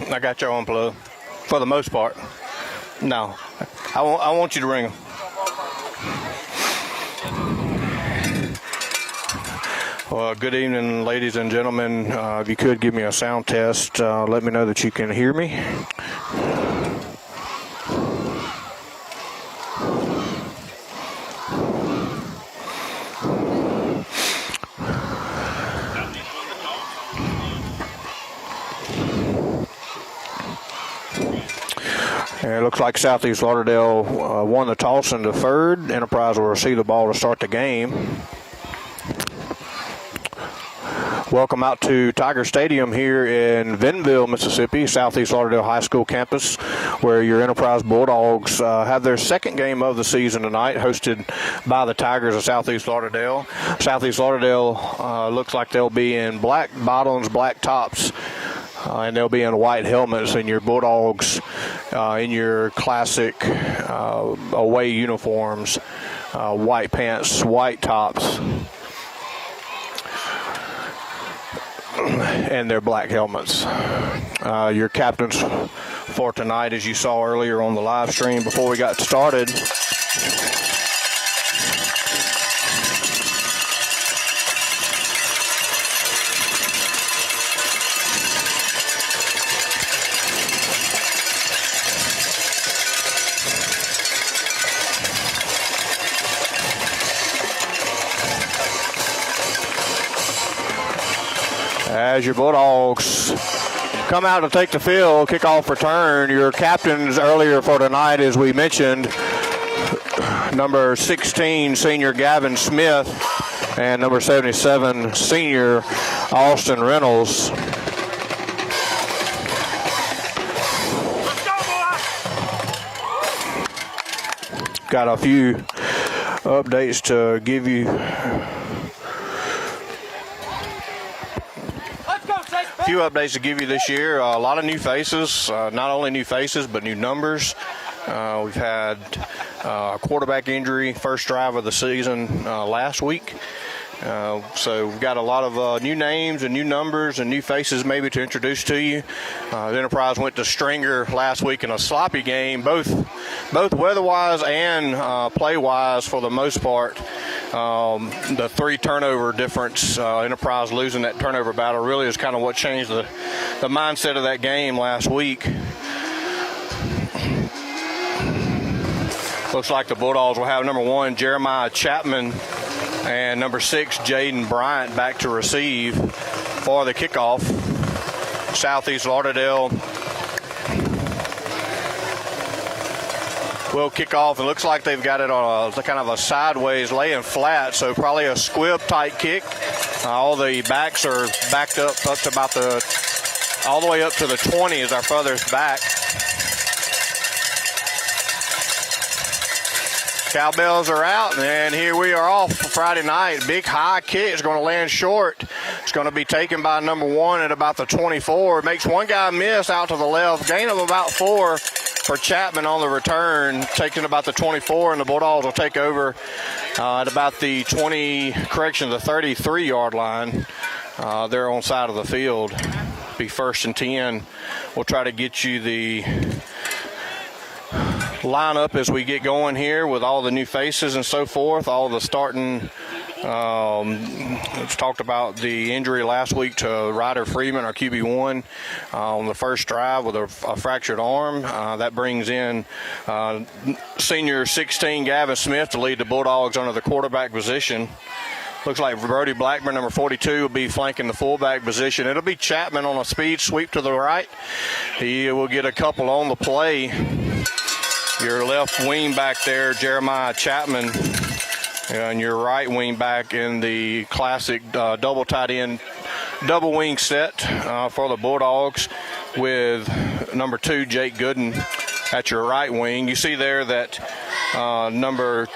I got your own plug, for the most part. No, I want you to ring them. Well, good evening, ladies and gentlemen. If you could give me a sound test, let me know that you can hear me. It looks like Southeast Lauderdale won the toss and deferred. Enterprise will receive the ball to start the game. Welcome out to Tiger Stadium here in Vinville, Mississippi, Southeast Lauderdale High School campus, where your Enterprise Bulldogs have their second game of the season tonight, hosted by the Tigers of Southeast Lauderdale. Southeast Lauderdale looks like they'll be in black bottoms, black tops, and they'll be in white helmets, and your Bulldogs in your classic away uniforms, white pants, white tops, and their black helmets. Your captains for tonight, as you saw earlier on the live stream before we got started, as your Bulldogs come out to take the field, kickoff return. Your captains earlier for tonight, as we mentioned, number 16, senior Gavin Smith, and number 77, senior Austin Reynolds. Got a few updates to give you. Few updates to give you this year. A lot of new faces, not only new faces, but new numbers. We've had a quarterback injury, first drive of the season last week. So we've got a lot of new names and new numbers and new faces maybe to introduce to you. The Enterprise went to Stringer last week in a sloppy game, both weather-wise and play-wise for the most part. The 3 turnover difference, Enterprise losing that turnover battle really is kind of what changed the mindset of that game last week. Looks like the Bulldogs will have number 1, Jeremiah Chapman, and number 6, Jaden Bryant back to receive for the kickoff. Southeast Lauderdale will kick off. It looks like they've got it on a kind of a sideways laying flat, so probably a squib type kick. All the backs are backed up to about all the way up to the 20 is our furthest back. Cowbells are out, and here we are off for Friday night. Big high kick is going to land short. It's going to be taken by number 1 at about the 24. It makes one guy miss out to the left. Gain of about 4 for Chapman on the return, taking about the 24, and the Bulldogs will take over at about the 33-yard line. They're on side of the field. Be 1st and 10. We'll try to get you the line up as we get going here with all the new faces and so forth, all the starting. Let's talked about the injury last week to Ryder Freeman, our QB1, on the first drive with a fractured arm. That brings in senior 16 Gavin Smith to lead the Bulldogs under the quarterback position. Looks like Brody Blackburn, number 42, will be flanking the fullback position. It'll be Chapman on a speed sweep to the right. He will get a couple on the play. Your left wing back there, Jeremiah Chapman, and your right wing back in the classic double tight end, double wing set for the Bulldogs with number 2, Jake Gooden, at your right wing. You see there that number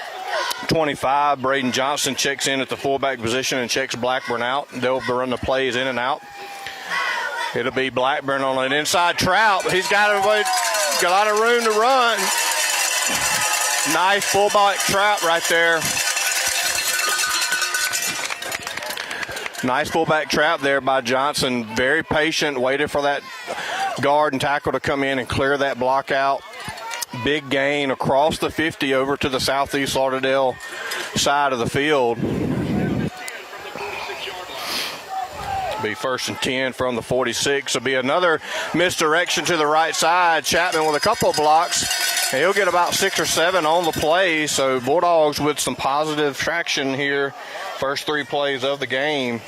25, Braden Johnson, checks in at the fullback position and checks Blackburn out. They'll run the plays in and out. It'll be Blackburn on an inside trap. He's got a lot of room to run. Nice fullback trap right there. Nice fullback trap there by Johnson. Very patient, waited for that guard and tackle to come in and clear that block out. Big gain across the 50 over to the southeast Lauderdale side of the field. Be 1st and 10 from the 46. It'll be another misdirection to the right side. Chapman with a couple of blocks. He'll get about 6 or 7 on the play. So Bulldogs with some positive traction here. First 3 plays of the game.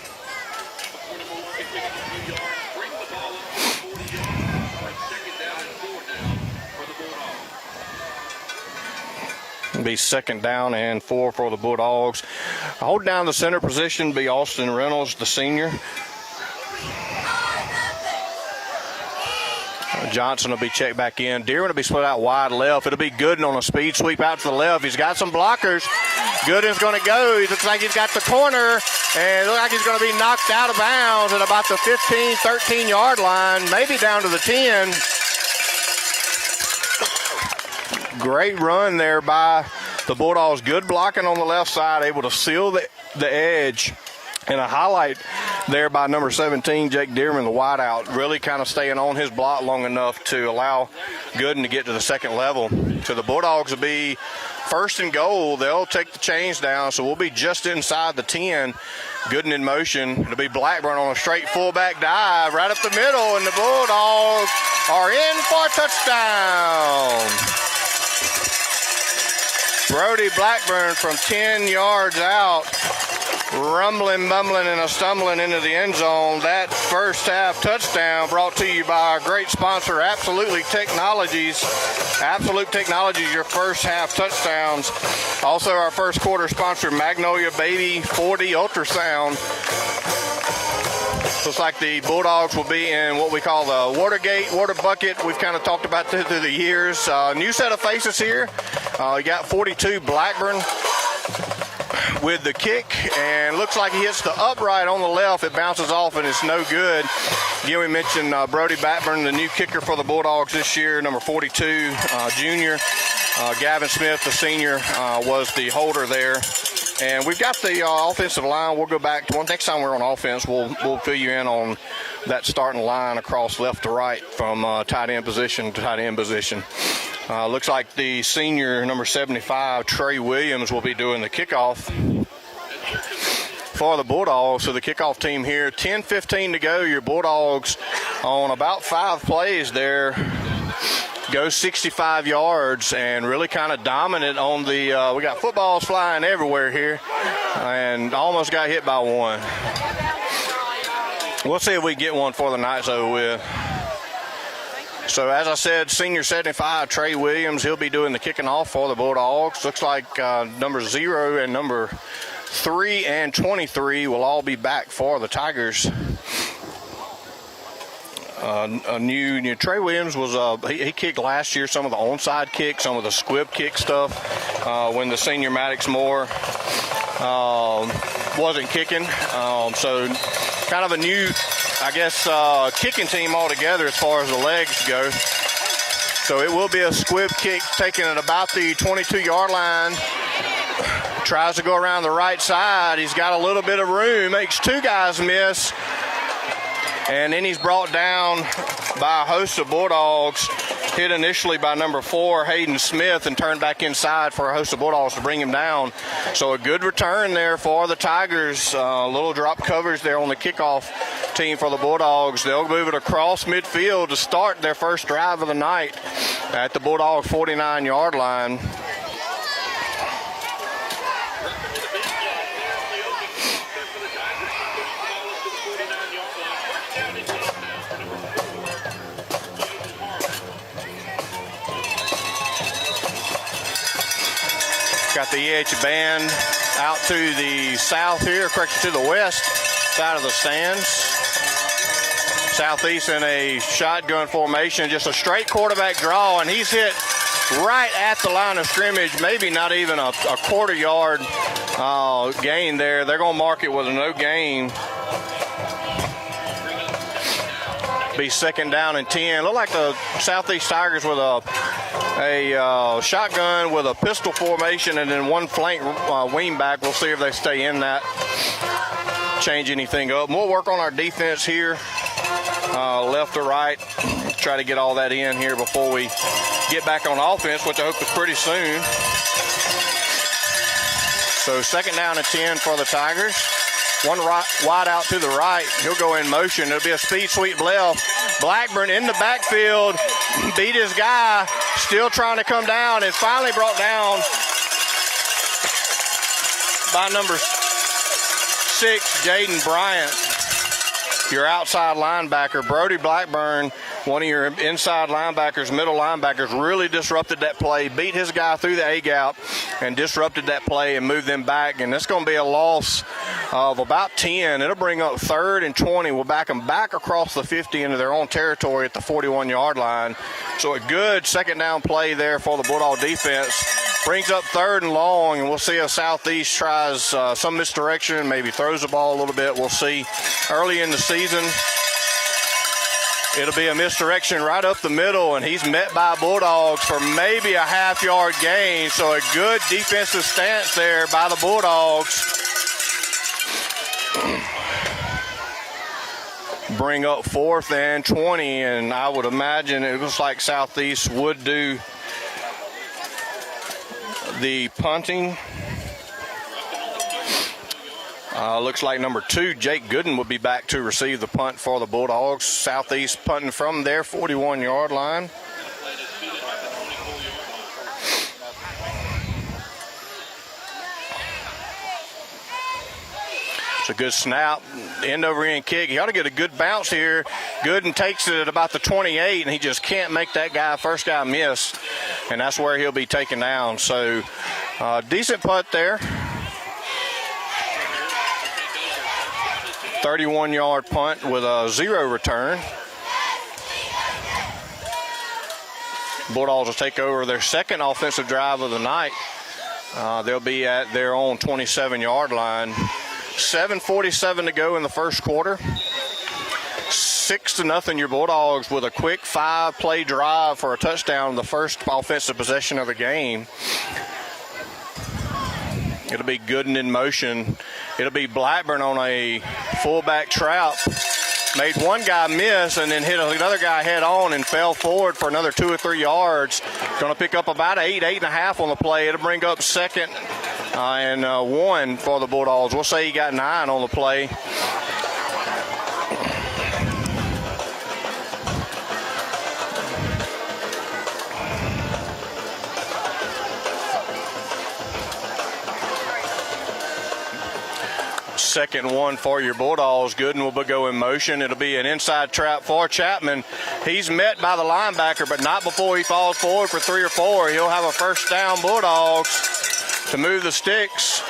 It'll be 2nd down and 4 for the Bulldogs. Hold down the center position be Austin Reynolds, the senior. Johnson will be checked back in. Dearman will be split out wide left. It'll be Gooden on a speed sweep out to the left. He's got some blockers. Gooden's going to go. He looks like he's got the corner, and it looks like he's going to be knocked out of bounds at about the 15, 13-yard line, maybe down to the 10. Great run there by the Bulldogs. Good blocking on the left side, able to seal the edge. And a highlight there by number 17, Jake Dearman, the wideout, really kind of staying on his block long enough to allow Gooden to get to the second level. So the Bulldogs will be 1st and goal. They'll take the chains down, so we'll be just inside the 10. Gooden in motion. It'll be Blackburn on a straight fullback dive right up the middle, and the Bulldogs are in for a touchdown. Brody Blackburn from 10 yards out, rumbling, bumbling, and stumbling into the end zone. That first half touchdown brought to you by our great sponsor, Absolute Technologies. Absolute Technologies, your first half touchdowns. Also our first quarter sponsor, Magnolia Baby 40 Ultrasound. Looks like the Bulldogs will be in what we call the water bucket. We've kind of talked about through the years. New set of faces here. You got 42 Blackburn with the kick, and looks like he hits the upright on the left. It bounces off, and it's no good. Again, we mentioned Brody Blackburn, the new kicker for the Bulldogs this year, number 42, junior. Gavin Smith, the senior, was the holder there. And we've got the offensive line. We'll go back to one. Next time we're on offense, we'll fill you in on that starting line across left to right from tight end position to tight end position. Looks like the senior, number 75, Trey Williams, will be doing the kickoff for the Bulldogs. So the kickoff team here, 10:15 to go. Your Bulldogs on about 5 plays there, go 65 yards and really kind of dominant on the we got footballs flying everywhere here, and almost got hit by one. We'll see if we get one for the night's over with. So as I said, senior 75, Trey Williams, he'll be doing the kicking off for the Bulldogs. Looks like number 0 and number 3 and 23 will all be back for the Tigers. Trey Williams was he kicked last year some of the onside kicks, some of the squib kick stuff when the senior Maddox Moore wasn't kicking. So kind of a new, I guess, kicking team altogether as far as the legs go. So it will be a squib kick taken at about the 22-yard line. Tries to go around the right side. He's got a little bit of room, makes 2 guys miss. And then he's brought down by a host of Bulldogs. Hit initially by number 4, Hayden Smith, and turned back inside for a host of Bulldogs to bring him down. So a good return there for the Tigers. Little drop coverage there on the kickoff team for the Bulldogs. They'll move it across midfield to start their first drive of the night at the Bulldog 49-yard line. Got the EH band out to the south here, correction, to the west side of the stands. Southeast in a shotgun formation, just a straight quarterback draw, and he's hit right at the line of scrimmage, maybe not even a quarter-yard gain there. They're going to mark it with a no gain. Be second down and 10. Look like the Southeast Tigers with a shotgun with a pistol formation and then one flank wing back. We'll see if they stay in that, change anything up. We'll work on our defense here, left to right, try to get all that in here before we get back on offense, which I hope is pretty soon. So second down and 10 for the Tigers. One wide out to the right. He'll go in motion. It'll be a speed sweep left. Blackburn in the backfield. Beat his guy. Still trying to come down. And finally brought down by number 6, Jaden Bryant, your outside linebacker. Brody Blackburn, one of your inside linebackers, middle linebackers, really disrupted that play, beat his guy through the A-gap and disrupted that play and moved them back. And it's going to be a loss of about 10. It'll bring up 3rd and 20. We'll back them back across the 50 into their own territory at the 41-yard line. So a good second down play there for the Bulldog defense. Brings up 3rd and long, and we'll see if Southeast tries some misdirection, maybe throws the ball a little bit. We'll see. Early in the season, it'll be a misdirection right up the middle, and he's met by Bulldogs for maybe a half-yard gain. So a good defensive stance there by the Bulldogs. Bring up 4th and 20, and I would imagine it looks like Southeast would do the punting. Looks like number 2, Jake Gooden, will be back to receive the punt for the Bulldogs. Southeast punting from their 41-yard line. It's a good snap, end over end kick. He ought to get a good bounce here. Gooden takes it at about the 28, and he just can't make that guy, first guy, miss. And that's where he'll be taken down. So decent punt there. 31-yard punt with a 0 return. Bulldogs will take over their second offensive drive of the night. They'll be at their own 27-yard line. 7:47 to go in the first quarter. 6-0 your Bulldogs with a quick 5-play drive for a touchdown, the first offensive possession of the game. It'll be Gooden in motion. It'll be Blackburn on a fullback trap. Made one guy miss and then hit another guy head on and fell forward for another 2 or 3 yards. Going to pick up about 8.5 on the play. It'll bring up 2nd and 1 for the Bulldogs. We'll say he got 9 on the play. Second 1 for your Bulldogs. Gooden will go in motion. It'll be an inside trap for Chapman. He's met by the linebacker, but not before he falls forward for 3 or 4. He'll have a first down, Bulldogs, to move the sticks.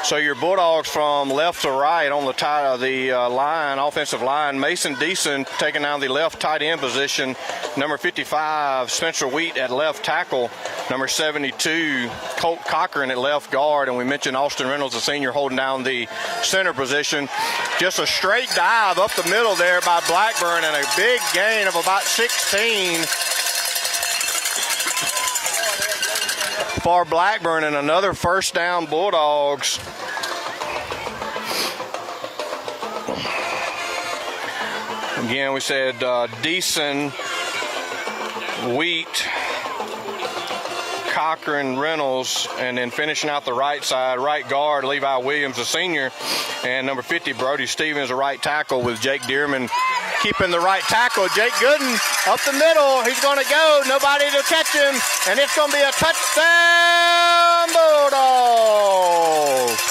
So your Bulldogs from left to right on the line, offensive line. Mason Deason taking down the left tight end position. Number 55, Spencer Wheat at left tackle. Number 72, Colt Cochran at left guard. And we mentioned Austin Reynolds, the senior, holding down the center position. Just a straight dive up the middle there by Blackburn and a big gain of about 16 for Blackburn, and another first down Bulldogs. Again, we said Deason, Wheat, Cochran, Reynolds, and then finishing out the right side, right guard, Levi Williams, a senior, and number 50, Brody Stevens, a right tackle, with Jake Dearman keeping the right tackle. Jake Gooden up the middle. He's going to go. Nobody to catch him, and it's going to be a touchdown, Bulldogs.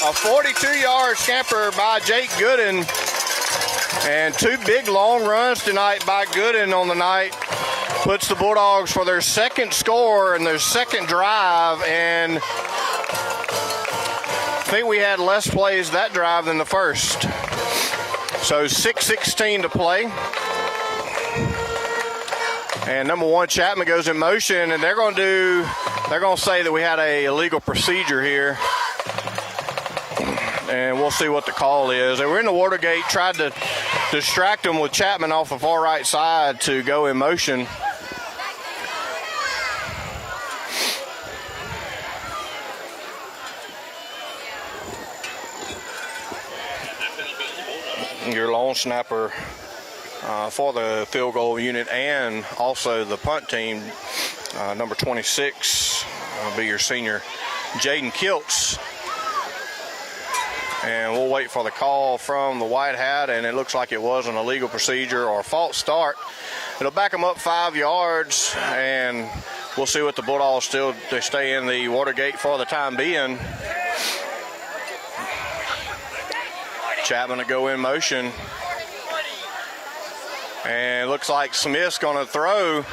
A 42-yard scamper by Jake Gooden, and two big long runs tonight by Gooden on the night puts the Bulldogs for their second score and their second drive, and I think we had less plays that drive than the first. So 6:16 to play. And number 1, Chapman, goes in motion, and they're going to say that we had a illegal procedure here. And we'll see what the call is. They were in the Watergate, tried to distract them with Chapman off the far right side to go in motion. Your long snapper for the field goal unit and also the punt team, number 26, will be your senior, Jaden Kiltz. And we'll wait for the call from the White Hat, and it looks like it was an illegal procedure or a false start. It'll back them up 5 yards, and we'll see what the Bulldogs they stay in the Watergate for the time being. Chapman to go in motion. And it looks like Smith's going to throw,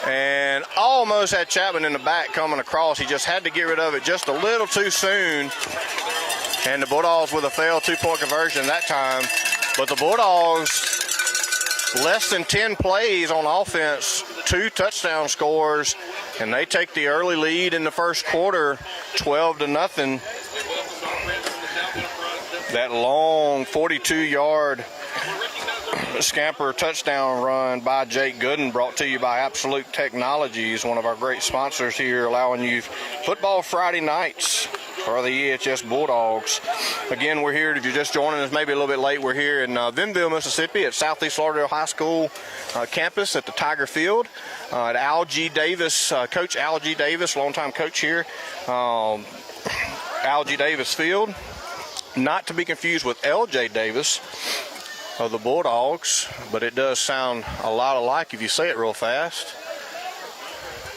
and almost had Chapman in the back coming across. He just had to get rid of it just a little too soon. And the Bulldogs with a failed 2-point conversion that time. But the Bulldogs, less than 10 plays on offense, 2 touchdown scores, and they take the early lead in the first quarter, 12-0. That long 42-yard scamper touchdown run by Jake Gooden, brought to you by Absolute Technologies, one of our great sponsors here, allowing you football Friday nights for the EHS Bulldogs. Again, we're here, if you're just joining us maybe a little bit late, we're here in Vinville, Mississippi at Southeast Lauderdale High School campus at the Tiger Field at Al G. Davis, Coach Al G. Davis, longtime coach here, Al G. Davis Field. Not to be confused with LJ Davis of the Bulldogs, but it does sound a lot alike if you say it real fast.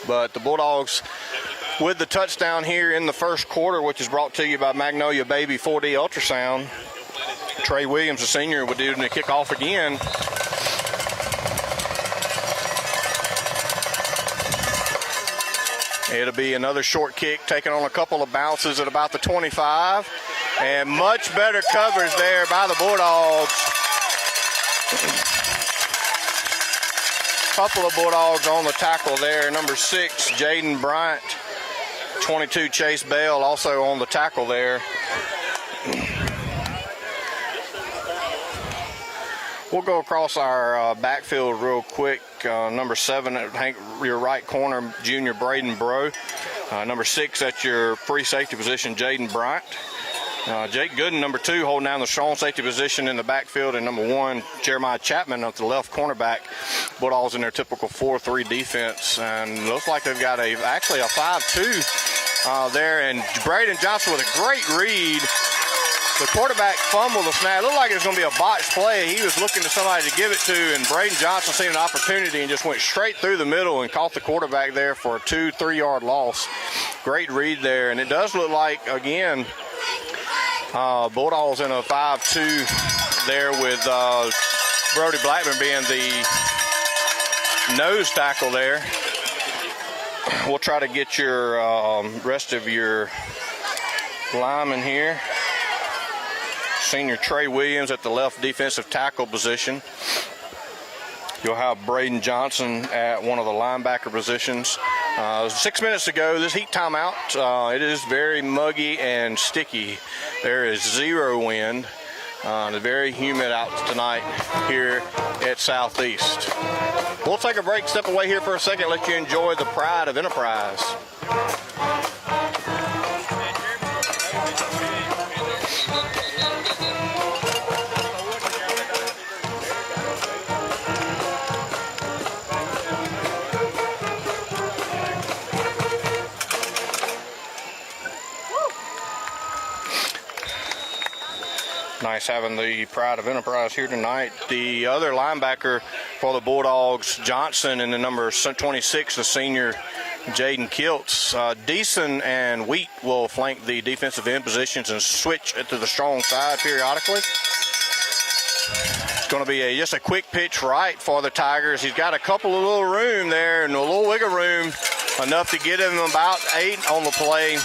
But the Bulldogs with the touchdown here in the first quarter, which is brought to you by Magnolia Baby 4D Ultrasound. Trey Williams, a senior, would do the kickoff again. It'll be another short kick, taking on a couple of bounces at about the 25. And much better coverage there by the Bulldogs. Couple of Bulldogs on the tackle there. Number 6, Jaden Bryant. 22, Chase Bell, also on the tackle there. We'll go across our backfield real quick. Number 7 at your right corner, junior Braden Bro. Number 6 at your free safety position, Jaden Bryant. Jake Gooden, number 2, holding down the strong safety position in the backfield, and number 1, Jeremiah Chapman at the left cornerback. Bulldogs in their typical 4-3 defense, and looks like they've got actually a 5-2 there, and Braden Johnson with a great read. The quarterback fumbled the snap. It looked like it was going to be a botched play. He was looking to somebody to give it to, and Braden Johnson seen an opportunity and just went straight through the middle and caught the quarterback there for a 2-3 loss. Great read there, and it does look like, again, Bulldogs in a 5-2 there with Brody Blackman being the nose tackle there. We'll try to get your rest of your linemen here. Senior Trey Williams at the left defensive tackle position. You'll have Braden Johnson at one of the linebacker positions. 6 minutes to go, this heat timeout. It is very muggy and sticky. There is 0 wind. It's very humid out tonight here at Southeast. We'll take a break, step away here for a second, let you enjoy the pride of Enterprise. Nice having the pride of Enterprise here tonight. The other linebacker for the Bulldogs, Johnson, and the number 26, the senior Jaden Kiltz. Deason and Wheat will flank the defensive end positions and switch it to the strong side periodically. It's going to be just a quick pitch right for the Tigers. He's got a couple of little room there and a little wiggle room, enough to get him about 8 on the play.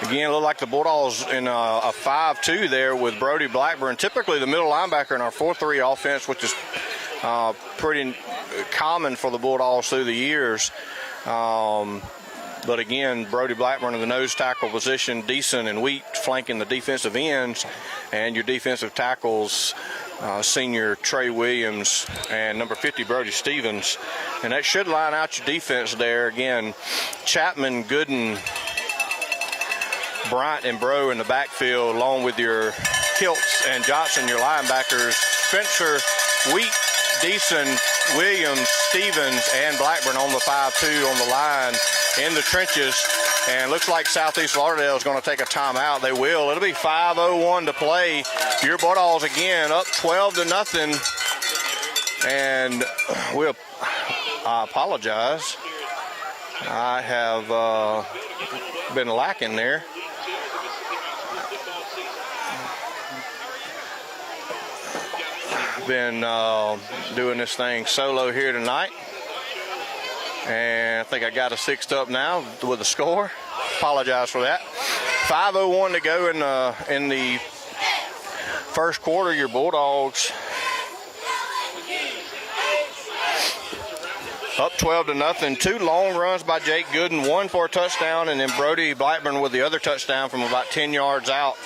Again, it looked like the Bulldogs in a 5-2 there with Brody Blackburn. Typically the middle linebacker in our 4-3 offense, which is pretty common for the Bulldogs through the years. But again, Brody Blackburn in the nose tackle position, Deason and Wheat flanking the defensive ends, and your defensive tackles, senior Trey Williams and number 50 Brody Stevens. And that should line out your defense there. Again, Chapman, Gooden, Bryant and Bro in the backfield, along with your Kiltz and Johnson, your linebackers, Spencer, Wheat, Deason, Williams, Stevens, and Blackburn on the 5-2 on the line in the trenches. And looks like Southeast Lauderdale is going to take a timeout. They will. It'll be 5:01 to play. Your Bulldogs again up 12-0. And I apologize. I have been lacking there. Been doing this thing solo here tonight, and I think I got us fixed up now with the score. Apologize for that. 5:01 to go in the first quarter. Your Bulldogs up 12-0. 2 long runs by Jake Gooden, 1 for a touchdown, and then Brody Blackburn with the other touchdown from about 10 yards out.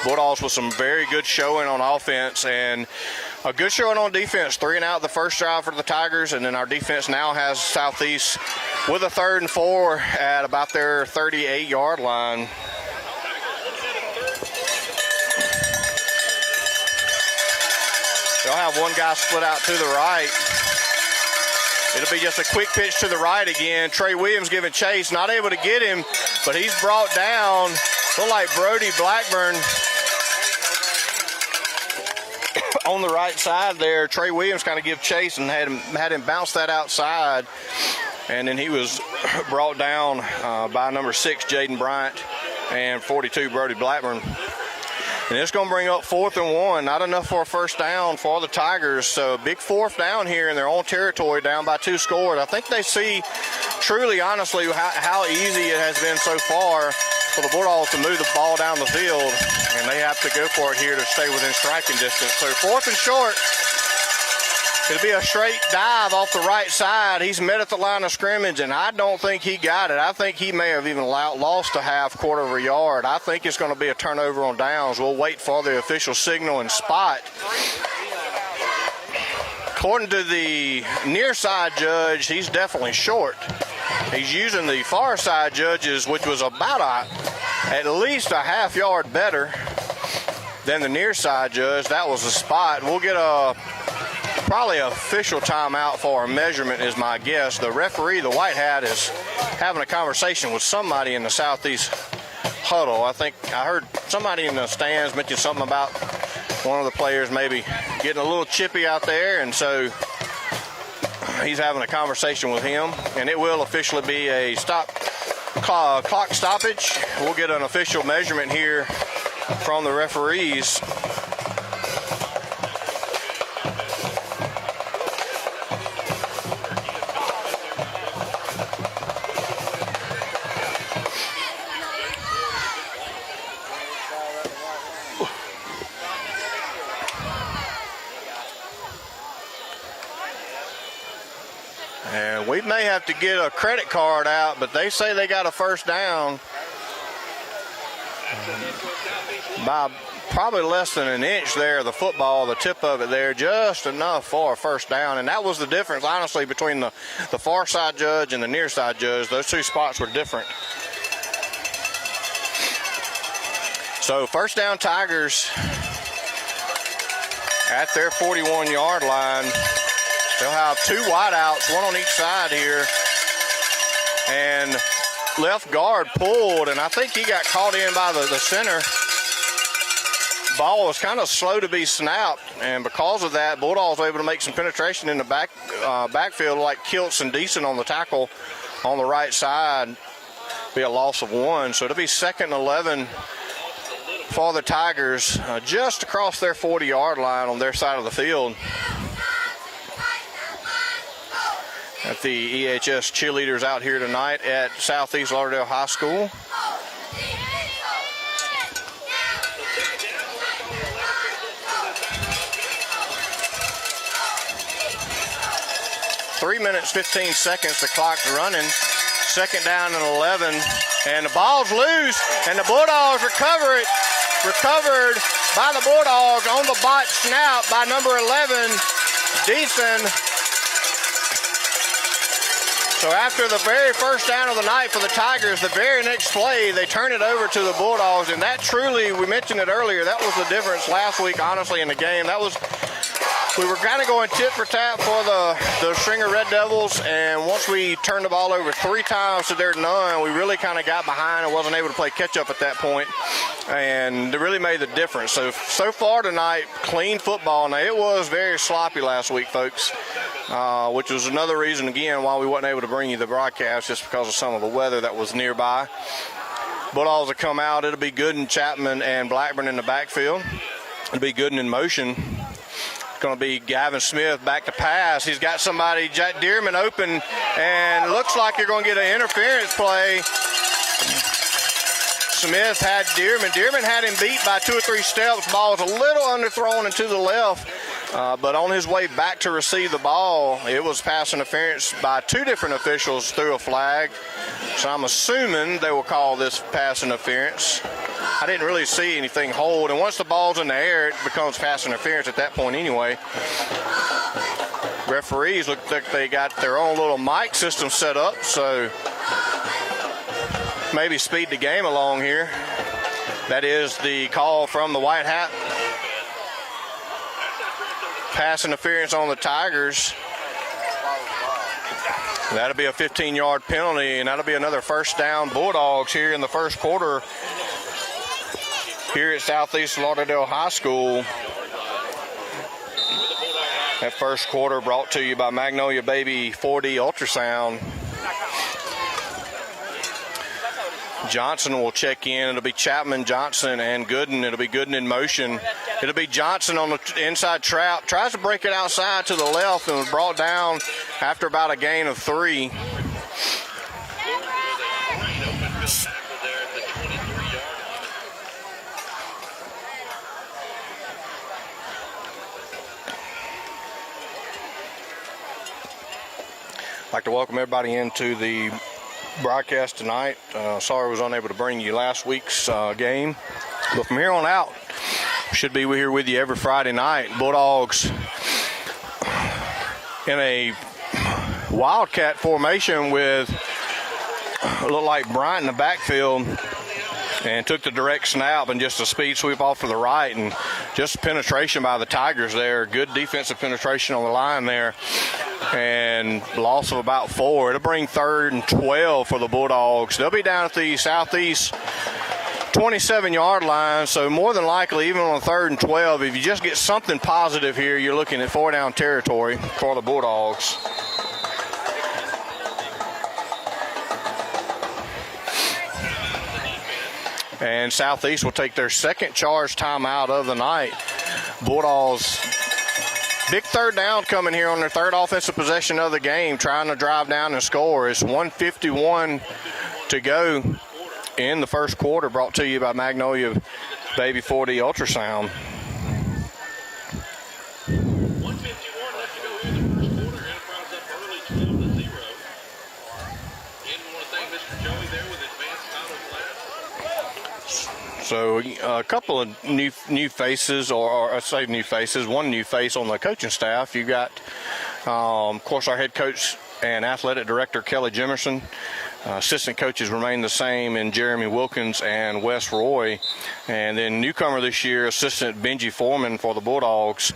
Bulldogs with some very good showing on offense and a good showing on defense. 3 and out the first drive for the Tigers, and then our defense now has Southeast with a 3rd and 4 at about their 38-yard line. They'll have one guy split out to the right. It'll be just a quick pitch to the right again. Trey Williams giving chase, not able to get him, but he's brought down. Look like Brody Blackburn on the right side there. Trey Williams kind of give chase and had him bounce that outside, and then he was brought down by number 6 Jaden Bryant and 42 Brody Blackburn. And it's going to bring up 4th and 1. Not enough for a first down for the Tigers. So big 4th down here in their own territory, down by 2 scores. I think they see truly, honestly, how easy it has been so far for the Bulldogs to move the ball down the field, and they have to go for it here to stay within striking distance. So 4th and short. It'll be a straight dive off the right side. He's met at the line of scrimmage, and I don't think he got it. I think he may have even lost a quarter of a yard. I think it's going to be a turnover on downs. We'll wait for the official signal and spot. According to the near side judge, he's definitely short. He's using the far side judges, which was about at least a half yard better than the near side judge. That was a spot. We'll get probably an official timeout for a measurement is my guess. The referee, the white hat, is having a conversation with somebody in the Southeast huddle. I think I heard somebody in the stands mention something about one of the players maybe getting a little chippy out there, and so he's having a conversation with him, and it will officially be a clock stoppage. We'll get an official measurement here from the referees. And we may have to get a credit card out, but they say they got a first down by probably less than an inch there, the football, the tip of it there, just enough for a first down. And that was the difference, honestly, between the far side judge and the near side judge. Those two spots were different. So first down Tigers at their 41-yard line. They'll have two wideouts, one on each side here. And left guard pulled, and I think he got caught in by the center. Ball was kind of slow to be snapped, and because of that, Bulldogs were able to make some penetration in the backfield, like Kiltz and Decent on the tackle on the right side. Be a loss of one, so it'll be 2nd and 11 for the Tigers, just across their 40-yard line on their side of the field. At the EHS cheerleaders out here tonight at Southeast Lauderdale High School. Three minutes, 15 seconds, the clock's running. 2nd down and 11, and the ball's loose, and the Bulldogs recover it. Recovered by the Bulldogs on the bot snap by number 11, Deason. So after the very first down of the night for the Tigers, the very next play, they turn it over to the Bulldogs, and that truly, we mentioned it earlier, that was the difference last week, honestly, in the game. We were kind of going tit for tat for the Stringer Red Devils, and once we turned the ball over 3 times to their none, we really kind of got behind and wasn't able to play catch up at that point, and it really made the difference. So far tonight, clean football. Now, it was very sloppy last week, folks, which was another reason, again, why we wasn't able to bring you the broadcast, just because of some of the weather that was nearby. Bulldogs will come out. It'll be Gooden, Chapman, and Blackburn in the backfield. It'll be Gooden in motion. Going to be Gavin Smith back to pass. He's got somebody, Jack Dearman, open, and it looks like you're going to get an interference play. Smith had Dearman. Dearman had him beat by 2 or 3 steps. Ball was a little underthrown and to the left, but on his way back to receive the ball, it was pass interference by 2 different officials through a flag. So I'm assuming they will call this pass interference. I didn't really see anything hold, and once the ball's in the air, it becomes pass interference at that point anyway. Referees look like they got their own little mic system set up, so maybe speed the game along here. That is the call from the White Hat. Pass interference on the Tigers. That'll be a 15-yard penalty, and that'll be another first down Bulldogs here in the first quarter here at Southeast Lauderdale High School. That first quarter brought to you by Magnolia Baby 4D Ultrasound. Johnson will check in. It'll be Chapman, Johnson, and Gooden. It'll be Gooden in motion. It'll be Johnson on the inside trap. Tries to break it outside to the left and was brought down after about a gain of 3. I'd like to welcome everybody into the broadcast tonight. Sorry I was unable to bring you last week's game. But from here on out, should be here with you every Friday night. Bulldogs in a Wildcat formation with looked like Bryant in the backfield, and took the direct snap and just a speed sweep off to the right, and just penetration by the Tigers there. Good defensive penetration on the line there, and loss of about 4. It'll bring 3rd and 12 for the Bulldogs. They'll be down at the Southeast 27-yard line, so more than likely, even on 3rd and 12, if you just get something positive here, you're looking at 4-down territory for the Bulldogs. And Southeast will take their second charge timeout of the night. Bulldogs, big 3rd down coming here on their 3rd offensive possession of the game, trying to drive down and score. It's 1:51 to go in the first quarter, brought to you by Magnolia Baby 4D Ultrasound. 1:51 left to go in the first quarter. Enterprise up early 12-0. And we want to thank Mr. Joey there with advanced title class. So a couple of new faces, or I say new faces, one new face on the coaching staff. You got, of course, our head coach and athletic director, Kelly Jimerson. Assistant coaches remain the same in Jeremy Wilkins and Wes Roy. And then newcomer this year, assistant Benji Foreman for the Bulldogs.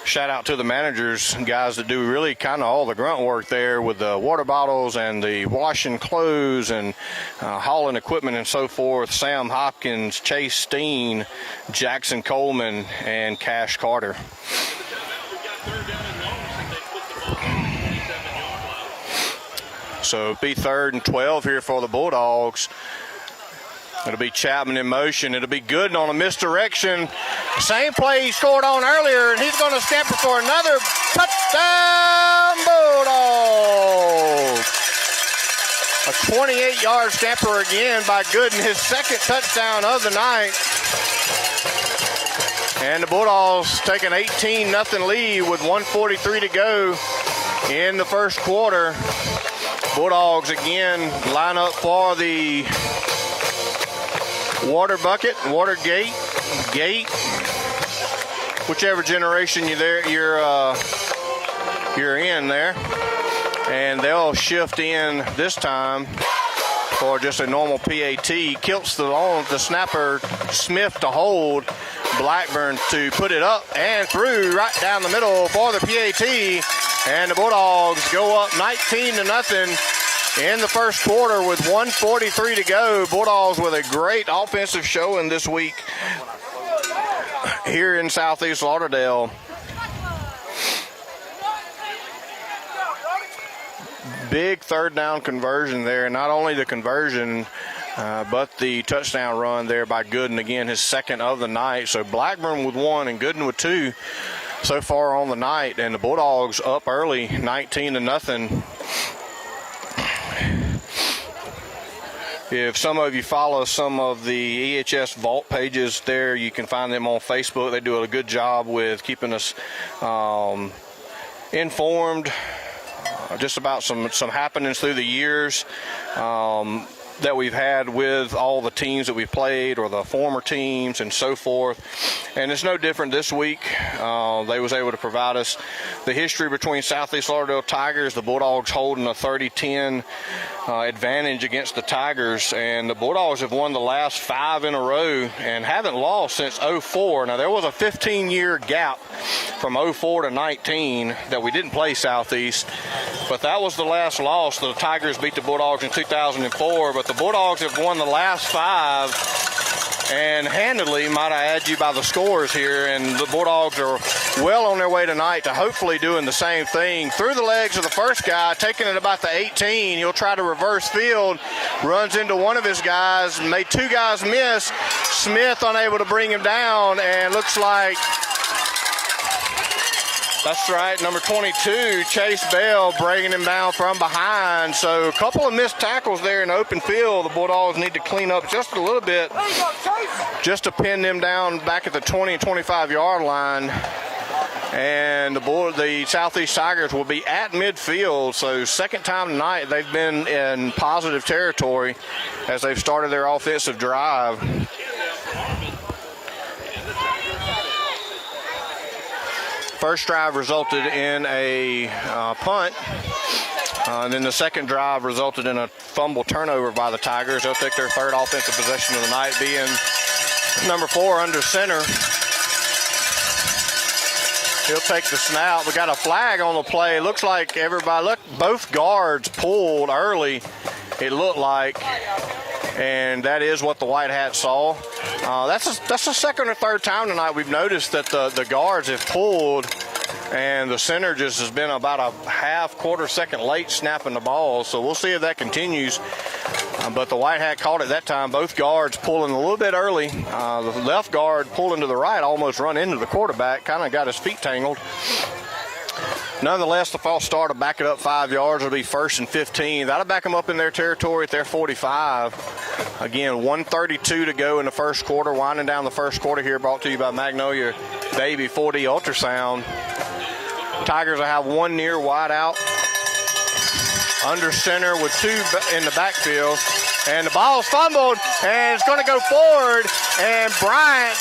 Shout out to the managers, guys that do really kind of all the grunt work there with the water bottles and the washing clothes and hauling equipment and so forth. Sam Hopkins, Chase Steen, Jackson Coleman, and Cash Carter. So it'll be 3rd and 12 here for the Bulldogs. It'll be Chapman in motion. It'll be Gooden on a misdirection. Same play he scored on earlier, and he's going to scamper for another touchdown, Bulldogs. A 28-yard scamper again by Gooden, his second touchdown of the night. And the Bulldogs take an 18-0 lead with 1:43 to go in the first quarter. Bulldogs again line up for the water bucket, water gate, whichever generation you're in there, and they'll shift in this time for just a normal PAT. Kilts the snapper Smith to hold, Blackburn to put it up and through right down the middle for the PAT, and the Bulldogs go up 19-0 in the first quarter with 1:43 to go. Bulldogs with a great offensive showing this week here in Southeast Lauderdale. Big third down conversion there. Not only the conversion, but the touchdown run there by Gooden. Again, his second of the night. So Blackburn with 1 and Gooden with 2 so far on the night. And the Bulldogs up early, 19-0. If some of you follow some of the EHS Vault pages there, you can find them on Facebook. They do a good job with keeping us informed just about some happenings through the years that we've had with all the teams that we've played or the former teams and so forth. And it's no different this week. They was able to provide us the history between Southeast Lauderdale Tigers, the Bulldogs holding a 30-10 advantage against the Tigers, and the Bulldogs have won the last 5 in a row and haven't lost since 04. Now, there was a 15-year gap from 04 to 19 that we didn't play Southeast, but that was the last loss. The Tigers beat the Bulldogs in 2004, but the Bulldogs have won the last 5 and handedly, might I add you, by the scores here, and the Bulldogs are well on their way tonight to hopefully doing the same thing. Through the legs of the first guy, taking it about the 18. He'll try to reverse field, runs into one of his guys, made 2 guys miss. Smith unable to bring him down, and looks like, that's right, number 22, Chase Bell, bringing him down from behind. So a couple of missed tackles there in the open field. The Bulldogs need to clean up just a little bit just to pin them down back at the 20 and 25-yard line. And the Southeast Tigers will be at midfield. So second time tonight they've been in positive territory as they've started their offensive drive. First drive resulted in a punt, and then the second drive resulted in a fumble turnover by the Tigers. They'll take their third offensive possession of the night, being number 4 under center. He'll take the snap. We got a flag on the play. Looks like both guards pulled early, it looked like, and that is what the White Hats saw. That's the second or third time tonight we've noticed that the guards have pulled, and the center just has been about a quarter second late snapping the ball. So we'll see if that continues. But the White Hat caught it that time. Both guards pulling a little bit early. The left guard pulling to the right, almost run into the quarterback, kind of got his feet tangled. Nonetheless, the false start will back it up 5 yards. It'll be 1st and 15. That'll back them up in their territory at their 45. Again, 1:32 to go in the first quarter. Winding down the first quarter here, brought to you by Magnolia Baby 4D Ultrasound. Tigers will have one near wide out. under center with 2 in the backfield. And the ball's fumbled, and it's going to go forward, and Bryant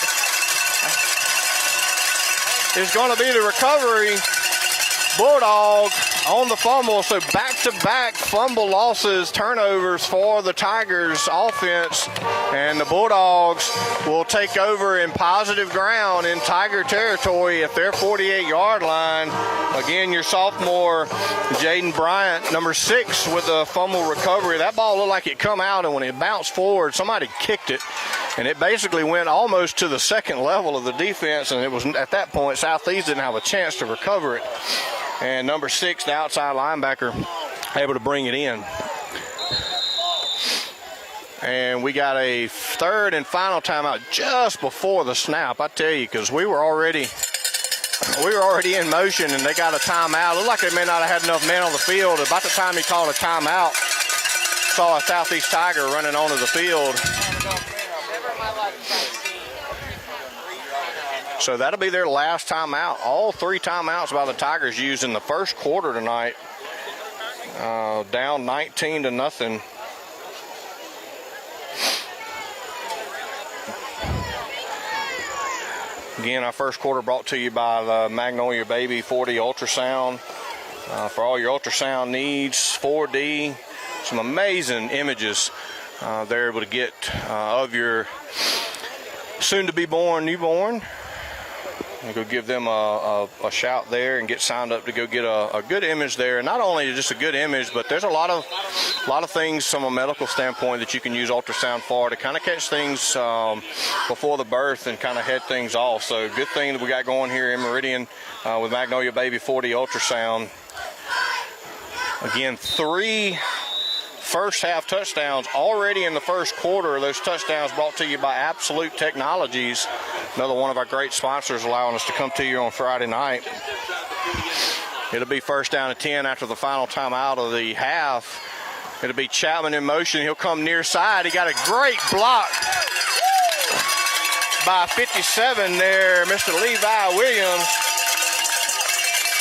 is going to be the recovery. Bulldog on the fumble, so back-to-back fumble losses, turnovers for the Tigers offense, and the Bulldogs will take over in positive ground in Tiger territory at their 48-yard line. Again, your sophomore, Jaden Bryant, number 6, with a fumble recovery. That ball looked like it come out, and when it bounced forward, somebody kicked it, and it basically went almost to the second level of the defense, and it was at that point Southeast didn't have a chance to recover it. And number 6, the outside linebacker, able to bring it in. And we got a third and final timeout just before the snap. I tell you, because we were already in motion, and they got a timeout. Looked like they may not have had enough men on the field. About the time he called a timeout, saw a Southeast Tiger running onto the field. So that'll be their last timeout. All 3 timeouts by the Tigers used in the first quarter tonight. Down 19-0. Again, our first quarter brought to you by the Magnolia Baby 4D Ultrasound. For all your ultrasound needs, 4D, some amazing images they're able to get of your soon-to-be born newborn. And go give them a shout there and get signed up to go get a good image there. And not only just a good image, but there's a lot of things from a medical standpoint that you can use ultrasound for to kind of catch things before the birth and kind of head things off. So good thing that we got going here in Meridian with Magnolia Baby 4D Ultrasound. Again, 3 first half touchdowns already in the first quarter. Those touchdowns brought to you by Absolute Technologies, another one of our great sponsors, allowing us to come to you on Friday night. It'll be first down and 10 after the final timeout of the half. It'll be Chapman in motion. He'll come near side. He got a great block by 57 there, Mr. Levi Williams.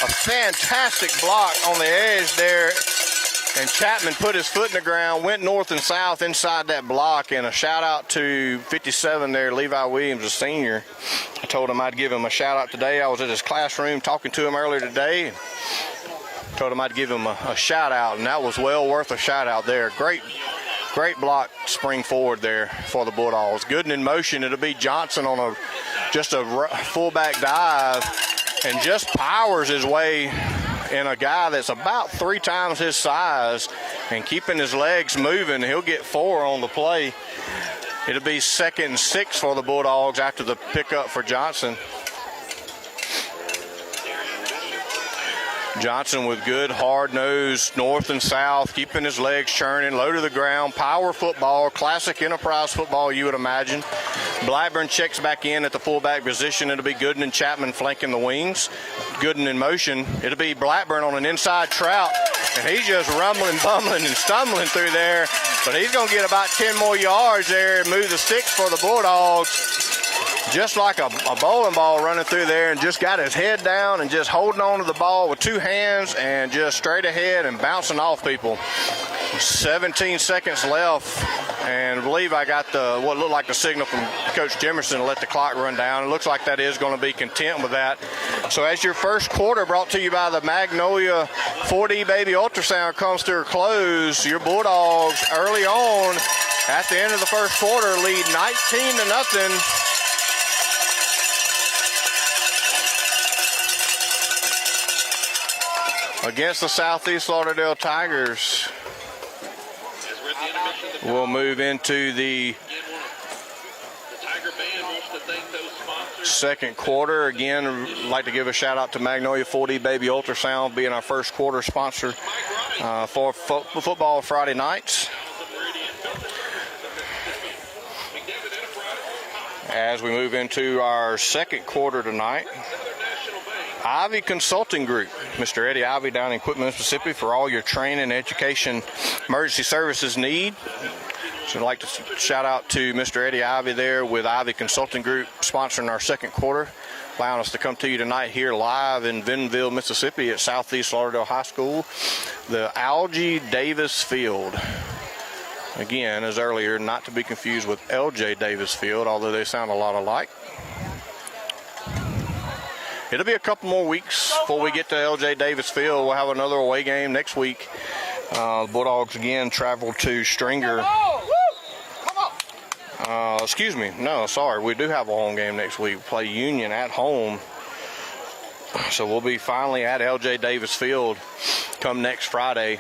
A fantastic block on the edge there. And Chapman put his foot in the ground, went north and south inside that block, and a shout-out to 57 there, Levi Williams, a senior. I told him I'd give him a shout-out today. I was at his classroom talking to him earlier today. Told him I'd give him a shout-out, and that was well worth a shout-out there. Great block spring forward there for the Bulldogs. Good and in motion. It'll be Johnson on just a fullback dive and just powers his way in a guy that's about 3 times his size and keeping his legs moving. He'll get 4 on the play. It'll be 2nd and 6 for the Bulldogs after the pickup for Johnson. Johnson with good hard-nosed north and south, keeping his legs churning, low to the ground, power football, classic enterprise football you would imagine. Blackburn checks back in at the fullback position. It'll be Gooden and Chapman flanking the wings. Gooden in motion. It'll be Blackburn on an inside trout, and he's just rumbling, bumbling, and stumbling through there. But he's going to get about 10 more yards there and move the sticks for the Bulldogs. Just like a bowling ball running through there, and just got his head down and just holding on to the ball with 2 hands and just straight ahead and bouncing off people. 17 seconds left, and I believe I got what looked like the signal from Coach Jimerson to let the clock run down. It looks like that is going to be content with that. So as your first quarter brought to you by the Magnolia 4D Baby Ultrasound comes to a close, your Bulldogs early on at the end of the first quarter lead 19-0. Against the Southeast Lauderdale Tigers. We'll move into the second quarter. Again, I'd like to give a shout out to Magnolia 4D Baby Ultrasound being our first quarter sponsor for football Friday nights. As we move into our second quarter tonight, Ivy Consulting Group, Mr. Eddie Ivy down in Quitman, Mississippi, for all your training, education, emergency services need. So I'd like to shout out to Mr. Eddie Ivy there with Ivy Consulting Group sponsoring our second quarter, allowing us to come to you tonight here live in Bentonville, Mississippi at Southeast Lauderdale High School, the Algie Davis Field. Again, as earlier, not to be confused with LJ Davis Field, although they sound a lot alike. It'll be a couple more weeks before we get to LJ Davis Field. We'll have another away game next week. The Bulldogs again travel to Stringer. We do have a home game next week. We play Union at home. So we'll be finally at LJ Davis Field come next Friday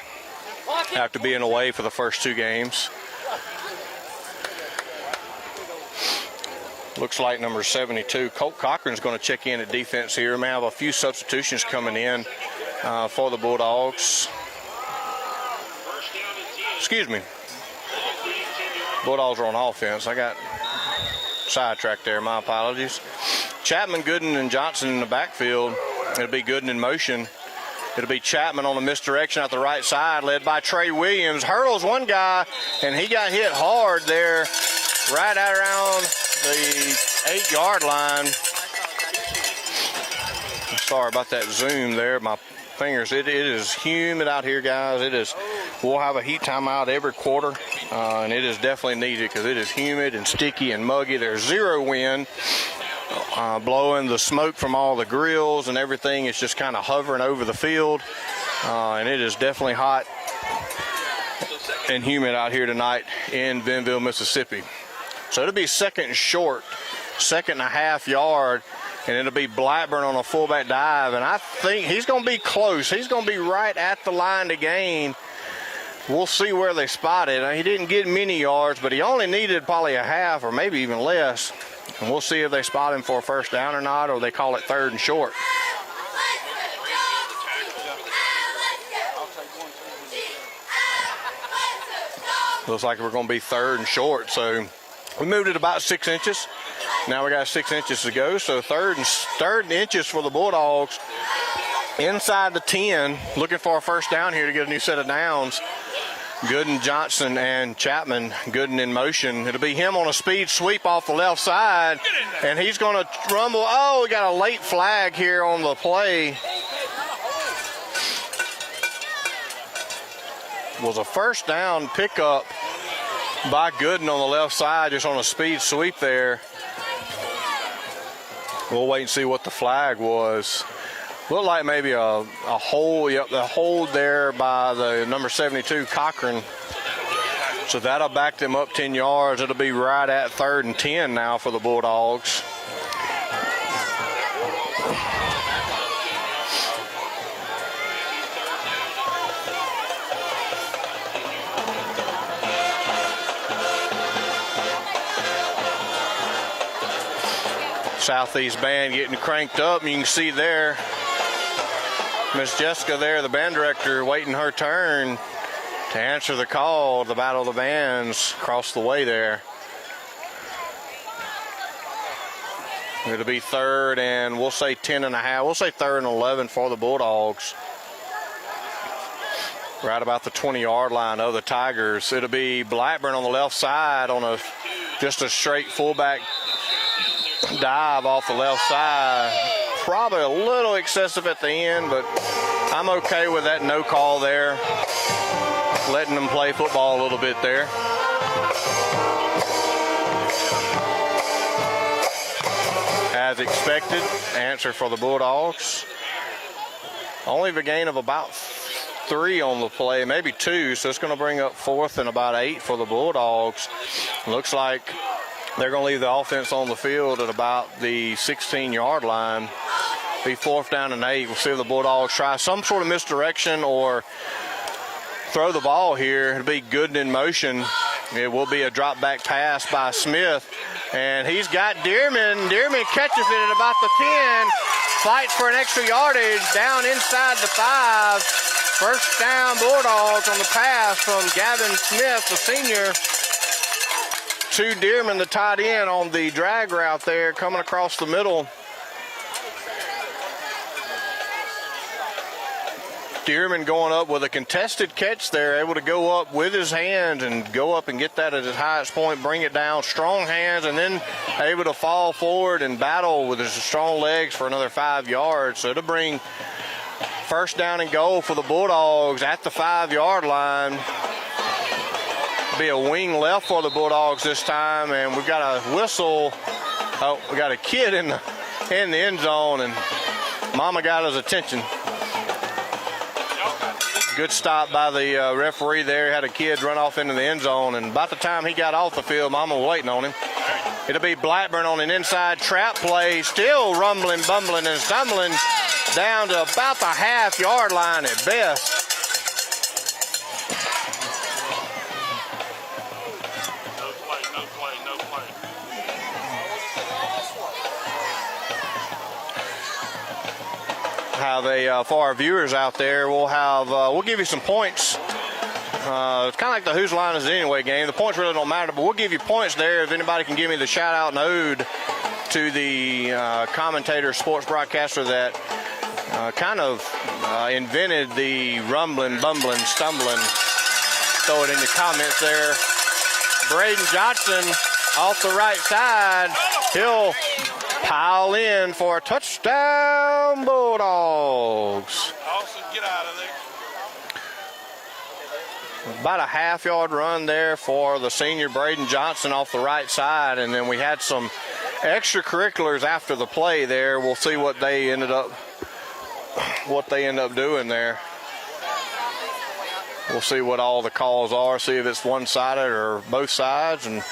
after being away for the first two games. Looks like number 72, Colt Cochran's going to check in at defense here. May have a few substitutions coming in for the Bulldogs. Excuse me. Bulldogs are on offense. I got sidetracked there. My apologies. Chapman, Gooden, and Johnson in the backfield. It'll be Gooden in motion. It'll be Chapman on the misdirection out the right side, led by Trey Williams. Hurdles one guy, and he got hit hard there, right out around the 8-yard line. I'm sorry about that zoom there. My fingers. It is humid out here, guys. It is. We'll have a heat timeout every quarter, and it is definitely needed because it is humid and sticky and muggy. There's zero wind. Blowing the smoke from all the grills and everything is just kind of hovering over the field, and it is definitely hot and humid out here tonight in Bentonville, Mississippi. So it'll be second and short, 2.5 yard, and it'll be Blackburn on a fullback dive, and I think he's going to be close. He's going to be right at the line to gain. We'll see where they spot it. He didn't get many yards, but he only needed probably a half or maybe even less. And we'll see if they spot him for a first down or not, or they call it third and short. Looks like we're going to be third and short. So we moved it about 6 inches. Now we got 6 inches to go. So third inches for the Bulldogs inside the 10, looking for a first down here to get a new set of downs. Gooden, Johnson, and Chapman. Gooden in motion. It'll be him on a speed sweep off the left side, and he's going to rumble. Oh, we got a late flag here on the play. Was a first down pickup by Gooden on the left side, just on a speed sweep there. We'll wait and see what the flag was. Looked like maybe a hole, the hold there by the number 72, Cochran. So that'll back them up 10 yards. It'll be right at 3rd and 10 now for the Bulldogs. Southeast band getting cranked up. You can see there Miss Jessica there, the band director, waiting her turn to answer the call. The Battle of the Bands across the way there. It'll be 3rd and we'll say 10.5. We'll say 3rd and 11 for the Bulldogs. Right about the 20-yard line of the Tigers. It'll be Blackburn on the left side on just a straight fullback dive off the left side. Probably a little excessive at the end, but I'm okay with that no call there. Letting them play football a little bit there. As expected, answer for the Bulldogs. Only a gain of about 3 on the play, maybe 2, so it's going to bring up 4th and about 8 for the Bulldogs. Looks like they're going to leave the offense on the field at about the 16-yard line. Be 4th down and 8. We'll see if the Bulldogs try some sort of misdirection or throw the ball here. It'll be Gooden in motion. It will be a drop back pass by Smith. And he's got Dearman. Dearman catches it at about the 10. Fights for an extra yardage down inside the 5. First down Bulldogs on the pass from Gavin Smith, the senior, to Dearman, the tight end, on the drag route there, coming across the middle. Stearman going up with a contested catch there, able to go up with his hands and go up and get that at his highest point, bring it down, strong hands, and then able to fall forward and battle with his strong legs for another 5 yards. So to bring first down and goal for the Bulldogs at the 5-yard line. Be a wing left for the Bulldogs this time, and we've got a whistle. Oh, we got a kid in the end zone, and Mama got his attention. Good stop by the referee there. Had a kid run off into the end zone, and about the time he got off the field, Mama was waiting on him. It'll be Blackburn on an inside trap play, still rumbling, bumbling, and stumbling down to about the half-yard line at best. No play. Have for our viewers out there, we'll give you some points. It's kind of like the Whose Line Is It Anyway game. The points really don't matter, but we'll give you points there if anybody can give me the shout out and ode to the commentator, sports broadcaster that kind of invented the rumbling, bumbling, stumbling. Throw it in the comments there. Braden Johnson off the right side. He'll pile in for a touchdown, Bulldogs. Austin, get out of there. About a half-yard run there for the senior Braden Johnson off the right side, and then we had some extracurriculars after the play there. We'll see what they end up doing there. We'll see what all the calls are, see if it's one-sided or both sides, and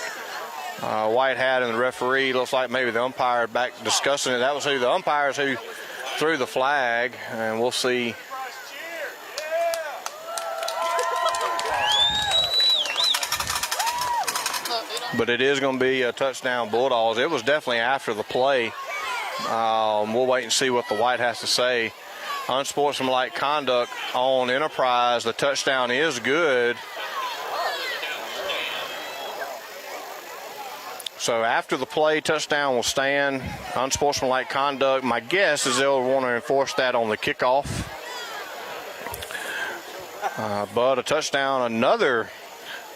White Hat and the referee, looks like maybe the umpire back discussing it. That was who the umpires who threw the flag, and we'll see. But it is going to be a touchdown, Bulldogs. It was definitely after the play. We'll wait and see what the White has to say. Unsportsmanlike conduct on Enterprise. The touchdown is good. So after the play, touchdown will stand. Unsportsmanlike conduct, my guess is they'll want to enforce that on the kickoff. But a touchdown, another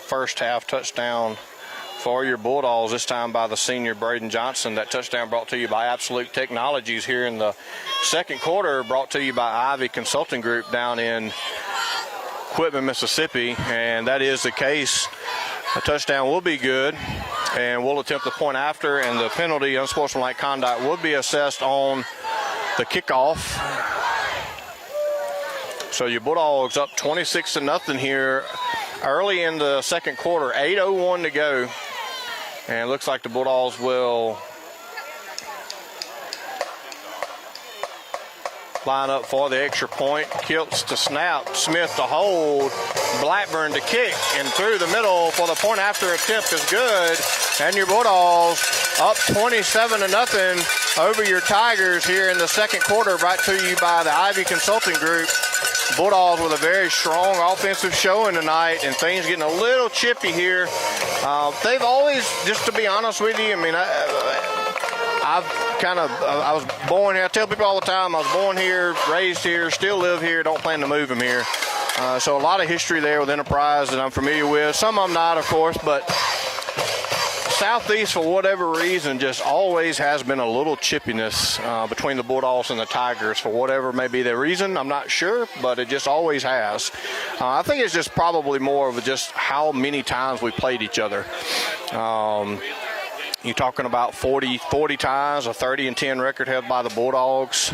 first half touchdown for your Bulldogs, this time by the senior Braden Johnson. That touchdown brought to you by Absolute Technologies here in the second quarter, brought to you by Ivy Consulting Group down in Quitman, Mississippi. And that is the case. A touchdown will be good, and we'll attempt the point after, and the penalty, unsportsmanlike conduct, will be assessed on the kickoff. So your Bulldogs up 26-0 here early in the second quarter, 8:01 to go. And it looks like the Bulldogs will line up for the extra point. Kiltz to snap, Smith to hold, Blackburn to kick, and through the middle for the point after attempt is good. And your Bulldogs up 27-0 over your Tigers here in the second quarter, brought to you by the Ivy Consulting Group. Bulldogs with a very strong offensive showing tonight, and things getting a little chippy here. They've always, just to be honest with you, I mean, I was born here. I tell people all the time, I was born here, raised here, still live here, don't plan to move them here. So a lot of history there with Enterprise that I'm familiar with. Some I'm not, of course, but Southeast, for whatever reason, just always has been a little chippiness between the Bulldogs and the Tigers. For whatever may be the reason, I'm not sure, but it just always has. I think it's just probably more of just how many times we played each other. You're talking about 40 times, a 30-10 record held by the Bulldogs.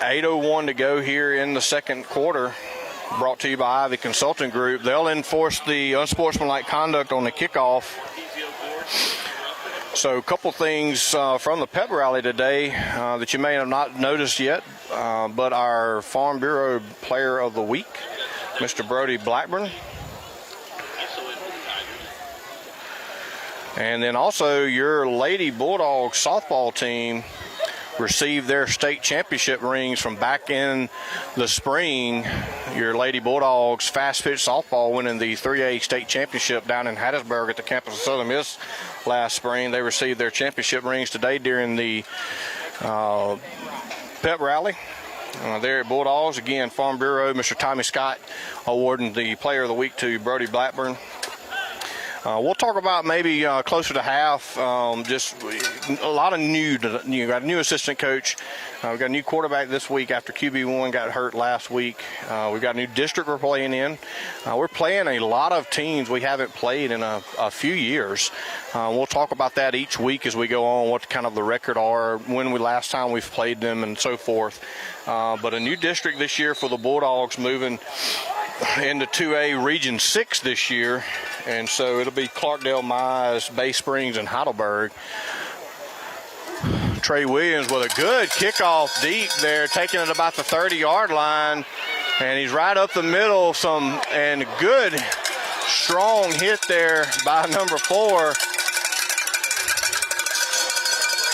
8:01 to go here in the second quarter. Brought to you by Ivy Consulting Group. They'll enforce the unsportsmanlike conduct on the kickoff. So a couple things from the pep rally today that you may have not noticed yet, but our Farm Bureau Player of the Week, Mr. Brody Blackburn. And then also your Lady Bulldogs softball team received their state championship rings from back in the spring. Your Lady Bulldogs fast pitch softball winning the 3A state championship down in Hattiesburg at the campus of Southern Miss last spring. They received their championship rings today during the pep rally. there at Bulldogs. Again, Farm Bureau, Mr. Tommy Scott awarding the Player of the Week to Brody Blackburn. We'll talk about maybe closer to half, just a lot of new. Got a new assistant coach. We've got a new quarterback this week after QB1 got hurt last week. We've got a new district we're playing in. We're playing a lot of teams we haven't played in a few years. We'll talk about that each week as we go on, what kind of the record are, when last time we've played them, and so forth. But a new district this year for the Bulldogs, moving into 2A Region 6 this year. And so it'll be Clarkedale, Mize, Bay Springs, and Heidelberg. Trey Williams with a good kickoff deep there, taking it about the 30-yard line. And he's right up the middle, and a good, strong hit there by number 4.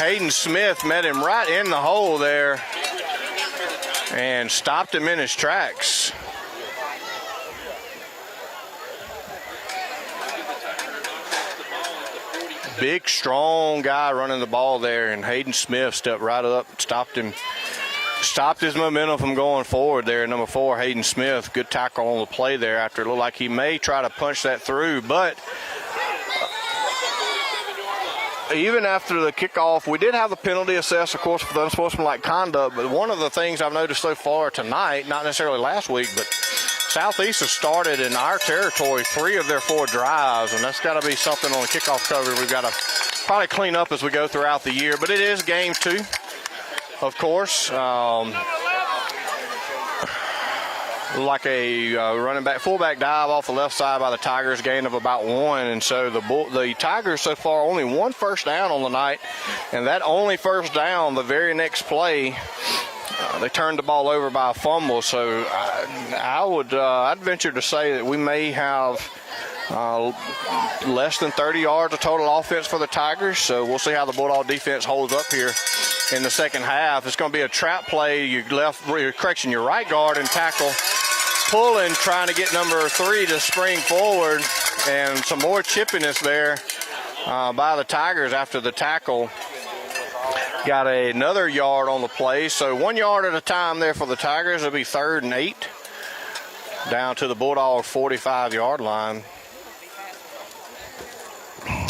Hayden Smith met him right in the hole there and stopped him in his tracks. Big, strong guy running the ball there, and Hayden Smith stepped right up, stopped his momentum from going forward there. Number 4, Hayden Smith, good tackle on the play there after it looked like he may try to punch that through. But even after the kickoff, we did have the penalty assessed, of course, for the unsportsmanlike conduct. But one of the things I've noticed so far tonight, not necessarily last week, but Southeast has started in our territory 3 of their 4 drives, and that's got to be something on the kickoff coverage we've got to probably clean up as we go throughout the year. But it is game 2, of course. Like a fullback dive off the left side by the Tigers, gain of about 1. And so the Tigers so far only 1 first down on the night, and that only first down, the very next play, they turned the ball over by a fumble. So I'd venture to say that we may have less than 30 yards of total offense for the Tigers. So we'll see how the Bulldog defense holds up here in the second half. It's going to be a trap play. Your right guard and tackle pulling, trying to get number 3 to spring forward, and some more chippiness there by the Tigers after the tackle. Got another yard on the play, so 1 yard at a time there for the Tigers. It'll be 3rd and 8 down to the Bulldog 45-yard line.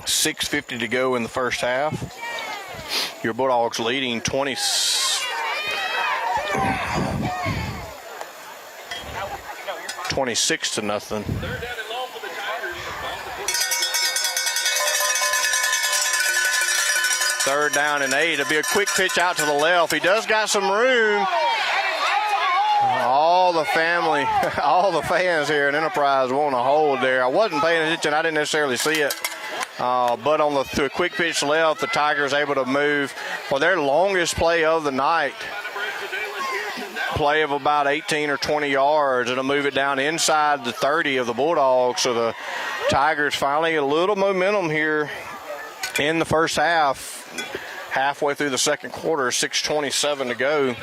6:50 to go in the first half. Your Bulldogs leading 26 to nothing. Third down and 8. It'll be a quick pitch out to the left. He does got some room. All the family, all the fans here at Enterprise want to hold there. I wasn't paying attention. I didn't necessarily see it. But on the quick pitch left, the Tigers able to move for their longest play of the night. Play of about 18 or 20 yards. It'll move it down inside the 30 of the Bulldogs. So the Tigers finally a little momentum here in the first half. Halfway through the second quarter, 6:27 to go.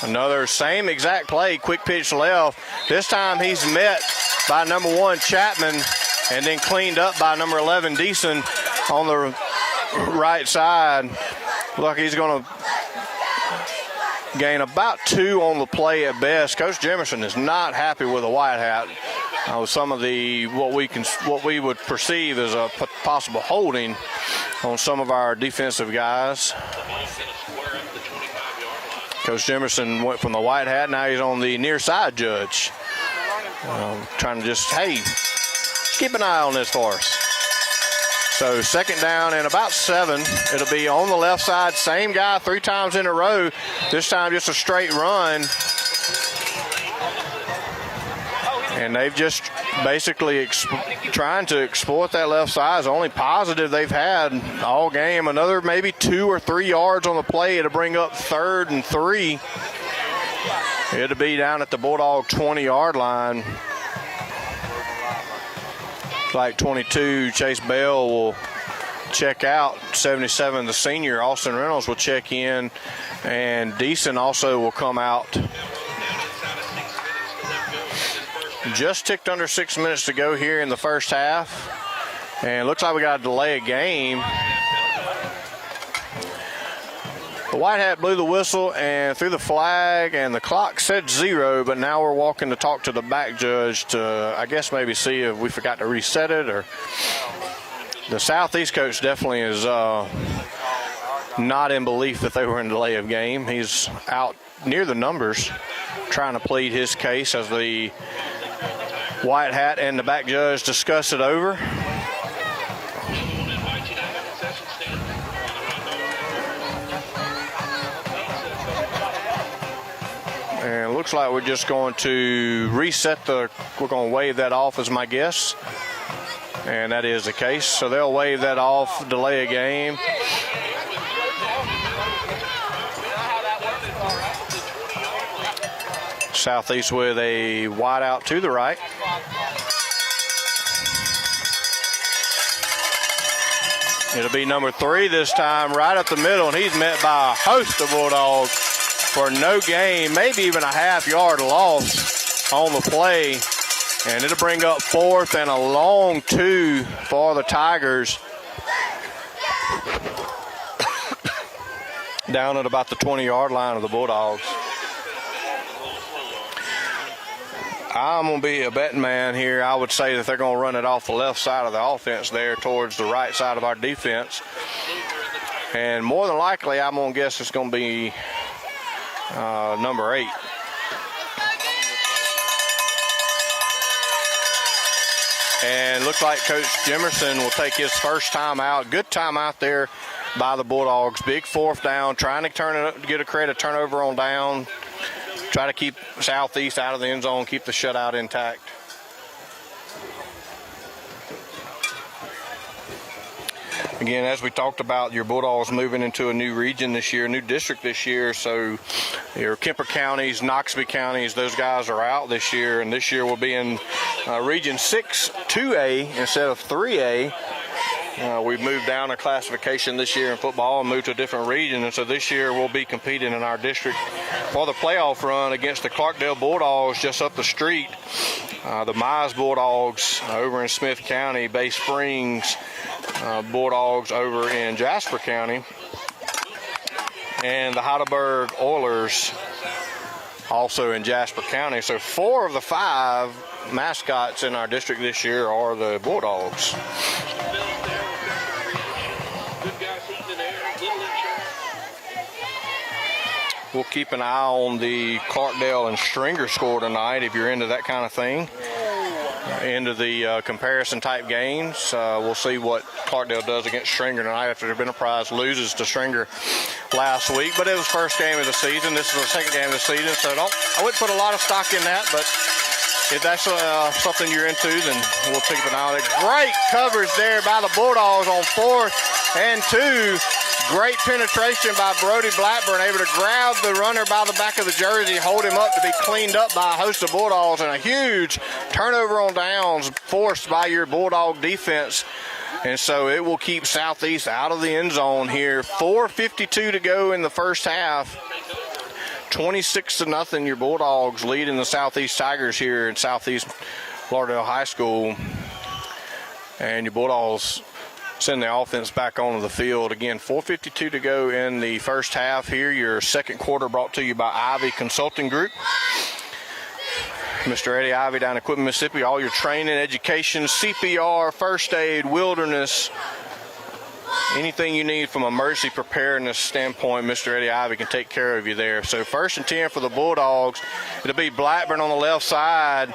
Another same exact play, quick pitch left. This time he's met by number 1, Chapman, and then cleaned up by number 11, Deason, on the right side. Look, he's going to gain about 2 on the play at best. Coach Jemerson is not happy with a white hat. With some of the what we would perceive as a possible holding on some of our defensive guys. Coach Jemerson went from the white hat. Now he's on the near side judge. Trying to just, keep an eye on this for us. So 2nd down and about 7. It'll be on the left side. Same guy 3 times in a row. This time just a straight run. And they've just basically trying to exploit that left side. It's the only positive they've had all game. Another maybe 2 or 3 yards on the play. It'll bring up 3rd and 3. It'll be down at the Bulldog 20-yard line. Like 22, Chase Bell will check out. 77, the senior, Austin Reynolds, will check in. And Deason also will come out. Just ticked under 6 minutes to go here in the first half. And looks like we got to delay a game. The White Hat blew the whistle and threw the flag, and the clock said 0, but now we're walking to talk to the back judge to, I guess, maybe see if we forgot to reset it. Or the Southeast coach definitely is not in belief that they were in delay of game. He's out near the numbers trying to plead his case as the White Hat and the back judge discuss it over. And it looks like we're just going to we're going to waive that off as my guess. And that is the case. So they'll waive that off, delay a game. Southeast with a wide out to the right. It'll be number 3 this time, right up the middle, and he's met by a host of Bulldogs for no gain, maybe even a half-yard loss on the play. And it'll bring up 4th and a long 2 for the Tigers. Down at about the 20-yard line of the Bulldogs. I'm going to be a betting man here. I would say that they're going to run it off the left side of the offense there towards the right side of our defense. And more than likely, I'm going to guess it's going to be number 8. And looks like Coach Jimerson will take his first time out. Good time out there by the Bulldogs. Big 4th down, trying to create a turnover on down. Try to keep Southeast out of the end zone, keep the shutout intact. Again, as we talked about, your Bulldogs moving into a new region this year, a new district this year. So your Kemper counties, Noxubee counties, those guys are out this year. And this year we'll be in Region 6 2A instead of 3A. We've moved down a classification this year in football and moved to a different region. And so this year we'll be competing in our district for the playoff run against the Clarkedale Bulldogs just up the street. The Mize Bulldogs over in Smith County, Bay Springs Bulldogs over in Jasper County, and the Heidelberg Oilers also in Jasper County. So 4 of the 5 mascots in our district this year are the Bulldogs. We'll keep an eye on the Clarkedale and Stringer score tonight if you're into that kind of thing. Into the comparison type games. We'll see what Clarkedale does against Stringer tonight after Enterprise loses to Stringer last week. But it was first game of the season. This is the second game of the season, so I wouldn't put a lot of stock in that, but if that's something you're into, then we'll keep an eye on it. Great coverage there by the Bulldogs on 4th and 2. Great penetration by Brody Blackburn, able to grab the runner by the back of the jersey, hold him up to be cleaned up by a host of Bulldogs, and a huge turnover on downs forced by your Bulldog defense. And so it will keep Southeast out of the end zone here. 4:52 to go in the first half. 26-0, your Bulldogs leading the Southeast Tigers here in Southeast Lauderdale High School. And your Bulldogs send the offense back onto the field. Again, 4:52 to go in the first half here. Your second quarter brought to you by Ivy Consulting Group. Mr. Eddie Ivy down in Equipment, Mississippi. All your training, education, CPR, first aid, wilderness, anything you need from a emergency preparedness standpoint, Mr. Eddie Ivy can take care of you there. So 1st and 10 for the Bulldogs. It'll be Blackburn on the left side,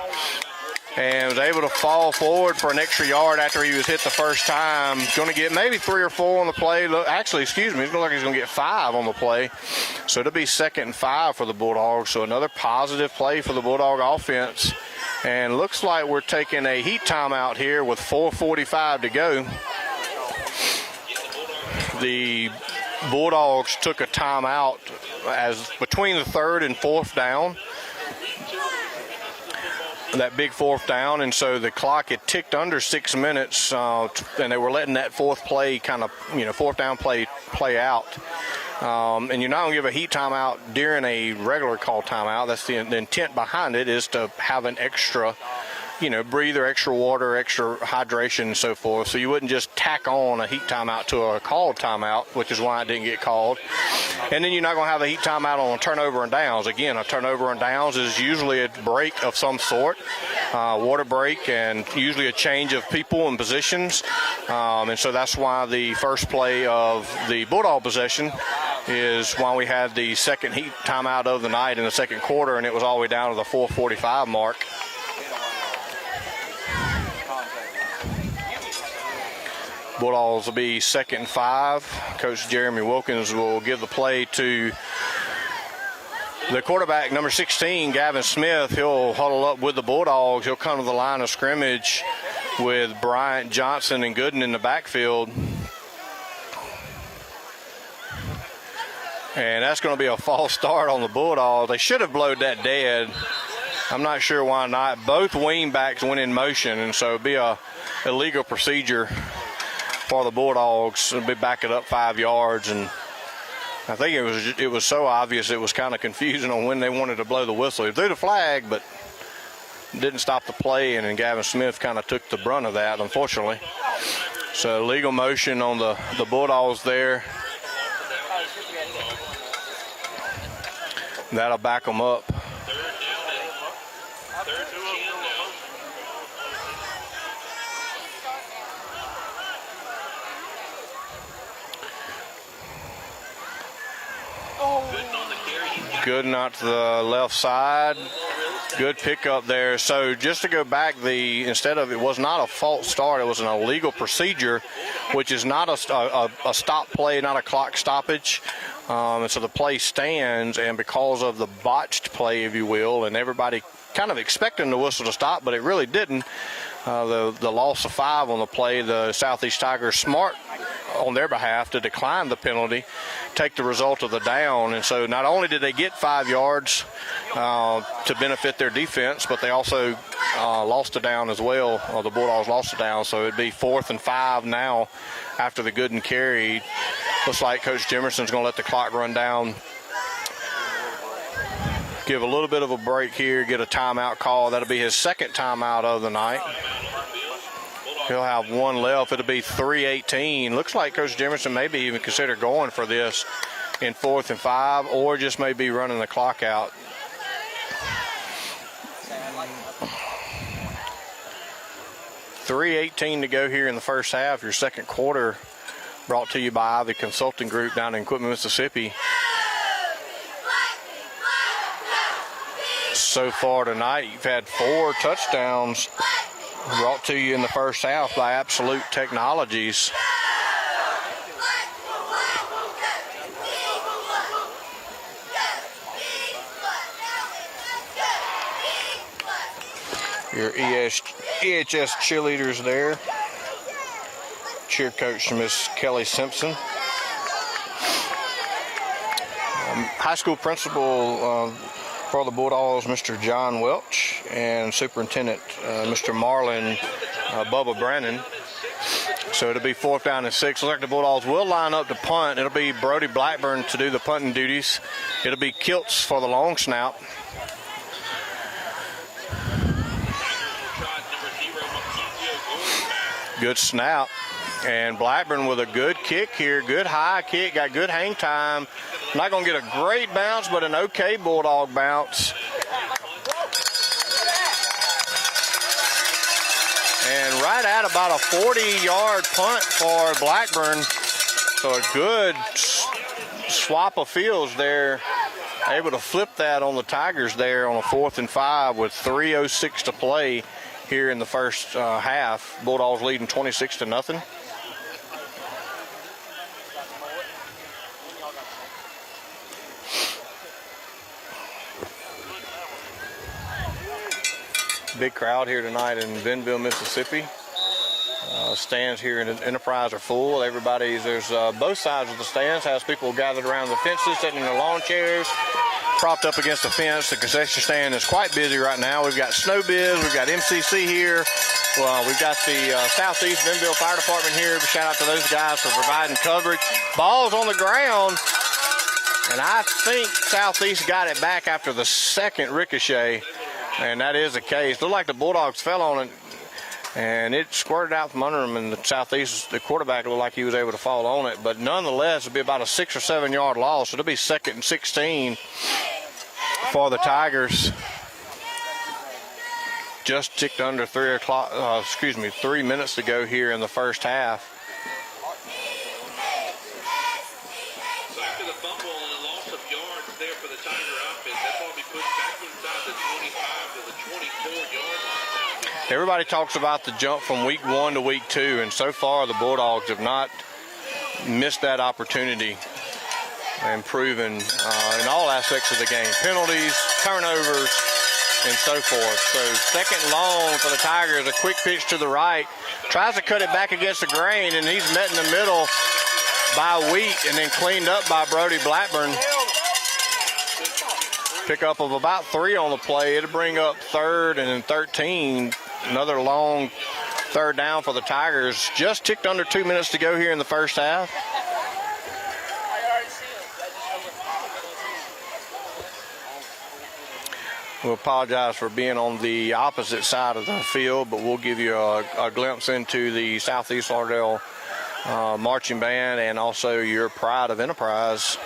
and was able to fall forward for an extra yard after he was hit the first time. Going to get maybe 3 or 4 on the play. Actually, excuse me, it's going to look like he's going to get 5 on the play. So it'll be 2nd and 5 for the Bulldogs. So another positive play for the Bulldog offense. And looks like we're taking a heat timeout here with 4:45 to go. The Bulldogs took a timeout as between the 3rd and 4th down. That big 4th down, and so the clock had ticked under 6 minutes, and they were letting that 4th play kind of, 4th down play out. And you're not going to give a heat timeout during a regular call timeout. That's the intent behind it, is to have an extra breather, extra water, extra hydration, and so forth. So you wouldn't just tack on a heat timeout to a called timeout, which is why it didn't get called. And then you're not going to have a heat timeout on a turnover and downs. Again, a turnover and downs is usually a break of some sort, water break, and usually a change of people and positions. And so that's why the first play of the Bulldog possession is why we had the second heat timeout of the night in the second quarter, and it was all the way down to the 4:45 mark. Bulldogs will be 2nd and 5. Coach Jeremy Wilkins will give the play to the quarterback, number 16, Gavin Smith. He'll huddle up with the Bulldogs. He'll come to the line of scrimmage with Bryant Johnson and Gooden in the backfield. And that's going to be a false start on the Bulldogs. They should have blowed that dead. I'm not sure why not. Both wing backs went in motion, and so it'd be a illegal procedure for the Bulldogs. It'll be backing up 5 yards, and I think it was so obvious it was kind of confusing on when they wanted to blow the whistle. They threw the flag, but didn't stop the play, and then Gavin Smith kind of took the brunt of that, unfortunately. So legal motion on the Bulldogs there. That'll back them up. Good, not to the left side. Good pickup there. So just to go back, instead of it was not a false start, it was an illegal procedure, which is not a stop play, not a clock stoppage. And so the play stands, and because of the botched play, if you will, and everybody kind of expecting the whistle to stop, but it really didn't. The loss of 5 on the play, the Southeast Tigers smart on their behalf to decline the penalty, take the result of the down. And so not only did they get 5 yards to benefit their defense, but they also lost a down as well. The Bulldogs lost a down, so it'd be 4th and 5 now after the Gooden carry. Looks like Coach Jimerson's going to let the clock run down. Give a little bit of a break here, get a timeout call. That'll be his second timeout of the night. He'll have one left. It'll be 3:18. Looks like Coach Jimerson maybe even consider going for this in 4th and 5, or just maybe running the clock out. $3:18 to go here in the first half. Your second quarter brought to you by the consulting group down in Equipment, Mississippi. So far tonight, you've had 4 touchdowns brought to you in the first half by Absolute Technologies. Your EHS cheerleaders there. Cheer coach Miss Kelly Simpson. High school principal for the Bulldogs, Mr. John Welch, and Superintendent Mr. Marlon Bubba Brannon. So it'll be 4th down and 6. Looks like the Bulldogs will line up to punt. It'll be Brody Blackburn to do the punting duties. It'll be Kiltz for the long snap. Good snap. And Blackburn with a good kick here. Good high kick. Got good hang time. Not going to get a great bounce, but an okay Bulldog bounce. And right at about a 40-yard punt for Blackburn. So a good swap of fields there. Able to flip that on the Tigers there on a 4th and 5 with 3:06 to play here in the first half. Bulldogs leading 26-0. Big crowd here tonight in Benville, Mississippi. Stands here in Enterprise are full. There's both sides of the stands has people gathered around the fences, sitting in their lawn chairs, propped up against the fence. The concession stand is quite busy right now. We've got Snowbiz, we've got MCC here. Well, we've got the Southeast Benville Fire Department here. Shout out to those guys for providing coverage. Ball's on the ground, and I think Southeast got it back after the second ricochet. And that is the case. Looked like the Bulldogs fell on it, and it squirted out from under him, and the Southeast, the quarterback looked like he was able to fall on it. But nonetheless, it'll be about a 6 or 7 yard loss. It'll be 2nd and 16 for the Tigers. Just ticked under 3 minutes to go here in the first half. So after the fumble and the loss of yards there for the Tiger offense, that ball be pushed back inside the 25 to the 24-yard line. Everybody talks about the jump from week 1 to week 2, and so far the Bulldogs have not missed that opportunity and proven in all aspects of the game. Penalties, turnovers, and so forth. So 2nd and long for the Tigers. A quick pitch to the right. Tries to cut it back against the grain, and he's met in the middle by Wheat and then cleaned up by Brody Blackburn. Pickup of about 3 on the play. It'll bring up 3rd and then 13. Another long 3rd down for the Tigers. Just ticked under 2 minutes to go here in the first half. We apologize for being on the opposite side of the field, but we'll give you a glimpse into the Southeast Lauderdale marching band and also your Pride of Enterprise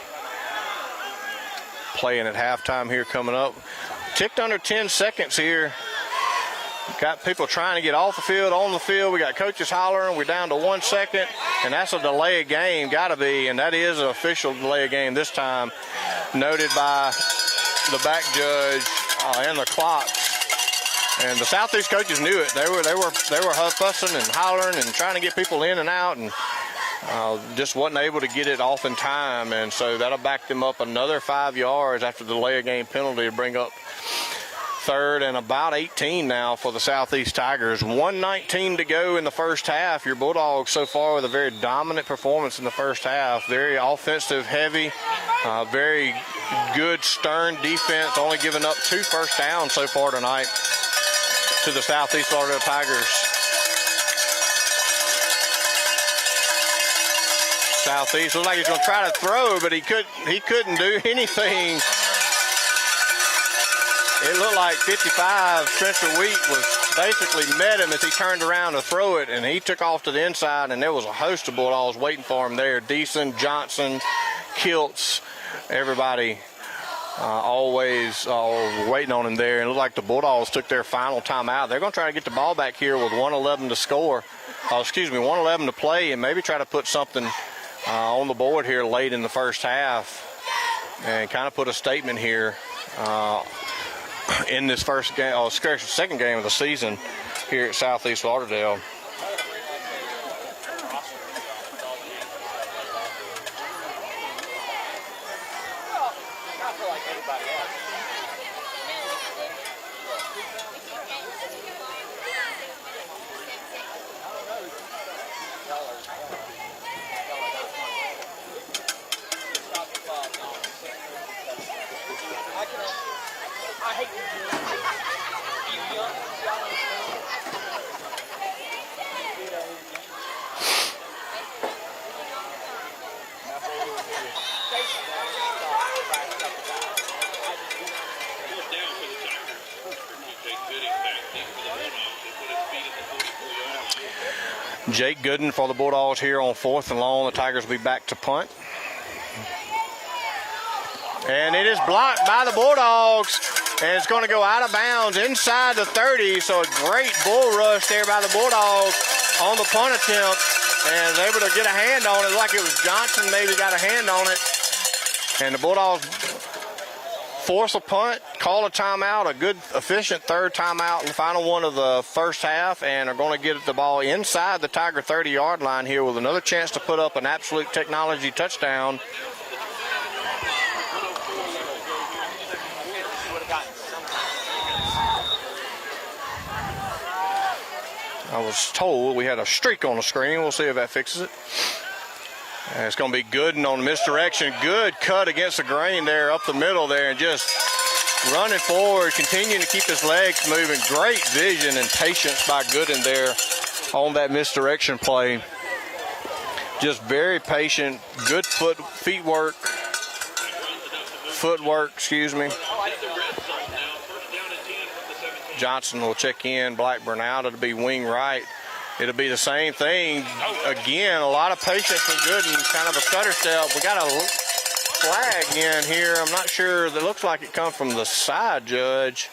playing at halftime here coming up. Ticked under 10 seconds here. Got people trying to get off the field, on the field. We got coaches hollering. We're down to 1 second, and that's a delay of game, got to be, and that is an official delay of game this time, noted by the back judge and the clocks. And the Southeast coaches knew it. They were fussing and hollering and trying to get people in and out, and just wasn't able to get it off in time. And so that'll back them up another 5 yards after the delay of game penalty to bring up 3rd and about 18 now for the Southeast Tigers. 1:19 to go in the first half. Your Bulldogs so far with a very dominant performance in the first half. Very offensive, heavy, very good, stern defense. Only giving up 2 first downs so far tonight to the Southeast Lauderdale Tigers. Southeast looks like he's going to try to throw, but he couldn't do anything. It looked like 55, Spencer Wheat, was basically met him as he turned around to throw it, and he took off to the inside, and there was a host of Bulldogs waiting for him there. Deason, Johnson, Kiltz, everybody always waiting on him there. And it looked like the Bulldogs took their final timeout. They're going to try to get the ball back here with 1:11 to score. 1:11 to play, and maybe try to put something on the board here late in the first half and kind of put a statement here in this second game of the season here at Southeast Lauderdale. Jake Gooden for the Bulldogs here on 4th and long. The Tigers will be back to punt. And it is blocked by the Bulldogs. And it's going to go out of bounds inside the 30. So a great bull rush there by the Bulldogs on the punt attempt. And was able to get a hand on it. Like it was Johnson maybe got a hand on it. And the Bulldogs force a punt, call a timeout, a good, efficient 3rd timeout, the final one of the first half, and are going to get the ball inside the Tiger 30-yard line here with another chance to put up an absolute technology touchdown. I was told we had a streak on the screen. We'll see if that fixes it. And it's going to be Gooden on misdirection. Good cut against the grain there up the middle there and just running forward, continuing to keep his legs moving. Great vision and patience by Gooden there on that misdirection play. Just very patient, good footwork, excuse me. Johnson will check in. Blackburn out. It'll be wing right. It'll be the same thing. Again, a lot of patience for Gooden, kind of a stutter step. We got a flag in here. I'm not sure. It looks like it comes from the side, Judge.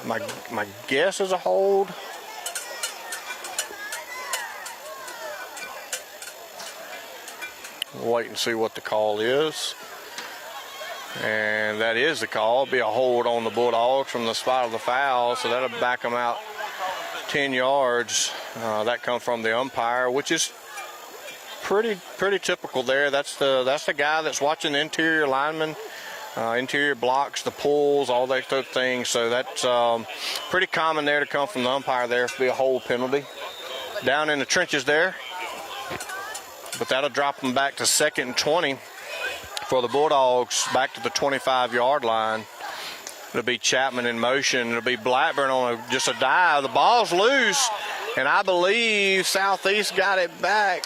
My guess is a hold. We'll wait and see what the call is. And that is the call. It'll be a hold on the Bulldogs from the spot of the foul, so that'll back them out 10 yards. That comes from the umpire, which is pretty typical there. That's the guy that's watching the interior linemen, interior blocks, the pulls, all that sort of thing. So that's pretty common there to come from the umpire there. It'll be a hold penalty. Down in the trenches there. But that'll drop them back to 2nd and 20 for the Bulldogs, back to the 25-yard line. It'll be Chapman in motion. It'll be Blackburn on just a dive. The ball's loose, and I believe Southeast got it back.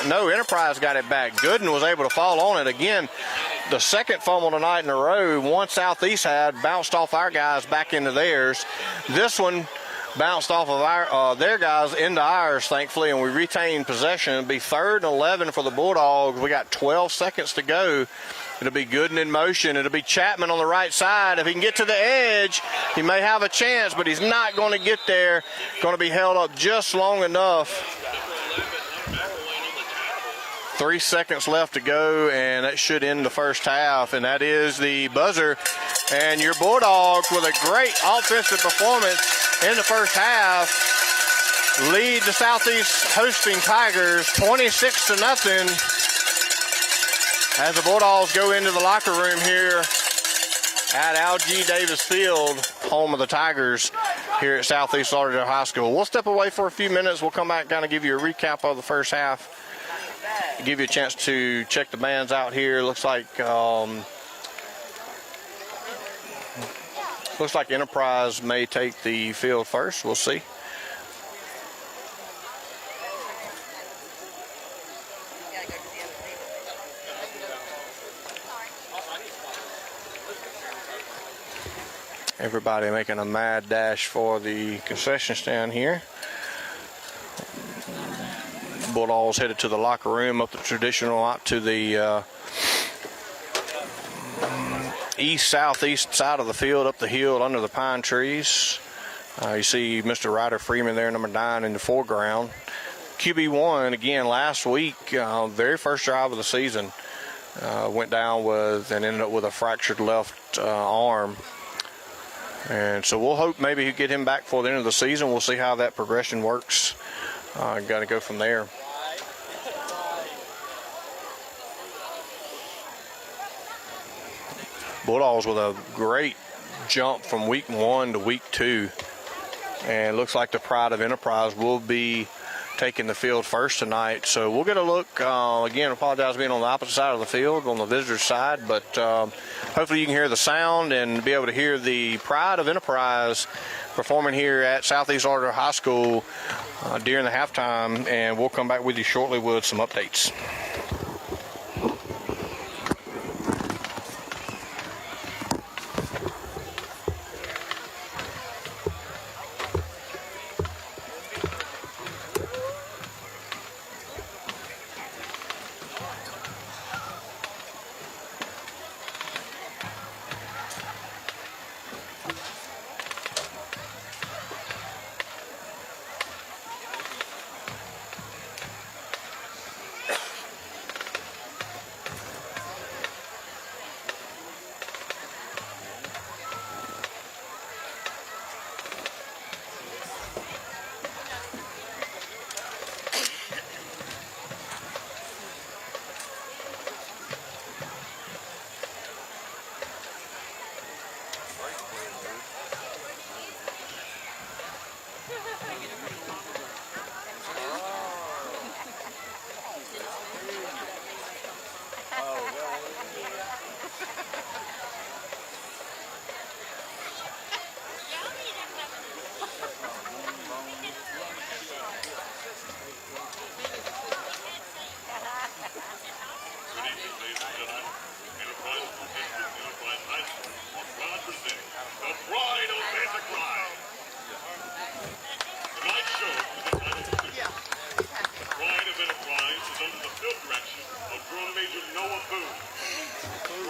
No, Enterprise got it back. Gooden was able to fall on it. Again, the second fumble tonight in a row. One Southeast had bounced off our guys back into theirs. This one bounced off of their guys into ours, thankfully, and we retained possession. It'll be 3rd and 11 for the Bulldogs. We got 12 seconds to go. It'll be Gooden in motion. It'll be Chapman on the right side. If he can get to the edge, he may have a chance, but he's not going to get there. Going to be held up just long enough. 3 seconds left to go, and that should end the first half, and that is the buzzer. And your Bulldogs, with a great offensive performance in the first half, lead the Southeast hosting Tigers 26-0 as the Bulldogs go into the locker room here at Al G. Davis Field, home of the Tigers here at Southeast Lauderdale High School. We'll step away for a few minutes. We'll come back and kind of give you a recap of the first half, give you a chance to check the bands out here. Looks like Enterprise may take the field first. We'll see. Everybody making a mad dash for the concession stand here. Bulldogs headed to the locker room, up the traditional, out to the east-southeast side of the field, up the hill under the pine trees. You see Mr. Ryder Freeman there, number 9 in the foreground. QB1, again, last week, very first drive of the season, went down with and ended up with a fractured left arm. And so we'll hope maybe he'll get him back for the end of the season. We'll see how that progression works. Got to go from there. Bulldogs with a great jump from week 1 to week 2. And it looks like the Pride of Enterprise will be taking the field first tonight. So we'll get a look. Again, apologize for being on the opposite side of the field, on the visitor's side. But hopefully you can hear the sound and be able to hear the Pride of Enterprise performing here at Southeast Lauderdale High School during the halftime. And we'll come back with you shortly with some updates.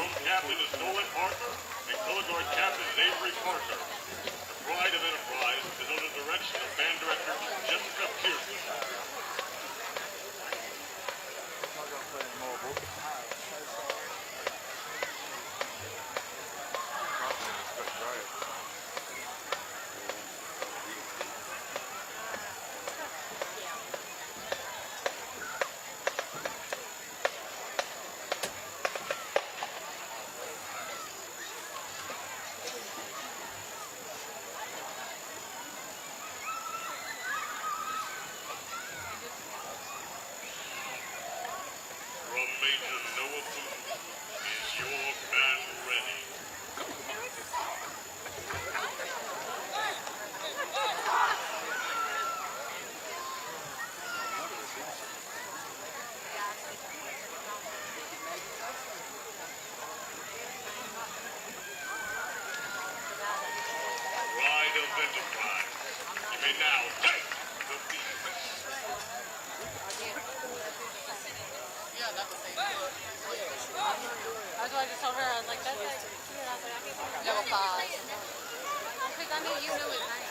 Room captain is Nolan Parker, and color guard captain is Avery Parker. The Pride of Enterprise is under the direction of band director Jessica Pearson. From Major Noah Booth, is your band ready? Pride of Enterprise, you may now take the beat. That's why I just told her, I was like, that's like, yeah, I was like, I can't double pause. Because I knew you knew his name.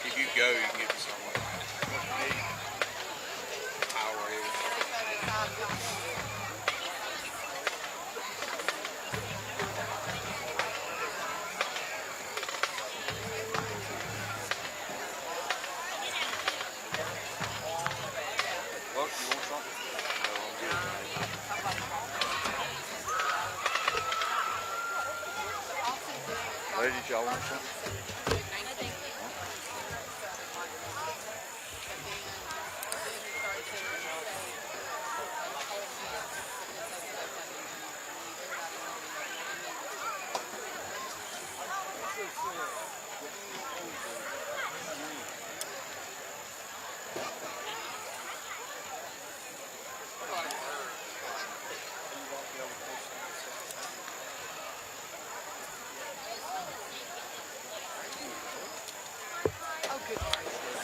If you go, you can get me someone. What you need? Powerade. Look, you want something? No, I'm good. Ladies, y'all want something?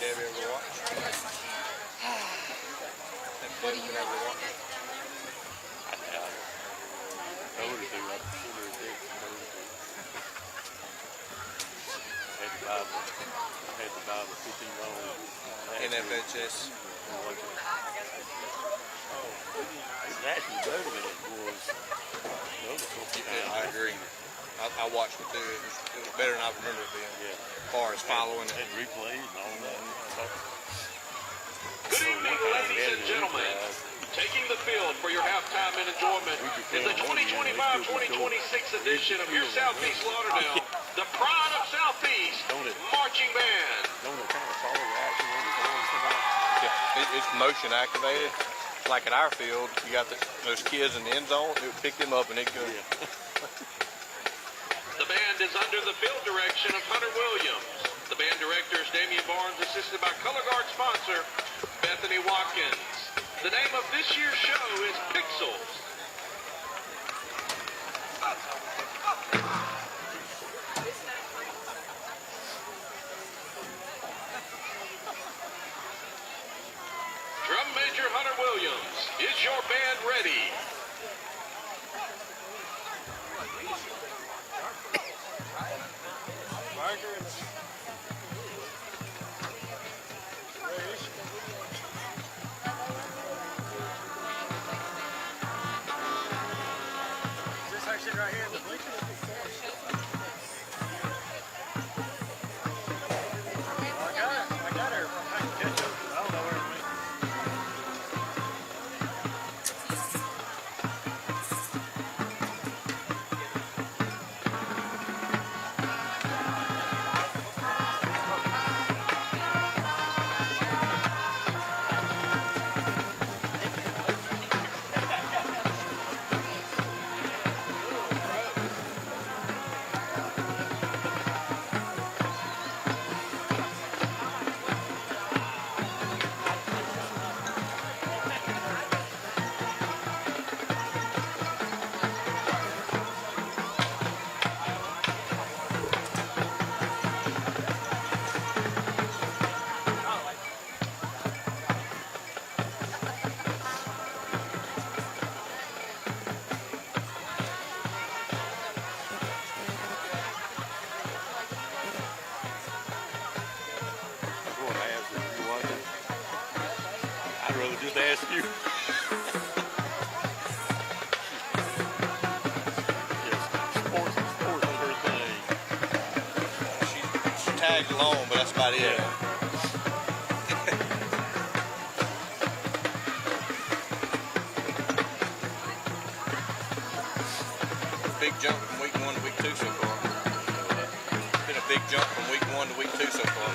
Debbie ever watch? What do you ever watch? I doubt it. I would have been like had to buy the 15 NFHS. It's actually better than it was Yeah, I agree. I watched it too. It was better than I remember it being. Yeah. As far as following it. And replays and all that. Good evening, ladies and gentlemen. Taking the field for your halftime and enjoyment is the 2025-2026 edition of your Southeast Lauderdale, the pride of Southeast marching band. Don't it kind of follow the action when you're going somebody? Yeah, it's motion activated. Like at our field, you got those kids in the end zone. It would pick them up and it goes. The band is under the field direction of Hunter Williams. The band director is Damian Barnes, assisted by color guard sponsor Bethany Watkins. The name of this year's show is Pixels. Drum Major Hunter Williams, is your band ready? Right here in the bleachers. I got her. I can catch up. I don't know where it went. I'd rather just ask you. Sports is her thing. She tagged along, but that's about it. Big jump from week 1 to week 2 so far. It's been a big jump from week 1 to week 2 so far.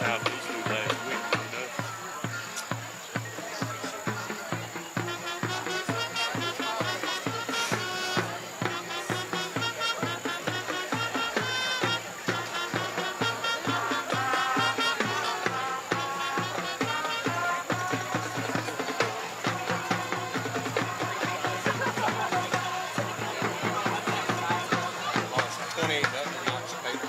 Southeast last week, you know. Lost 28 nothing Knox paper.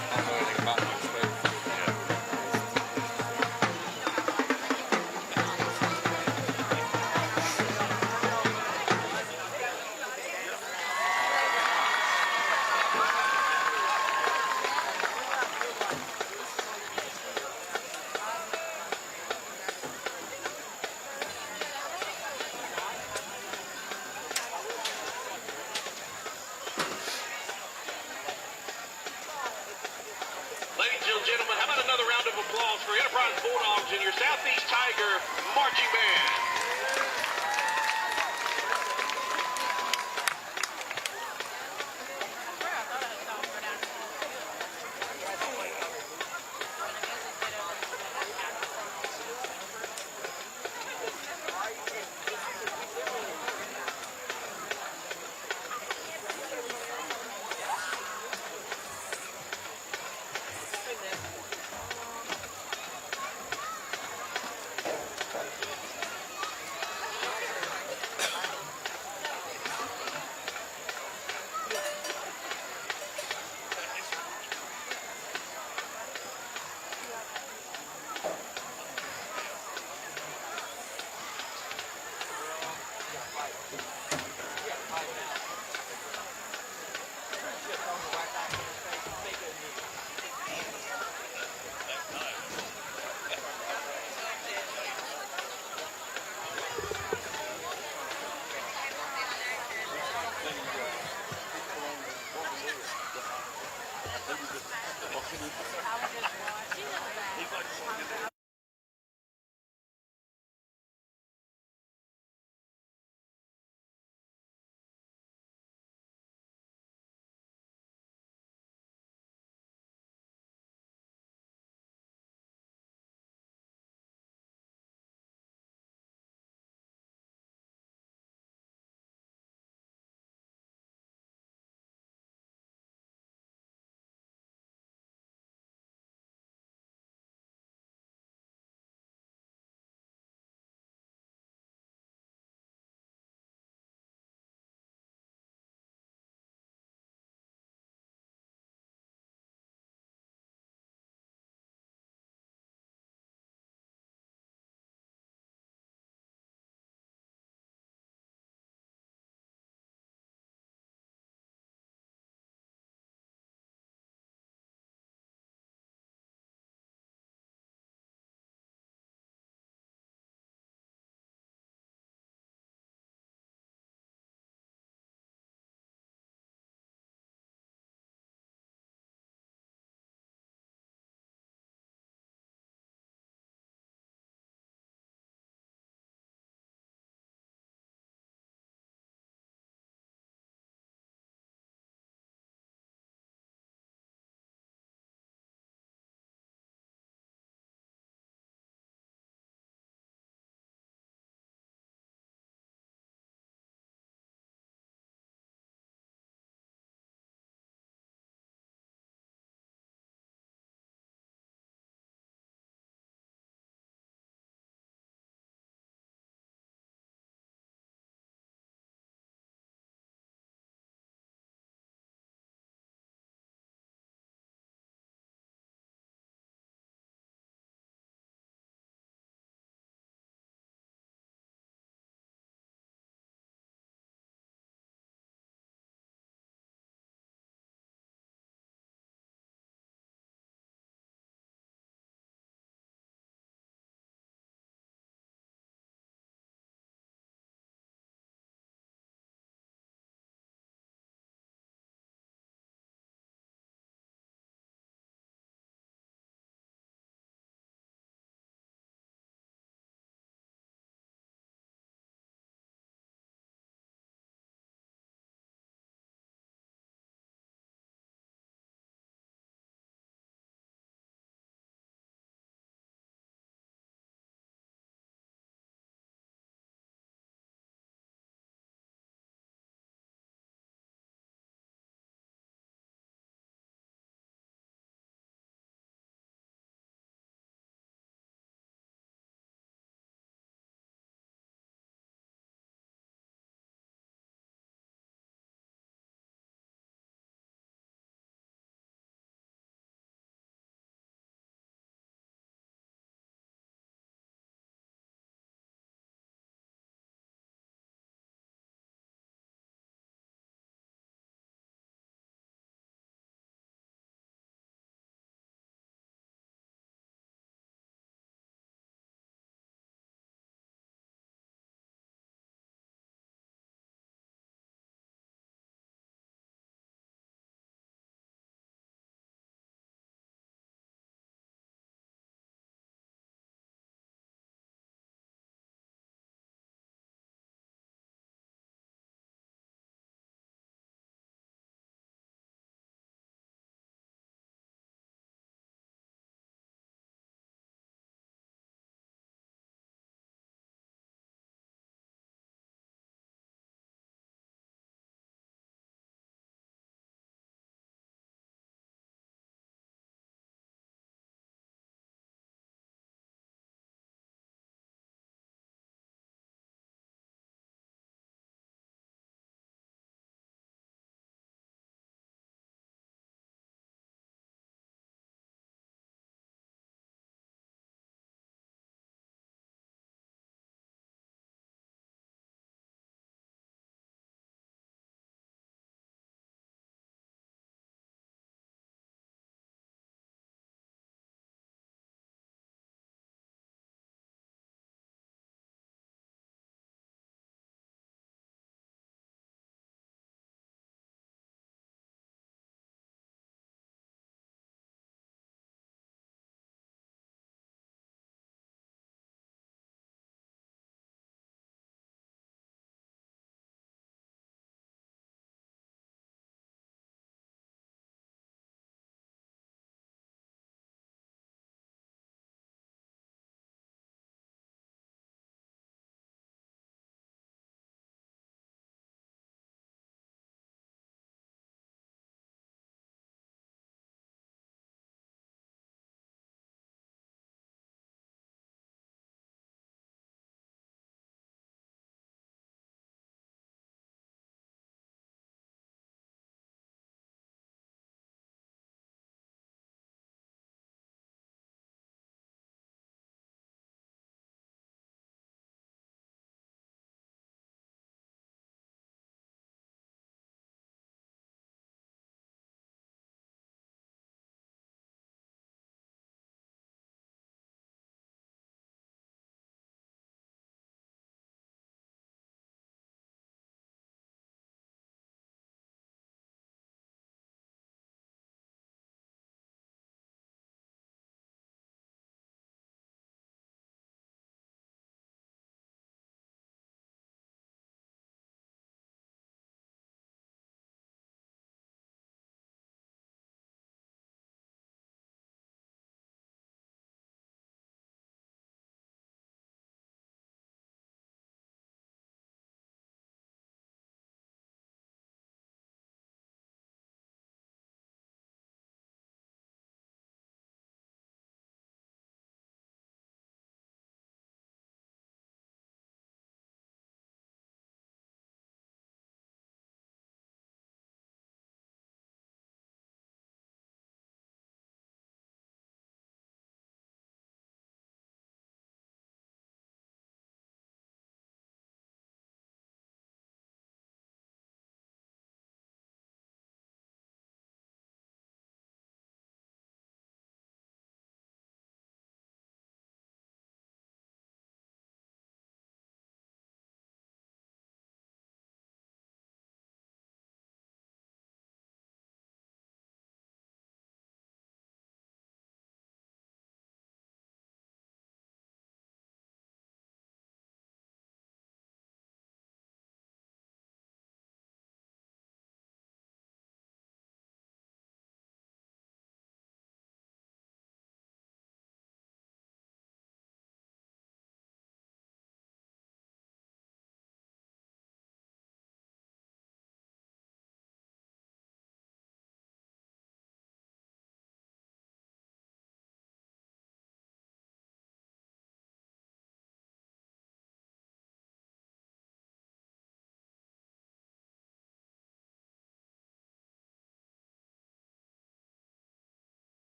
I don't know anything about Knox paper. Ladies and gentlemen, how about another round of applause for Enterprise Bulldogs and your Southeast Tiger marching band?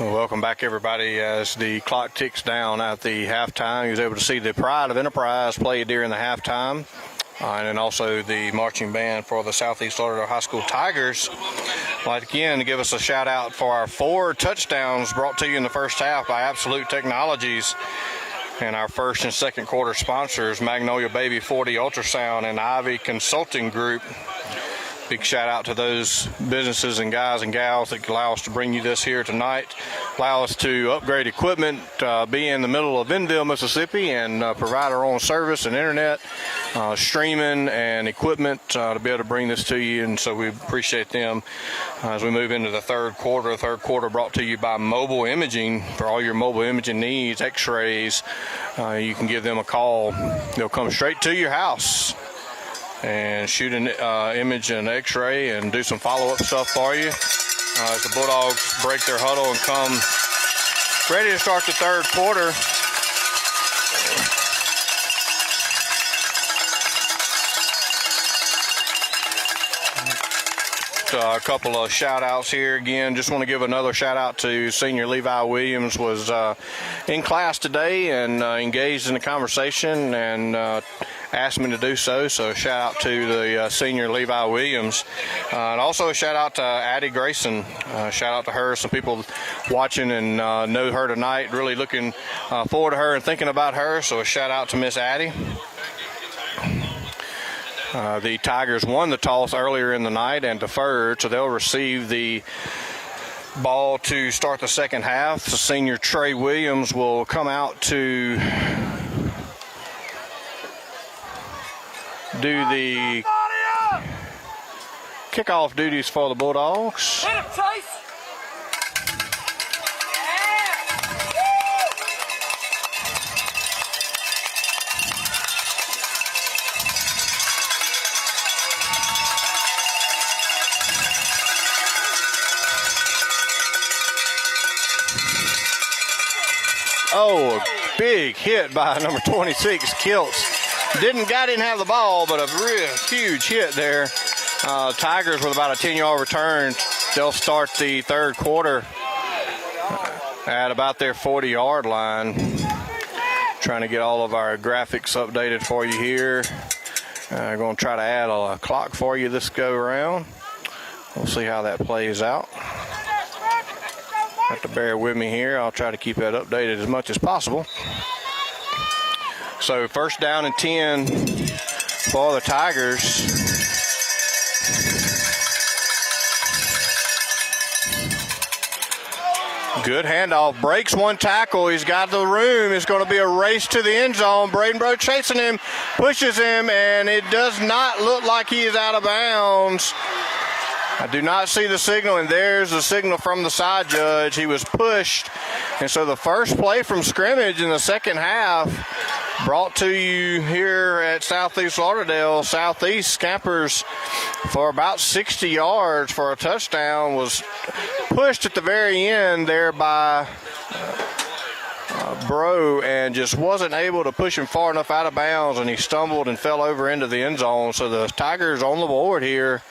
Well, welcome back, everybody. As the clock ticks down at the halftime, you was able to see the Pride of Enterprise play during the halftime. And then also the marching band for the Southeast Lauderdale High School Tigers. I'd like again to give us a shout out for our 4 touchdowns brought to you in the first half by Absolute Technologies and our first and second quarter sponsors, Magnolia Baby 40 Ultrasound and Ivy Consulting Group. Big shout out to those businesses and guys and gals that allow us to bring you this here tonight, allow us to upgrade equipment, be in the middle of Benville, Mississippi, and provide our own service and internet, streaming and equipment to be able to bring this to you. And so we appreciate them as we move into the third quarter. Third quarter brought to you by Mobile Imaging. For all your mobile imaging needs, x-rays, you can give them a call. They'll come straight to your house and shoot an image and x-ray and do some follow-up stuff for you as the Bulldogs break their huddle and come ready to start the third quarter. A couple of shout outs here. Again, just want to give another shout out to senior Levi Williams. Was in class today and engaged in the conversation and asked me to do so. So shout out to the senior Levi Williams. And also a shout out to Addie Grayson. Shout out to her. Some people watching and know her tonight. Really looking forward to her and thinking about her. So a shout out to Miss Addie. The Tigers won the toss earlier in the night and deferred, so they'll receive the ball to start the second half. The senior Trey Williams will come out to do the kickoff duties for the Bulldogs. Hit him, Chase! Oh, a big hit by number 26, Kiltz. Didn't have the ball, but a real huge hit there. Tigers with about a 10-yard return. They'll start the third quarter at about their 40-yard line. Trying to get all of our graphics updated for you here. Going to try to add a clock for you this go around. We'll see how that plays out. Have to bear with me here. I'll try to keep that updated as much as possible. So first down and 10 for the Tigers. Good handoff. Breaks one tackle. He's got the room. It's going to be a race to the end zone. Braden Bro chasing him, pushes him, and it does not look like he is out of bounds. I do not see the signal, and there's the signal from the side judge. He was pushed. And so the first play from scrimmage in the second half brought to you here at Southeast Lauderdale. Southeast scampers for about 60 yards for a touchdown. Was pushed at the very end there by Bro and just wasn't able to push him far enough out of bounds, and he stumbled and fell over into the end zone. So the Tigers on the board here.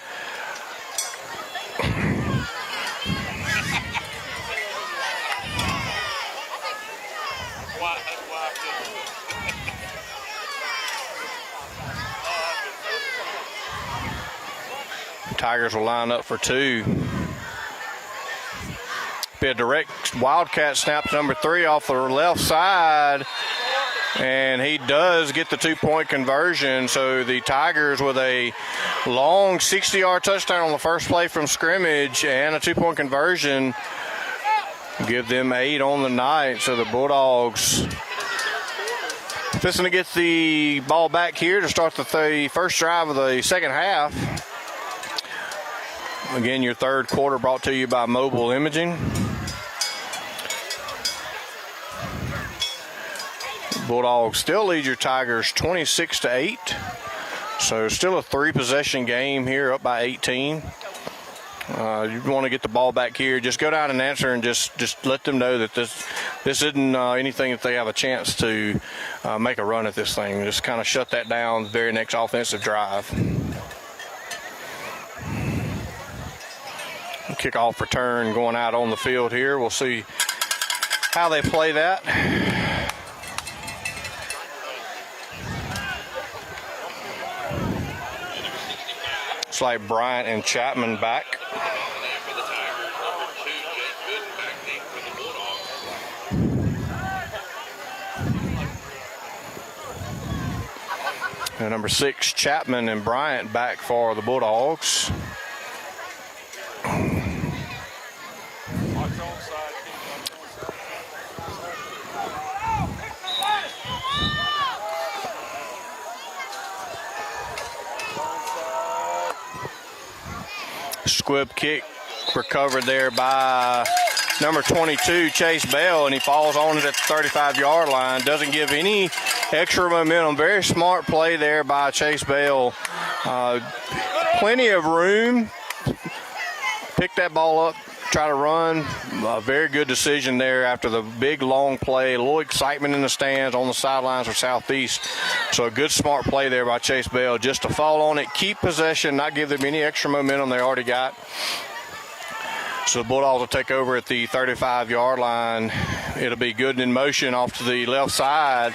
Tigers will line up for 2. Be a direct Wildcat snap to number 3 off the left side. And he does get the 2-point conversion. So the Tigers with a long 60-yard touchdown on the first play from scrimmage and a 2-point conversion give them 8 on the night. So the Bulldogs fixing to get the ball back here to start the first drive of the second half. Again, your third quarter brought to you by Mobile Imaging. Bulldogs still lead your Tigers 26-8. So still a 3-possession game here, up by 18. You want to get the ball back here, just go down and answer and just let them know that this isn't anything that they have a chance to make a run at this thing. Just kind of shut that down the very next offensive drive. kickoff return going out on the field here. We'll see how they play that. It's like Bryant and Chapman back. And number 6, Chapman and Bryant back for the Bulldogs. Squib kick recovered there by number 22, Chase Bell, and he falls on it at the 35-yard line. Doesn't give any extra momentum. Very smart play there by Chase Bell. Plenty of room. Pick that ball up, try to run. A very good decision there after the big, long play. A little excitement in the stands on the sidelines for Southeast. So a good, smart play there by Chase Bell just to fall on it, keep possession, not give them any extra momentum they already got. So the Bulldogs will take over at the 35-yard line. It'll be Gooden in motion off to the left side.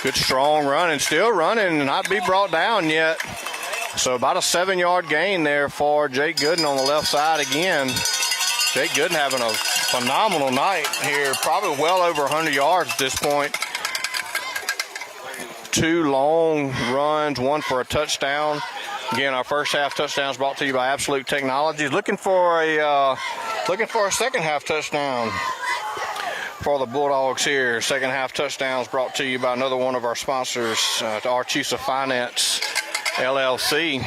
Good, strong run, and still running, not be brought down yet. So about a 7-yard gain there for Jake Gooden on the left side again. Jake Gooden having a phenomenal night here, probably well over 100 yards at this point. 2 long runs, 1 for a touchdown. Again, our first half touchdown is brought to you by Absolute Technologies. Looking for a second half touchdown for the Bulldogs here. Second half touchdowns brought to you by another one of our sponsors, Archisa Finance LLC.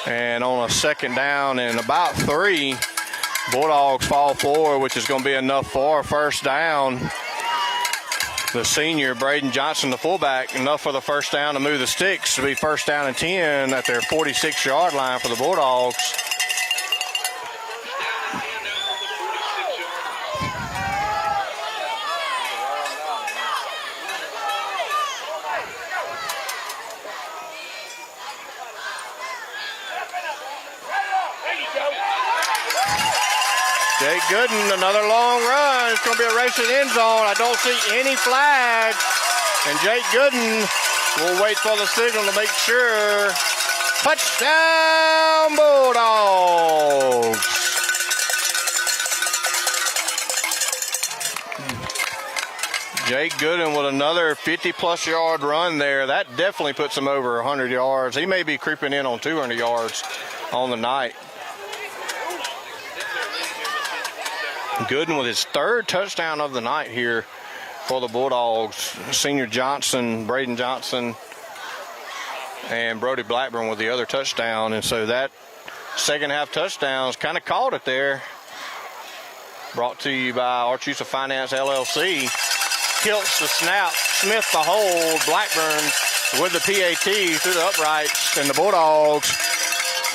And on a second down and about 3, Bulldogs fall forward, which is going to be enough for a first down. The senior, Braden Johnson, the fullback, enough for the first down to move the sticks to be first down and 10 at their 46-yard line for the Bulldogs. Jake Gooden, another long run. It's going to be a race to the end zone. I don't see any flags. And Jake Gooden will wait for the signal to make sure. Touchdown, Bulldogs. Jake Gooden with another 50-plus yard run there. That definitely puts him over 100 yards. He may be creeping in on 200 yards on the night. Gooden with his 3rd touchdown of the night here for the Bulldogs. Senior Johnson, Braden Johnson, and Brody Blackburn with the other touchdown. And so that second half touchdowns kind of called it there. Brought to you by Archisa Finance LLC. Kilts the snap, Smith the hold, Blackburn with the PAT through the uprights, and the Bulldogs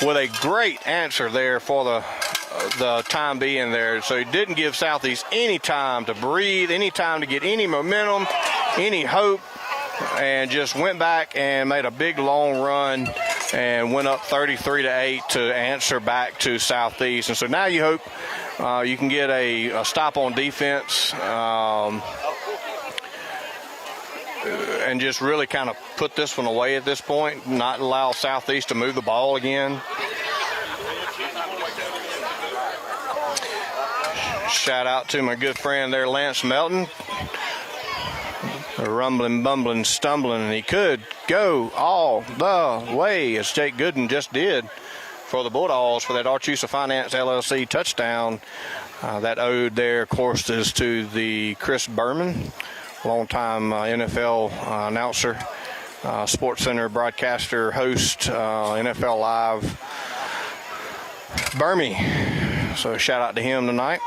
with a great answer there for the time being there. So he didn't give Southeast any time to breathe, any time to get any momentum, any hope, and just went back and made a big long run and went up 33-8 to answer back to Southeast. And so now you hope you can get a stop on defense and just really kind of put this one away at this point, not allow Southeast to move the ball again. Shout out to my good friend there, Lance Melton. Rumbling, bumbling, stumbling, and he could go all the way, as Jake Gooden just did for the Bulldogs for that Archisa Finance LLC touchdown. That ode there, of course, is to the Chris Berman, longtime NFL announcer, Sports Center broadcaster, host, NFL Live, Bermy. So shout out to him tonight.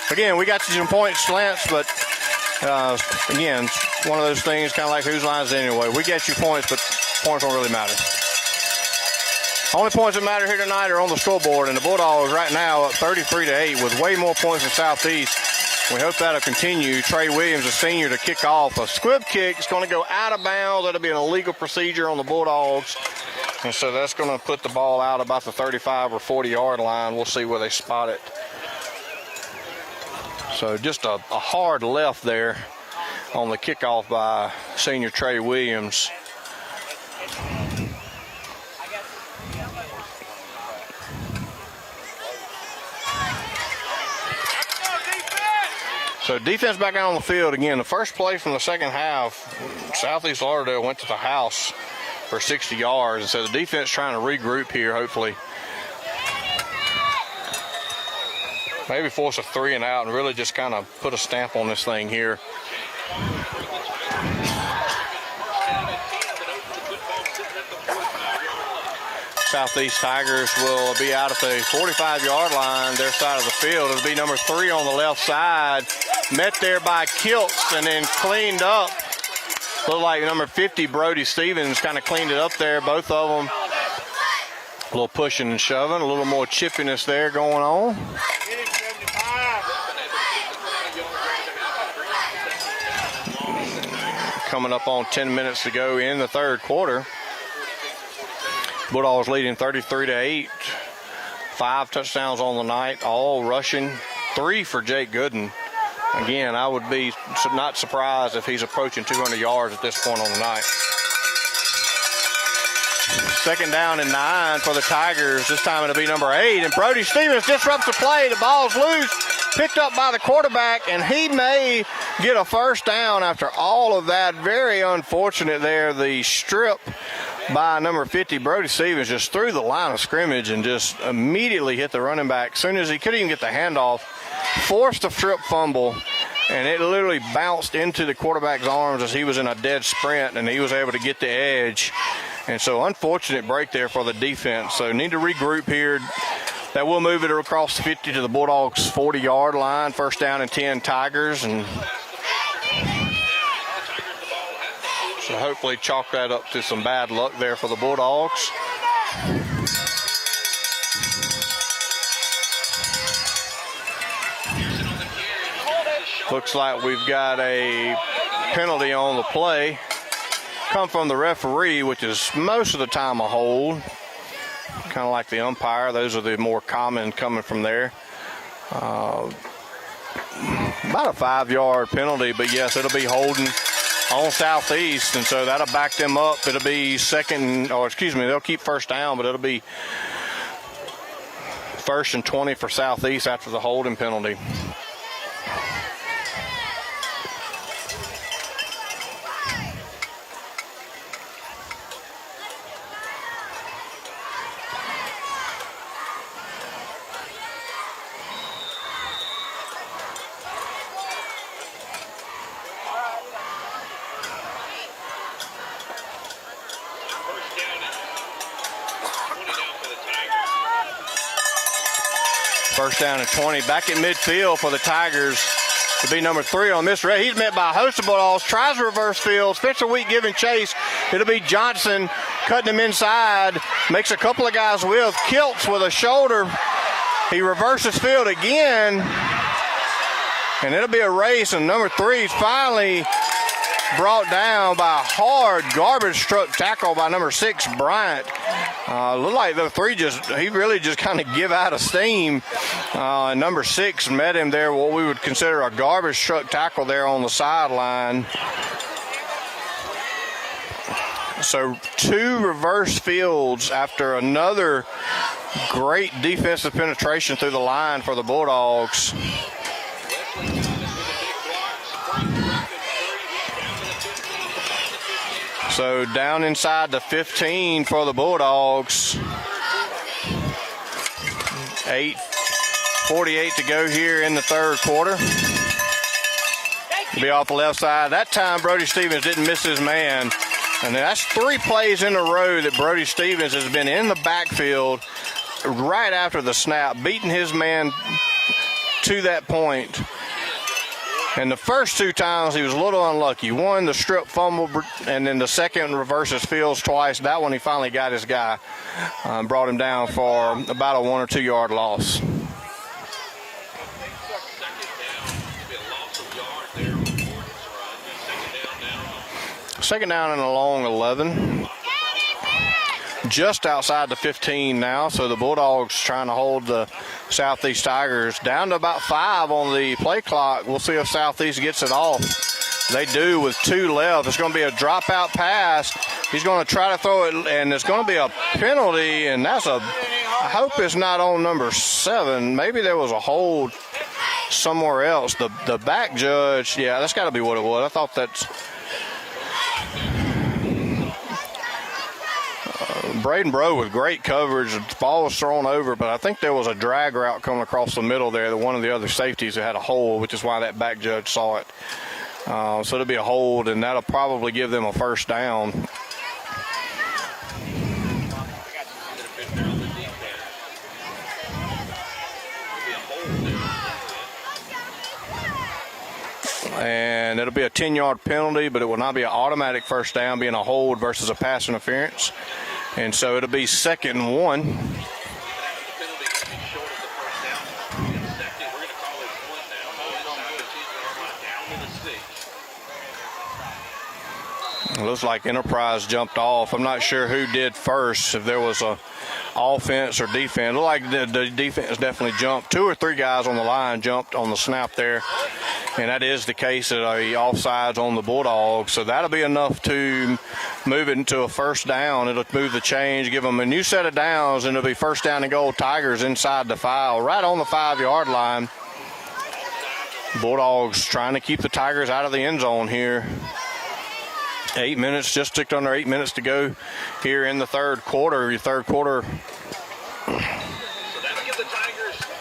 Again, we got you some points, Lance, but again, it's one of those things, kind of like whose lines anyway. We get you points, but points don't really matter. Only points that matter here tonight are on the scoreboard, and the Bulldogs right now up 33-8 with way more points than Southeast. We hope that'll continue. Trey Williams, a senior, to kick off a squib kick. It's going to go out of bounds. That'll be an illegal procedure on the Bulldogs. And so that's going to put the ball out about the 35 or 40-yard line. We'll see where they spot it. So just a hard left there on the kickoff by senior Trey Williams. So defense back out on the field again. The first play from the second half, Southeast Lauderdale went to the house for 60 yards. And so the defense trying to regroup here, hopefully. Maybe force a 3 and out and really just kind of put a stamp on this thing here. Southeast Tigers will be out at the 45-yard line, their side of the field. It'll be number 3 on the left side. Met there by Kiltz and then cleaned up. Looked like number 50, Brody Stevens, kind of cleaned it up there, both of them. A little pushing and shoving, a little more chippiness there going on. Coming up on 10 minutes to go in the third quarter. Bulldogs leading 33-8. 5 touchdowns on the night, all rushing. 3 for Jake Gooden. Again, I would be not surprised if he's approaching 200 yards at this point on the night. Second down and 9 for the Tigers. This time it'll be number 8. And Brody Stevens disrupts the play. The ball's loose. Picked up by the quarterback, and he may get a first down after all of that. Very unfortunate there. The strip by number 50, Brody Stevens, just through the line of scrimmage and just immediately hit the running back. As soon as he couldn't even get the handoff, forced a strip fumble, and it literally bounced into the quarterback's arms as he was in a dead sprint, and he was able to get the edge. And so unfortunate break there for the defense. So need to regroup here. That will move it across the 50 to the Bulldogs' 40-yard line. First down and 10 Tigers. And so hopefully chalk that up to some bad luck there for the Bulldogs. Looks like we've got a penalty on the play. Come from the referee, which is most of the time a hold. Kind of like the umpire. Those are the more common coming from there. About a 5-yard penalty, but yes, it'll be holding on Southeast, and so that'll back them up. It'll be they'll keep first down, but it'll be 1st and 20 for Southeast after the holding penalty. First down and 20. Back in midfield for the Tigers to be number 3 on this red. He's met by a host of Bulldogs. Tries reverse field. Spencer Wheat giving chase. It'll be Johnson cutting him inside. Makes a couple of guys with. Kiltz with a shoulder. He reverses field again. And it'll be a race. And number 3 is finally brought down by a hard garbage truck tackle by number 6, Bryant. Looked like the 3 he really just kind of give out of steam. Number 6 met him there, what we would consider a garbage truck tackle there on the sideline. So 2 reverse fields after another great defensive penetration through the line for the Bulldogs. So down inside the 15 for the Bulldogs. 8:48 to go here in the third quarter. Be off the left side. That time Brody Stevens didn't miss his man. And that's 3 plays in a row that Brody Stevens has been in the backfield right after the snap, beating his man to that point. And the first 2 times he was a little unlucky. One, the strip fumble, and then the second reverses fields twice. That one he finally got his guy. Brought him down for about a 1 or 2 yard loss. Second down and a long 11. just outside the 15 now. So the Bulldogs trying to hold the Southeast Tigers down to about 5 on the play clock. We'll see if Southeast gets it off. They do with 2 left. It's going to be a dropout pass. He's going to try to throw it, and it's going to be a penalty, and I hope it's not on number 7. Maybe there was a hold somewhere else. The back judge, yeah, that's got to be what it was. I thought that's Braden Bro with great coverage. The ball was thrown over, but I think there was a drag route coming across the middle there. One of the other safeties that had a hold, which is why that back judge saw it. So it'll be a hold, and that'll probably give them a first down. And it'll be a 10-yard penalty, but it will not be an automatic first down, being a hold versus a pass interference. And so it'll be 2nd and 1. It looks like Enterprise jumped off. I'm not sure who did first, if there was a offense or defense. It looked like the defense definitely jumped. 2 or 3 guys on the line jumped on the snap there. And that is the case at a offsides on the Bulldogs. So that'll be enough to move it into a first down. It'll move the change, give them a new set of downs, and it'll be first down and goal. Tigers inside the file, right on the 5-yard line. Bulldogs trying to keep the Tigers out of the end zone here. 8 minutes, just ticked under 8 minutes to go here in the third quarter. Your third quarter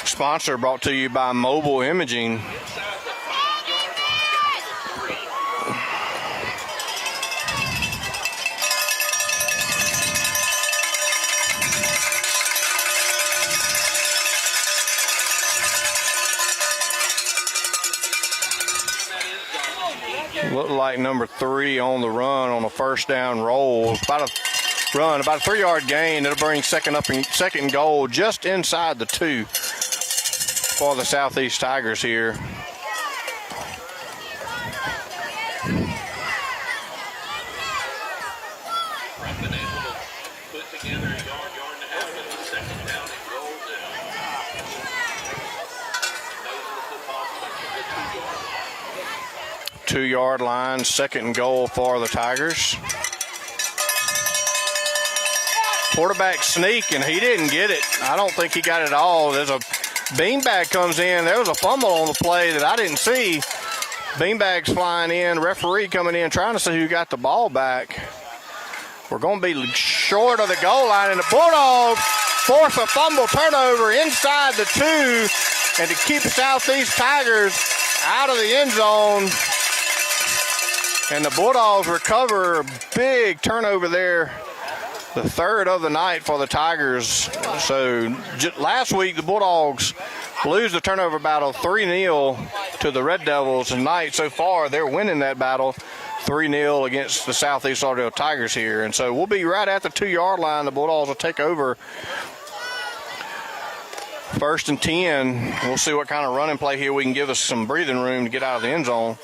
sponsor brought to you by Mobile Imaging. Looked like number 3 on the run on a first down roll. About a 3-yard gain. It'll bring second and goal just inside the 2 for the Southeast Tigers here. Two-yard line, 2nd and goal for the Tigers. Quarterback sneak, and he didn't get it. I don't think he got it all. There's a beanbag comes in. There was a fumble on the play that I didn't see. Beanbags flying in, referee coming in, trying to see who got the ball back. We're going to be short of the goal line, and the Bulldogs force a fumble turnover inside the 2, and to keep the Southeast Tigers out of the end zone. And the Bulldogs recover a big turnover there, the 3rd of the night for the Tigers. So last week the Bulldogs lose the turnover battle 3-0 to the Red Devils. Tonight so far they're winning that battle 3-0 against the Southeast Lauderdale Tigers here. And so we'll be right at the 2-yard line. The Bulldogs will take over. 1st and 10. We'll see what kind of running play here we can give us some breathing room to get out of the end zone.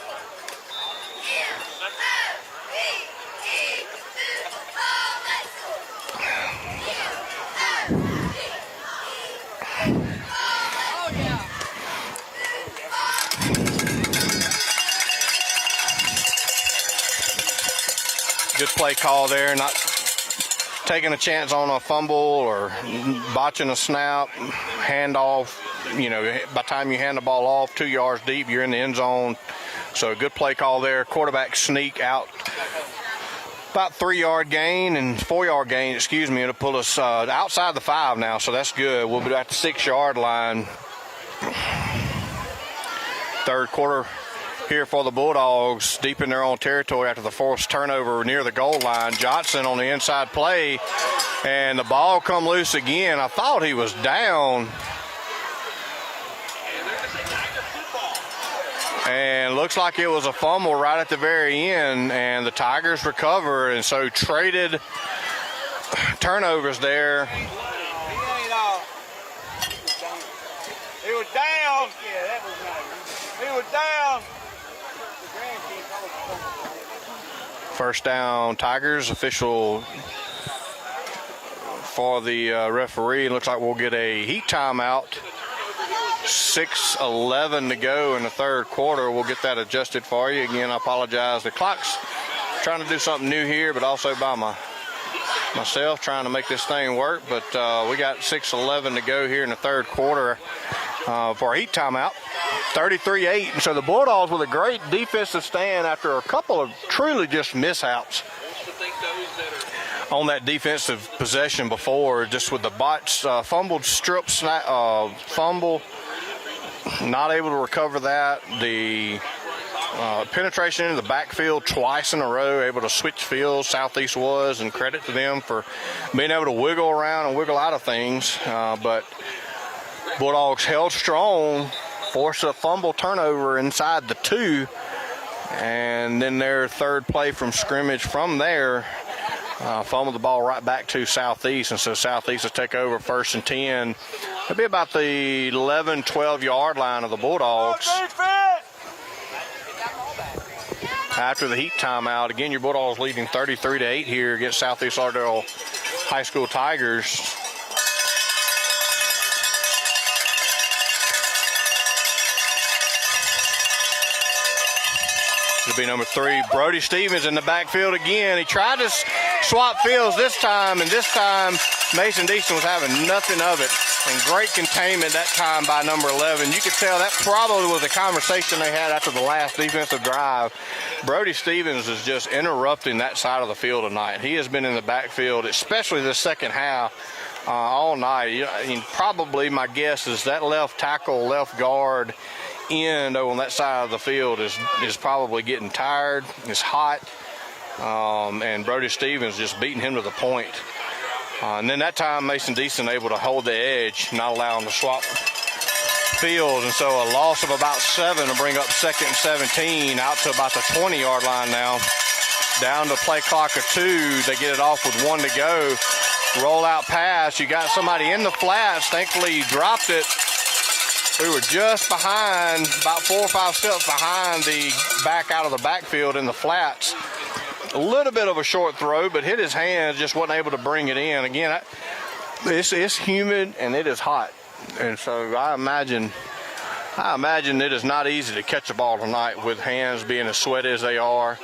Good play call there, not taking a chance on a fumble or botching a snap, handoff. You know, by the time you hand the ball off 2 yards deep, you're in the end zone. So good play call there. Quarterback sneak out. About 3-yard gain and 4-yard gain, It'll pull us outside the 5 now, so that's good. We'll be at the 6-yard line. Third quarter here for the Bulldogs, deep in their own territory after the forced turnover near the goal line. Johnson on the inside play, and the ball come loose again. I thought he was down. And looks like it was a fumble right at the very end, and the Tigers recover, and so traded turnovers there. He was down. Yeah, that was nice. He was down. First down, Tigers. Official for the referee. It looks like we'll get a heat timeout. 6:11 to go in the third quarter. We'll get that adjusted for you. Again, I apologize. The clock's trying to do something new here, but also by myself trying to make this thing work. But we got 6:11 to go here in the third quarter for a heat timeout. 33-8. And so the Bulldogs with a great defensive stand after a couple of truly just mishaps on that defensive possession before, just with the bots, fumbled strip snap, fumble, not able to recover that. The penetration into the backfield twice in a row, able to switch fields, Southeast was, and credit to them for being able to wiggle around and wiggle out of things. But Bulldogs held strong, forced a fumble turnover inside the 2, and then their third play from scrimmage from there, fumbled the ball right back to Southeast, and so Southeast will take over 1st and 10. It'll be about the 11, 12-yard line of the Bulldogs. After the heat timeout, again, your Bulldogs leading 33-8 here against Southeast Lauderdale High School Tigers. It'll be number 3, Brody Stevens in the backfield again. He tried to swap fields this time, and this time Mason Deason was having nothing of it. And great containment that time by number 11. You could tell that probably was a conversation they had after the last defensive drive. Brody Stevens is just interrupting that side of the field tonight. He has been in the backfield, especially the second half, all night. I mean, probably my guess is that left tackle, left guard end on that side of the field is probably getting tired. It's hot. And Brody Stevens just beating him to the point. And then that time, Mason Deason able to hold the edge, not allow him to swap fields. And so a loss of about 7 to bring up 2nd and 17 out to about the 20-yard line now. Down to play clock of 2. They get it off with 1 to go. Roll out pass. You got somebody in the flats. Thankfully, he dropped it. We were just behind, about 4 or 5 steps behind the back out of the backfield in the flats. A little bit of a short throw, but hit his hands, just wasn't able to bring it in. Again, it's humid and it is hot. And so I imagine it is not easy to catch a ball tonight with hands being as sweaty as they are.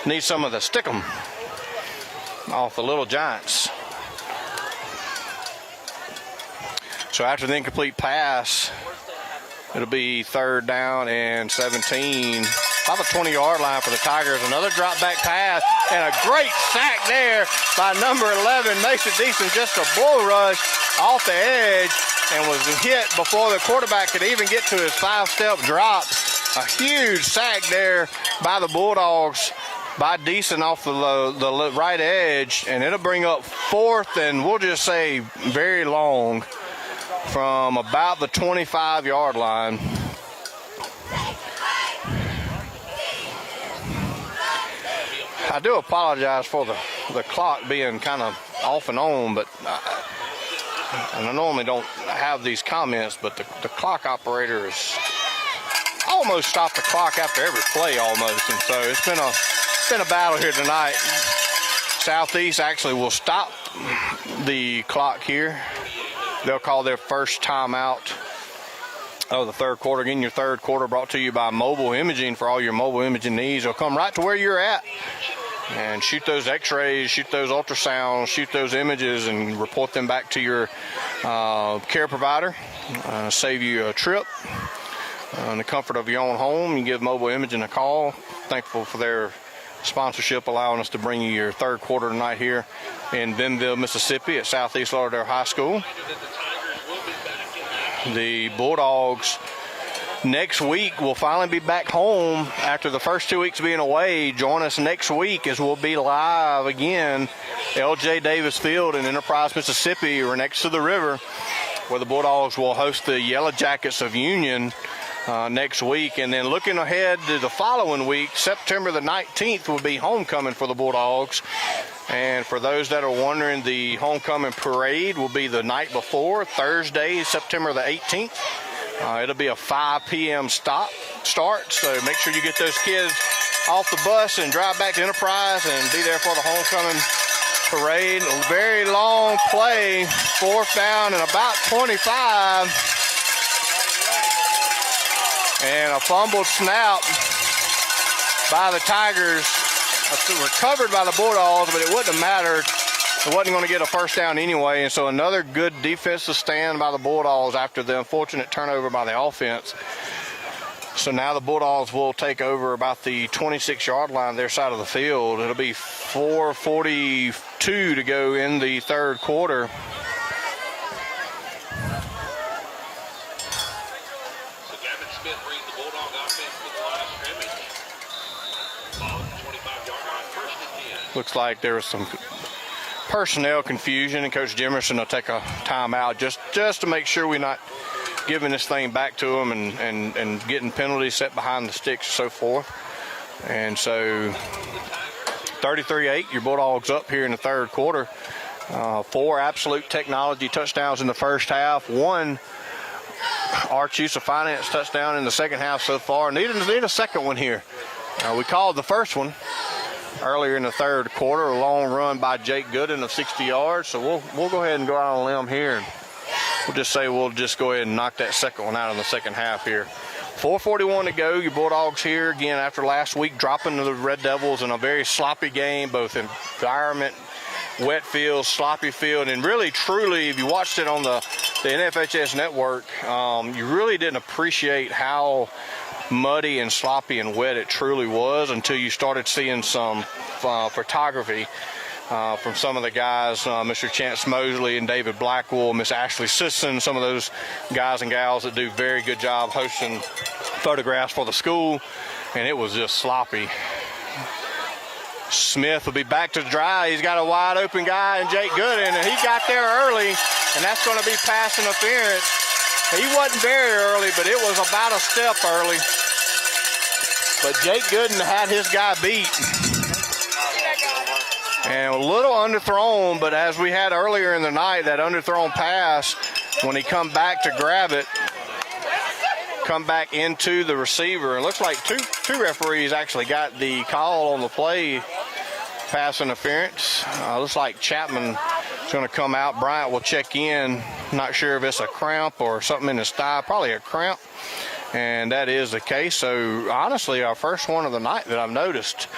Need some of the stick 'em off the Little Giants. So after the incomplete pass, it'll be 3rd down and 17. About the 20-yard line for the Tigers. Another drop back pass and a great sack there by number 11. Mason Deason, just a bull rush off the edge and was hit before the quarterback could even get to his 5-step drop. A huge sack there by the Bulldogs by Deason off the right edge, and it'll bring up 4th and we'll just say very long from about the 25-yard line. I do apologize for the clock being kind of off and on, but and I normally don't have these comments, but the clock operator has almost stopped the clock after every play almost, and so it's been a battle here tonight. Southeast actually will stop the clock here. They'll call their first timeout of the third quarter. Again, your third quarter brought to you by Mobile Imaging. For all your mobile imaging needs, they'll come right to where you're at and shoot those x-rays, shoot those ultrasounds, shoot those images, and report them back to your care provider. Save you a trip in the comfort of your own home. You give Mobile Imaging a call. Thankful for their sponsorship, allowing us to bring you your third quarter tonight here in Bentonville, Mississippi at Southeast Lauderdale High School. The Bulldogs next week will finally be back home after the first 2 weeks being away. Join us next week as we'll be live again, L.J. Davis Field in Enterprise, Mississippi. We're next to the river, where the Bulldogs will host the Yellow Jackets of Union next week. And then looking ahead to the following week, September the 19th will be homecoming for the Bulldogs. And for those that are wondering, the homecoming parade will be the night before, Thursday, September the 18th. It'll be a 5 p.m. start, so make sure you get those kids off the bus and drive back to Enterprise and be there for the homecoming Parade, a very long play, 4th down and about 25. And a fumbled snap by the Tigers. Recovered by the Bulldogs, but it wouldn't have mattered. It wasn't going to get a first down anyway. And so another good defensive stand by the Bulldogs after the unfortunate turnover by the offense. So now the Bulldogs will take over about the 26-yard line, their side of the field. It'll be 4:42 to go in the third quarter. So Gavin Smith brings the Bulldog offense to the line of scrimmage. Ball at the 25-yard line, 1st and 10. Looks like there was some personnel confusion, and Coach Jimerson will take a timeout just to make sure we're not giving this thing back to them and getting penalties set behind the sticks and so forth. And so 33-8, your Bulldogs up here in the third quarter. 4 absolute technology touchdowns in the first half. 1 Arch use of finance touchdown in the second half so far. Need a second one here. We called the first one earlier in the third quarter, a long run by Jake Gooden of 60 yards. So we'll go ahead and go out on a limb here. And we'll just say we'll just go ahead and knock that second one out in the second half here. 4:41 to go. Your Bulldogs here again after last week dropping to the Red Devils in a very sloppy game, both environment, wet field, sloppy field, and really, truly, if you watched it on the NFHS network, you really didn't appreciate how muddy and sloppy and wet it truly was until you started seeing some photography from some of the guys, Mr. Chance Mosley and David Blackwell, Miss Ashley Sisson, some of those guys and gals that do very good job hosting photographs for the school, and it was just sloppy. Smith will be back to dry. He's got a wide open guy in Jake Gooden, and he got there early, and that's going to be pass interference. He wasn't very early, but it was about a step early. But Jake Gooden had his guy beat. And a little underthrown, but as we had earlier in the night, that underthrown pass, when he come back to grab it, come back into the receiver. It looks like two referees actually got the call on the play, pass interference. Looks like Chapman is going to come out. Bryant will check in. Not sure if it's a cramp or something in his thigh, probably a cramp. And that is the case. So honestly, our first one of the night that I've noticed.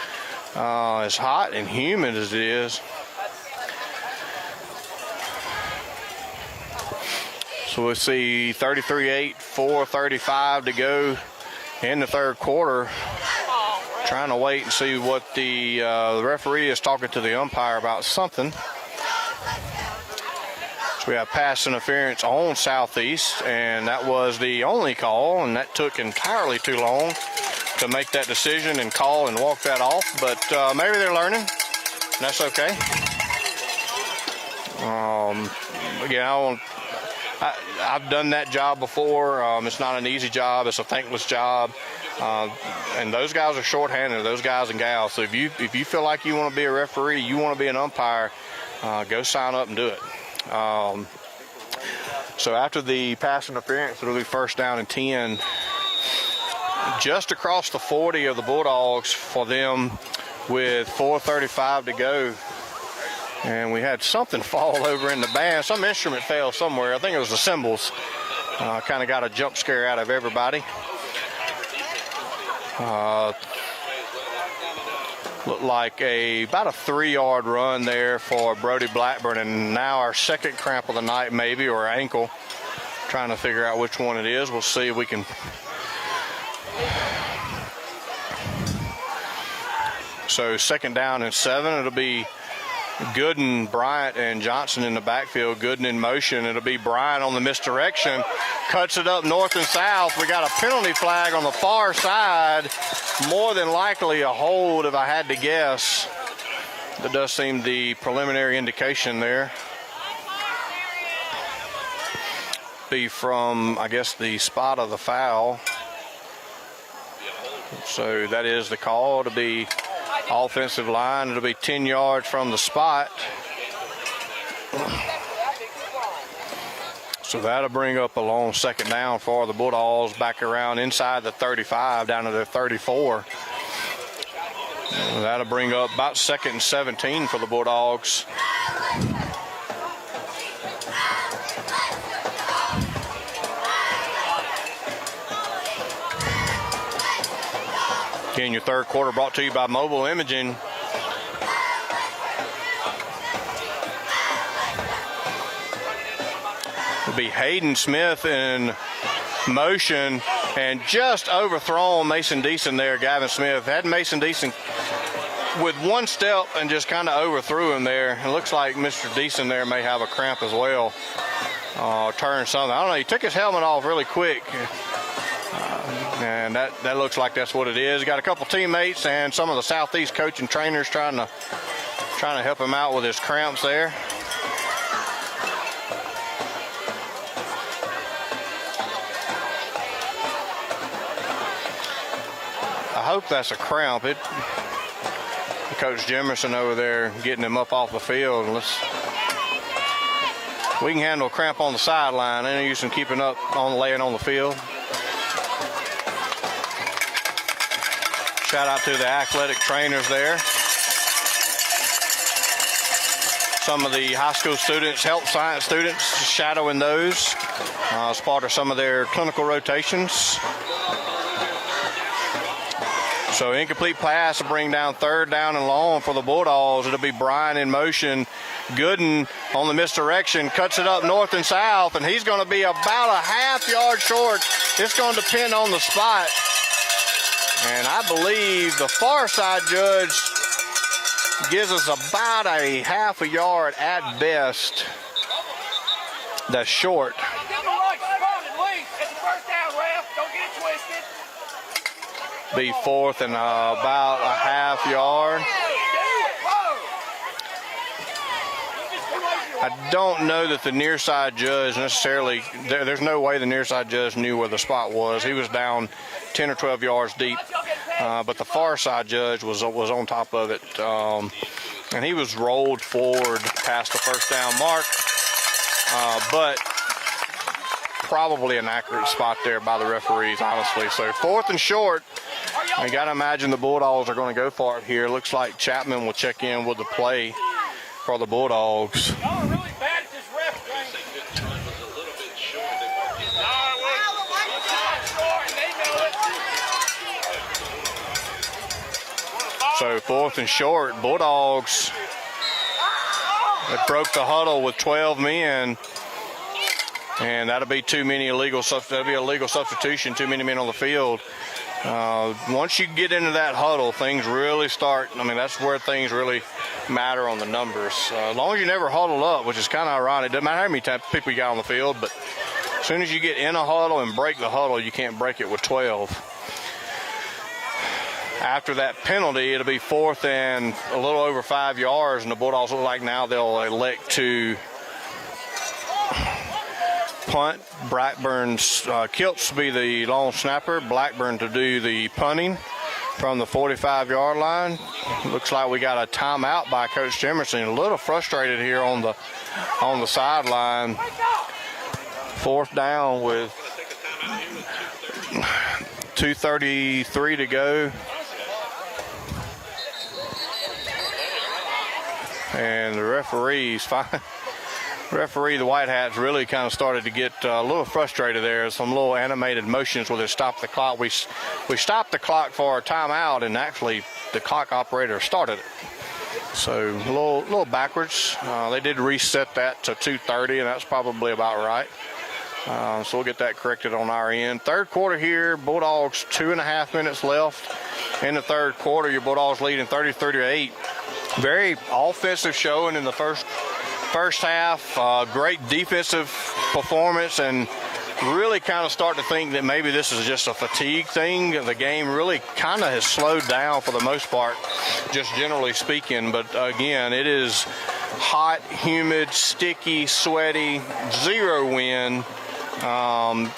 As hot and humid as it is. So we'll see 33-8, 4:35 to go in the third quarter. Trying to wait and see what the referee is talking to the umpire about something. So we have pass interference on Southeast, and that was the only call, and that took entirely too long to make that decision and call and walk that off, but maybe they're learning. That's okay. Again, I've done that job before. It's not an easy job. It's a thankless job, and those guys are shorthanded. Those guys and gals. So if you feel like you want to be a referee, you want to be an umpire, go sign up and do it. So after the pass interference, it'll be 1st down and 10. Just across the 40 of the Bulldogs for them with 4:35 to go. And we had something fall over in the band. Some instrument fell somewhere. I think it was the cymbals. Kind of got a jump scare out of everybody. Looked like about a 3-yard run there for Brody Blackburn. And now our second cramp of the night maybe, or ankle. Trying to figure out which one it is. We'll see if we can... So 2nd down and 7. It'll be Gooden, Bryant, and Johnson in the backfield. Gooden in motion. It'll be Bryant on the misdirection. Cuts it up north and south. We got a penalty flag on the far side. More than likely a hold, if I had to guess. That does seem the preliminary indication there. Be from, I guess, the spot of the foul. So that is the call. It'll be offensive line. It'll be 10 yards from the spot. So that'll bring up a long 2nd down for the Bulldogs back around inside the 35 down to their 34. That'll bring up about 2nd and 17 for the Bulldogs. Again, your third quarter brought to you by Mobile Imaging. It'll be Hayden Smith in motion and just overthrown Mason Deason there. Gavin Smith had Mason Deason with one step and just kind of overthrew him there. It looks like Mr. Deason there may have a cramp as well. Turn something. I don't know. He took his helmet off really quick. And that looks like that's what it is. Got a couple teammates and some of the Southeast coaching trainers trying to help him out with his cramps there. I hope that's a cramp. Coach Jemerson over there getting him up off the field. We can handle a cramp on the sideline. Ain't no use in keeping up on laying on the field. Shout out to the athletic trainers there. Some of the high school students, health science students, shadowing those as part of some of their clinical rotations. So incomplete pass to bring down 3rd down and long for the Bulldogs. It'll be Bryan in motion. Gooden on the misdirection, cuts it up north and south, and he's going to be about a ½ yard short. It's going to depend on the spot. And I believe the far side judge gives us about a ½ a yard at best. That's short. Be 4th and about a ½ yard. I don't know that the near side judge necessarily, there's no way the near side judge knew where the spot was. He was down 10 or 12 yards deep, but the far side judge was on top of it, and he was rolled forward past the 1st down mark, but probably an accurate spot there by the referees, honestly. So 4th and short. I got to imagine the Bulldogs are going to go for it here. Looks like Chapman will check in with the play for the Bulldogs. Y'all are really bad at this ref thing. So 4th and short, Bulldogs. They broke the huddle with 12 men. And that'll be too many illegal. That'll be a legal substitution. Too many men on the field. Once you get into that huddle, things really start. I mean, that's where things really matter on the numbers. As long as you never huddle up, which is kind of ironic. It doesn't matter how many people you got on the field, but as soon as you get in a huddle and break the huddle, you can't break it with 12. After that penalty, it'll be 4th and a little over 5 yards, and the Bulldogs look like now they'll elect to punt. Blackburn's Kiltz to be the long snapper. Blackburn to do the punting from the 45-yard line. Looks like we got a timeout by Coach Jemerson. A little frustrated here on the sideline. 4th down with 2:33 to go. And the referee, the White Hats, really kind of started to get a little frustrated there. Some little animated motions with it stop the clock. We stopped the clock for a timeout, and actually the clock operator started it. So a little backwards. They did reset that to 2:30, and that's probably about right. So we'll get that corrected on our end. Third quarter here, Bulldogs 2.5 minutes left in the third quarter. Your Bulldogs leading 30-38. Very offensive showing in the first half. Great defensive performance, and really kind of start to think that maybe this is just a fatigue thing. The game really kind of has slowed down for the most part, just generally speaking. But again, it is hot, humid, sticky, sweaty, 0 wind.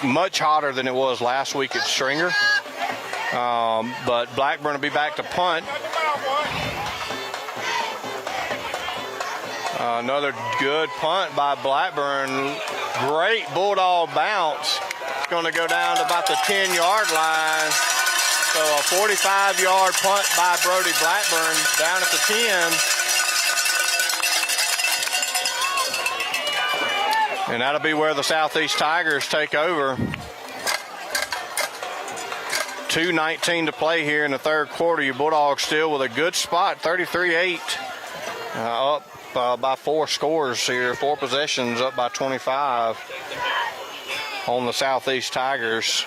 Much hotter than it was last week at Stringer. But Blackburn will be back to punt. Another good punt by Blackburn. Great Bulldog bounce. It's going to go down to about the 10-yard line. So a 45-yard punt by Brody Blackburn down at the 10. And that'll be where the Southeast Tigers take over. 2:19 to play here in the third quarter. Your Bulldogs still with a good spot, 33-8. Up by 4 scores here, 4 possessions, up by 25 on the Southeast Tigers.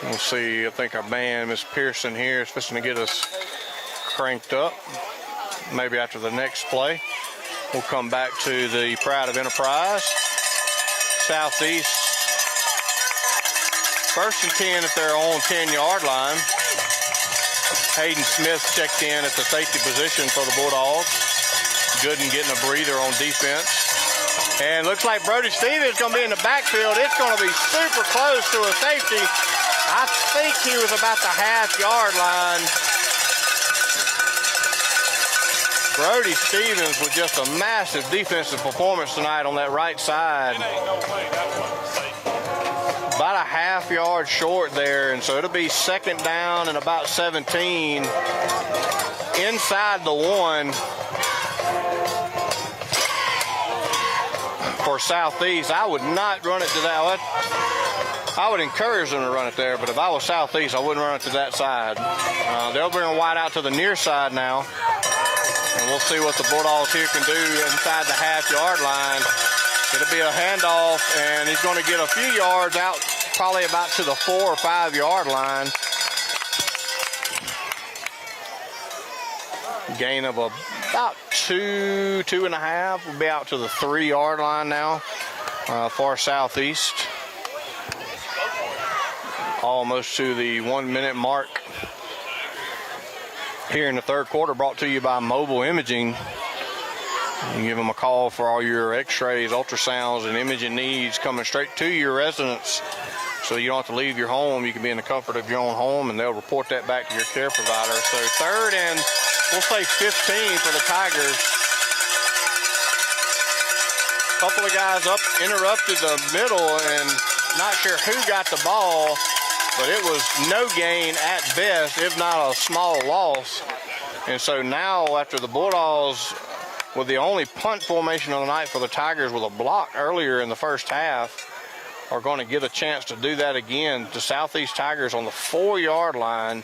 We'll see, I think our band, Miss Pearson here, is fixing to get us cranked up. Maybe after the next play. We'll come back to the Pride of Enterprise. Southeast, 1st and 10 at their own 10-yard line. Hayden Smith checked in at the safety position for the Bulldogs. Gooden getting a breather on defense. And looks like Brody Stevens is going to be in the backfield. It's going to be super close to a safety. I think he was about the half-yard line. Brody Stevens with just a massive defensive performance tonight on that right side. About a half-yard short there, and so it'll be 2nd down and about 17 inside the 1 for Southeast. I would not run it to that. I would encourage them to run it there, but if I was Southeast, I wouldn't run it to that side. They'll bring a wide out to the near side now. And we'll see what the Bulldogs here can do inside the half-yard line. It'll be a handoff, and he's going to get a few yards out, probably about to the 4 or 5-yard line. Gain of about 2.5. We'll be out to the 3-yard line now for Southeast. Almost to the 1-minute mark here in the third quarter, brought to you by Mobile Imaging. You can give them a call for all your x-rays, ultrasounds, and imaging needs coming straight to your residence, so you don't have to leave your home. You can be in the comfort of your own home, and they'll report that back to your care provider. So 3rd and, we'll say 15 for the Tigers. A couple of guys up, interrupted the middle, and not sure who got the ball, but it was no gain at best, if not a small loss. And so now, after the Bulldogs, with the only punt formation of the night for the Tigers with a block earlier in the first half, are going to get a chance to do that again. The Southeast Tigers on the 4-yard line.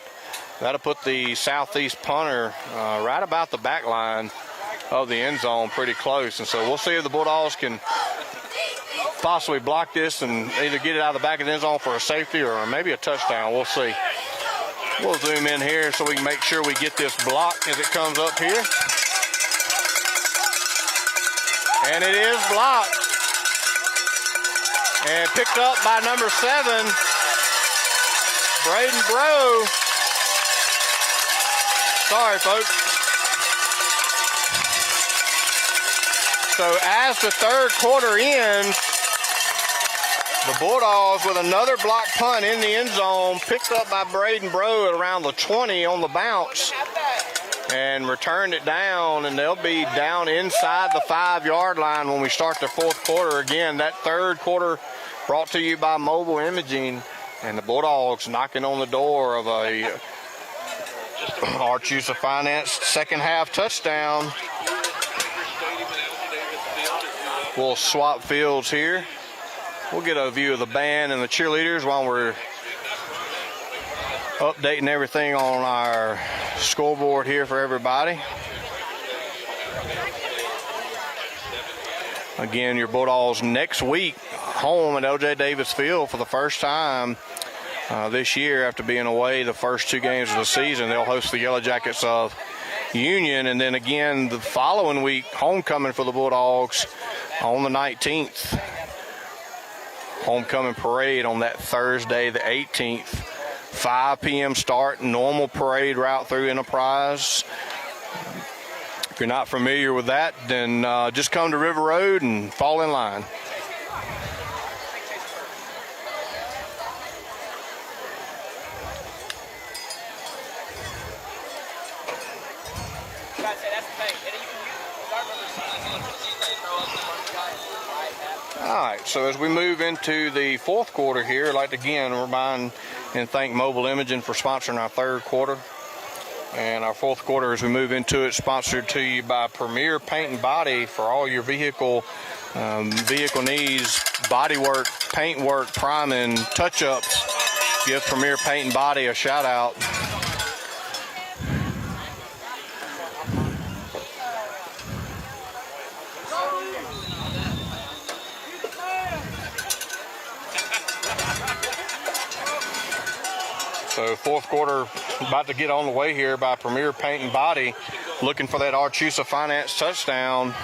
That'll put the Southeast punter right about the back line of the end zone, pretty close. And so we'll see if the Bulldogs can possibly block this and either get it out of the back of the end zone for a safety or maybe a touchdown. We'll see. We'll zoom in here so we can make sure we get this block as it comes up here. And it is blocked. And picked up by number 7, Braden Bro. Sorry, folks. So as the third quarter ends, the Bulldogs with another block punt in the end zone, picked up by Braden Bro at around the 20 on the bounce, and returned it down, and they'll be down inside the 5-yard line when we start the fourth quarter. Again, that third quarter brought to you by Mobile Imaging, and the Bulldogs knocking on the door of a Arch User Finance second half touchdown. We'll swap fields here. We'll get a view of the band and the cheerleaders while we're updating everything on our scoreboard here for everybody. Again, your Bulldogs next week home at L.J. Davis Field for the first time this year after being away the first 2 games of the season. They'll host the Yellow Jackets of Union, and then again the following week, homecoming for the Bulldogs on the 19th. Homecoming parade on that Thursday, the 18th. 5 p.m. start, normal parade route through Enterprise. If you're not familiar with that, then just come to River Road and fall in line. All right, so as we move into the fourth quarter here, I'd like to again remind and thank Mobile Imaging for sponsoring our third quarter. And our fourth quarter, as we move into it, sponsored to you by Premier Paint and Body for all your vehicle needs, body work, paint work, priming, touch-ups. Give Premier Paint and Body a shout-out. So fourth quarter about to get on the way here by Premier Paint and Body, looking for that Archusa Finance touchdown.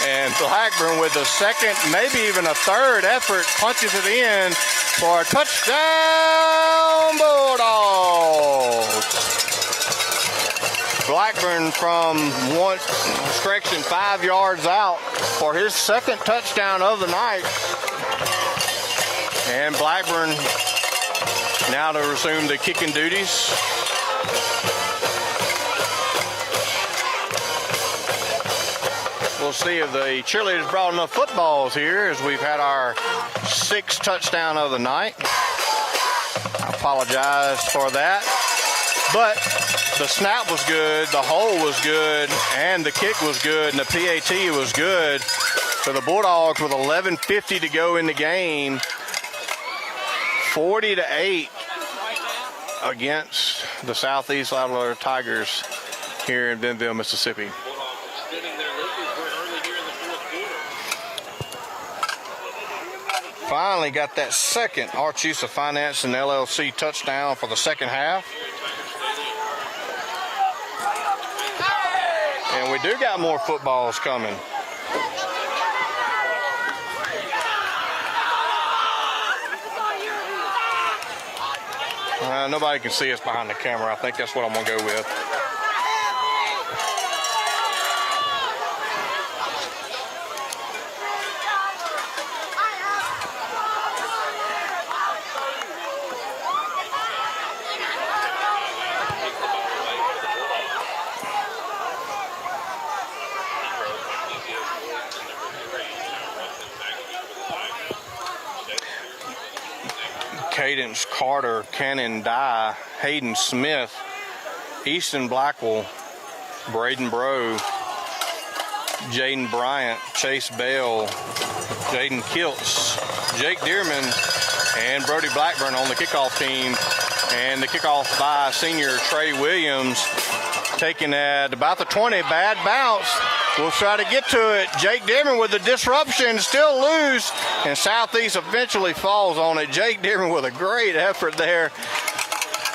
And Blackburn with a second, maybe even a third effort, punches it in for a touchdown, Bulldogs. Blackburn from one stretching 5 yards out for his second touchdown of the night. And Blackburn now to resume the kicking duties. We'll see if the cheerleaders brought enough footballs here, as we've had our sixth touchdown of the night. I apologize for that. But the snap was good, the hole was good, and the kick was good, and the PAT was good. So the Bulldogs, with 11:50 to go in the game, 40-8 against the Southeast Lauderdale Tigers here in Bentonville, Mississippi. Finally got that second Archusa Finance and LLC touchdown for the second half. And we do got more footballs coming. Nobody can see us behind the camera. I think that's what I'm going to go with. Cadence Carter, Cannon Dye, Hayden Smith, Easton Blackwell, Braden Bro, Jaden Bryant, Chase Bell, Jaden Kiltz, Jake Dearman, and Brody Blackburn on the kickoff team. And the kickoff by senior Trey Williams, taking at about the 20, bad bounce. We'll try to get to it. Jake Dearman with the disruption, still loose, and Southeast eventually falls on it. Jake Dearman with a great effort there.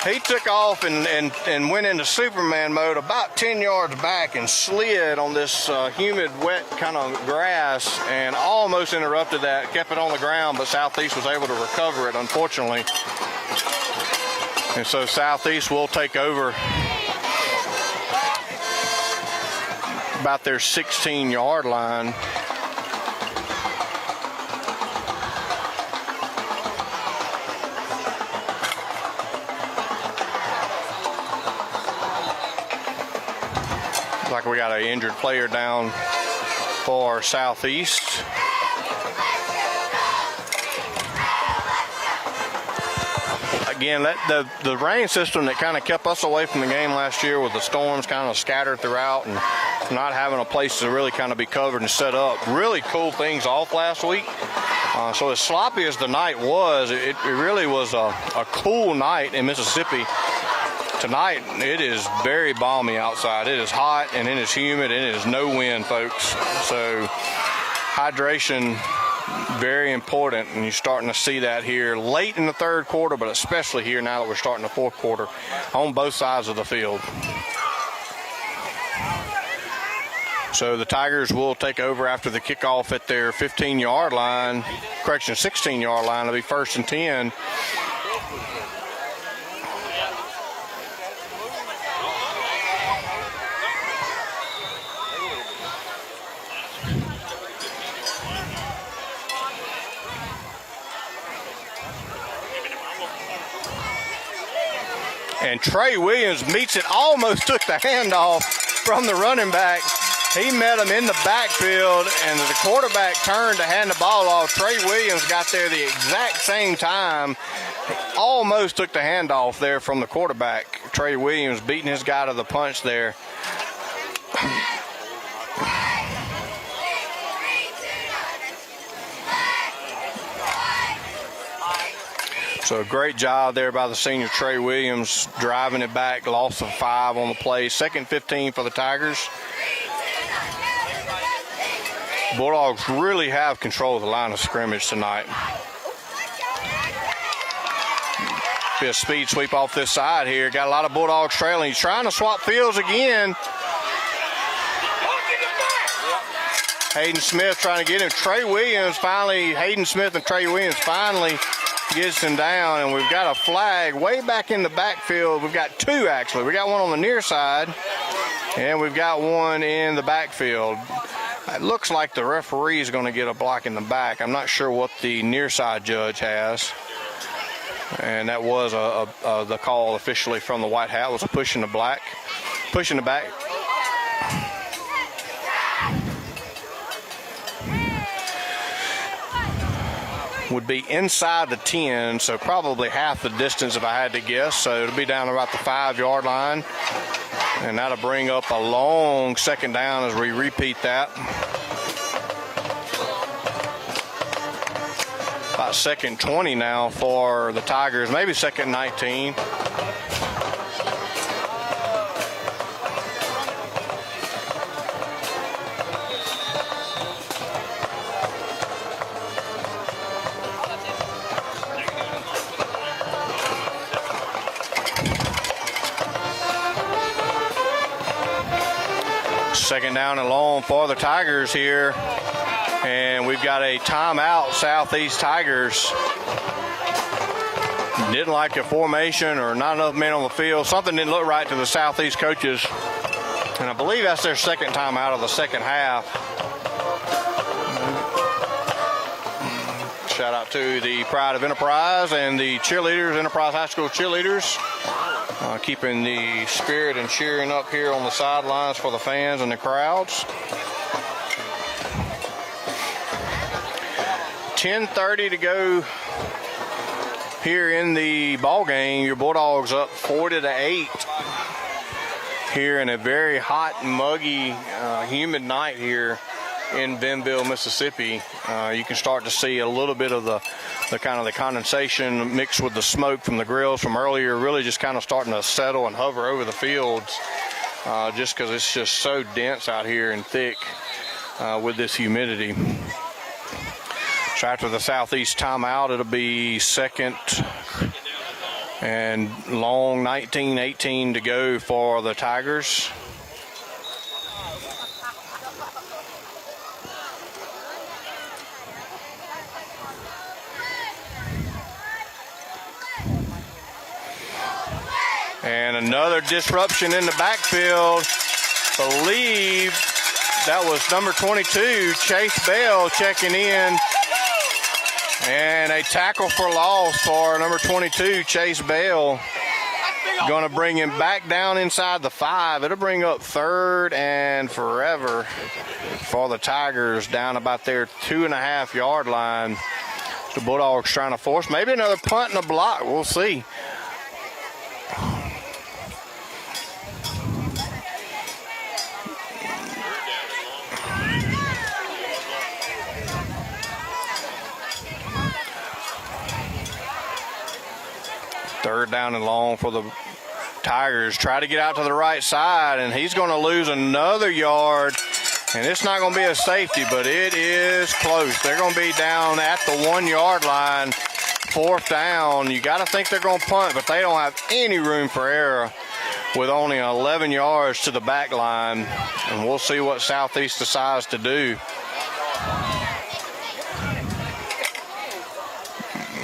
He took off and went into Superman mode about 10 yards back and slid on this humid, wet kind of grass and almost interrupted that, kept it on the ground, but Southeast was able to recover it, unfortunately. And so Southeast will take over about their 16-yard line. Looks like we got an injured player down for Southeast. Again, the rain system that kind of kept us away from the game last year, with the storms kind of scattered throughout and not having a place to really kind of be covered and set up, really cooled things off last week. So as sloppy as the night was, it really was a cool night in Mississippi. Tonight, it is very balmy outside. It is hot and it is humid and it is no wind, folks. So hydration, very important, and you're starting to see that here late in the third quarter, but especially here now that we're starting the fourth quarter on both sides of the field. So the Tigers will take over after the kickoff at their 15-yard line, 16-yard line. It'll be 1st and 10. And Trey Williams meets it, almost took the handoff from the running back. He met him in the backfield, and the quarterback turned to hand the ball off. Trey Williams got there the exact same time. Almost took the handoff there from the quarterback. Trey Williams beating his guy to the punch there. So a great job there by the senior Trey Williams, driving it back, loss of 5 on the play. 2nd 15 for the Tigers. Bulldogs really have control of the line of scrimmage tonight. Be a speed sweep off this side here. Got a lot of Bulldogs trailing. He's trying to swap fields again. Hayden Smith trying to get him. Hayden Smith and Trey Williams finally gets him down, and we've got a flag way back in the backfield. We've got 2 actually. We got one on the near side, and we've got one in the backfield. It looks like the referee is going to get a block in the back. I'm not sure what the near side judge has. And that was the call officially from the white hat, was a push in the back. Would be inside the 10, so probably half the distance if I had to guess. So it'll be down about the 5-yard line. And that'll bring up a long 2nd down as we repeat that. About 2nd 20 now for the Tigers, maybe 2nd 19. Second down and long for the Tigers here. And we've got a timeout, Southeast Tigers. Didn't like the formation or not enough men on the field. Something didn't look right to the Southeast coaches. And I believe that's their 2nd timeout of the 2nd half. Shout out to the Pride of Enterprise and the cheerleaders, Enterprise High School cheerleaders. Keeping the spirit and cheering up here on the sidelines for the fans and the crowds. 10:30 to go here in the ball game. Your Bulldogs up 40-8 here in a very hot, muggy, humid night here in Benville, Mississippi. You can start to see a little bit of the kind of the condensation mixed with the smoke from the grills from earlier, really just kind of starting to settle and hover over the fields, just because it's just so dense out here and thick with this humidity. So after the Southeast timeout, it'll be 2nd and long, 19-18 to go for the Tigers. And another disruption in the backfield. Believe that was number 22, Chase Bell, checking in. And a tackle for loss for number 22, Chase Bell. Going to bring him back down inside the 5. It'll bring up 3rd and forever for the Tigers, down about their 2.5-yard line. The Bulldogs trying to force maybe another punt and a block. We'll see. Third down and long for the Tigers. Try to get out to the right side, and he's going to lose another yard. And it's not going to be a safety, but it is close. They're going to be down at the 1-yard line. 4th down. You got to think they're going to punt, but they don't have any room for error with only 11 yards to the back line. And we'll see what Southeast decides to do.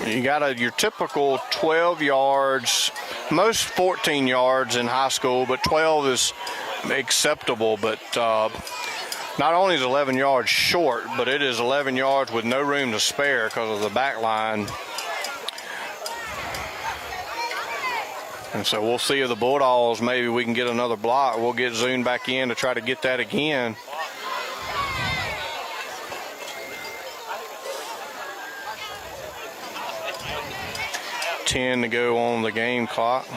You got your typical 12 yards, most 14 yards in high school, but 12 is acceptable. But not only is 11 yards short, but it is 11 yards with no room to spare because of the back line. And so we'll see if the Bulldogs, maybe we can get another block. We'll get zoomed back in to try to get that again. To go on the game clock,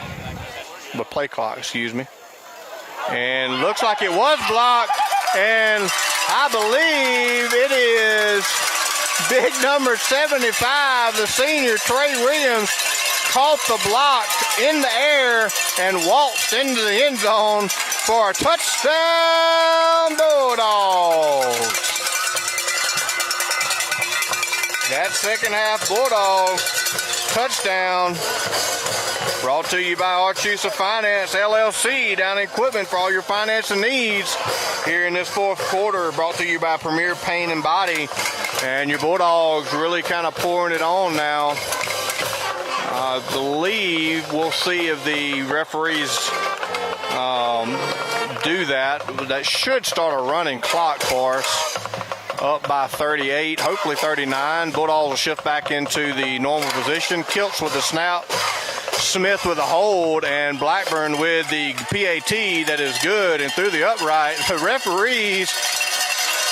the play clock, excuse me. And looks like it was blocked, and I believe it is big number 75, the senior Trey Williams, caught the block in the air and waltzed into the end zone for a touchdown, Bulldogs. That second half Bulldogs touchdown brought to you by Archusa Finance LLC, down in equipment for all your financing needs here in this fourth quarter. Brought to you by Premier Pain and Body, and your Bulldogs really kind of pouring it on now. I believe we'll see if the referees do that. That should start a running clock for us. Up by 38, hopefully 39. Bulldogs will shift back into the normal position. Kiltz with the snap, Smith with a hold, and Blackburn with the PAT that is good and through the upright. The referees